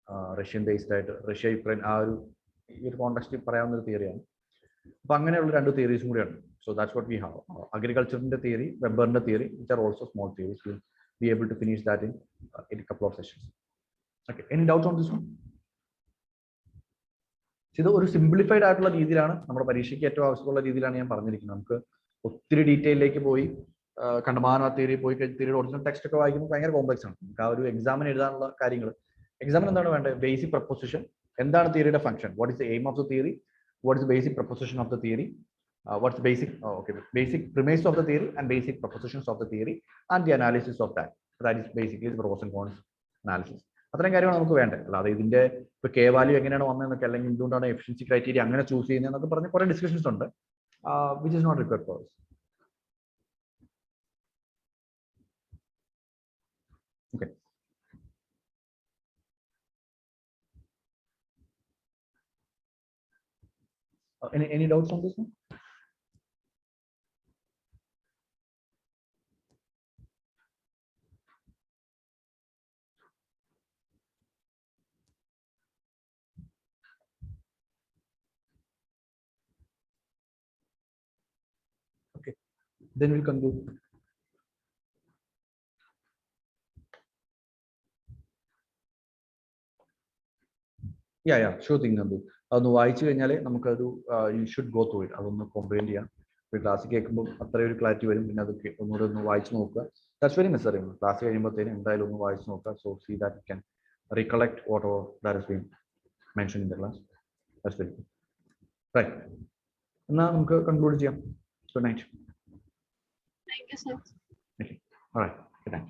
A: Russian based Russia, Ukraine, context theory. Theories. So that's what we have. Agriculture theory, Weber theory, which are also small theories. We'll be able to finish that in a couple of sessions. Okay, any doubts on this one? See, the simplified രീതിയിലാണ് നമ്മുടെ പരീക്ഷയ്ക്ക് ഏറ്റവും ആവശ്യമുള്ള രീതിയിലാണ് ഞാൻ പറഞ്ഞിരിക്കുന്നത്. നമുക്ക് ഒത്തിരി ഡീറ്റെയിലേക്ക് പോയി കണ്ടമാന തിയറി പോയി തിയറിയുടെ ഒറിജിനൽ ടെക്സ്റ്റ് ഒക്കെ വായിക്കുമ്പോൾ ഭയങ്കര കോംപ്ലക്സ് ആണ്. നമുക്ക് ആ ഒരു എക്സാമിന് എഴുതാനുള്ള കാര്യങ്ങൾ. എക്സാമിന് എന്താണ് വേണ്ടത്? ബേസിക് പ്രൊപ്പോസിഷൻ, എന്താണ് തിയറിയുടെ function, what is the aim of the theory, what is the basic proposition of the theory, what's the basic, basic premise of the theory and basic propositions of the theory and the analysis of that. That is basically the pros and cons analysis. അത്രയും കാര്യമാണ് നമുക്ക് വേണ്ടത്. അല്ലാതെ ഇതിന്റെ ഇപ്പൊ K value എങ്ങനെയാണ് വന്നതെന്നൊക്കെ അല്ലെങ്കിൽ എന്തുകൊണ്ടാണ് എഫിഷ്യൻസി ക്രൈറ്റീരിയ അങ്ങനെ ചൂസ് ചെയ്യുന്നതെന്നൊക്കെ പറഞ്ഞ് കുറെ ഡിസ്കഷൻസ് ഉണ്ട്, which is not required for us. Okay. Any doubts on this one? Okay, then we'll conclude. Yeah, sure thing, Nandu. അതൊന്ന് വായിച്ചു കഴിഞ്ഞാൽ നമുക്കത് you should go through it, അതൊന്ന് കോംപ്രിഹെൻഡ് ചെയ്യാം. ക്ലാസ് കേൾക്കുമ്പോൾ അത്രയും ഒരു ക്ലാരിറ്റി വരും. പിന്നെ അത് ഒന്നുകൂടെ ഒന്ന് വായിച്ചു നോക്കുക. That's very നെസറി. ക്ലാസ് കഴിയുമ്പോഴത്തേനും എന്തായാലും ഒന്ന് വായിച്ചു നോക്കുക. So see that you can recollect whatever that has been mentioned in the class. That's very good. Right. Now നമുക്ക് conclude ചെയ്യാം. Good night.
B: Thank you, sir.
A: Okay. All right. Good night.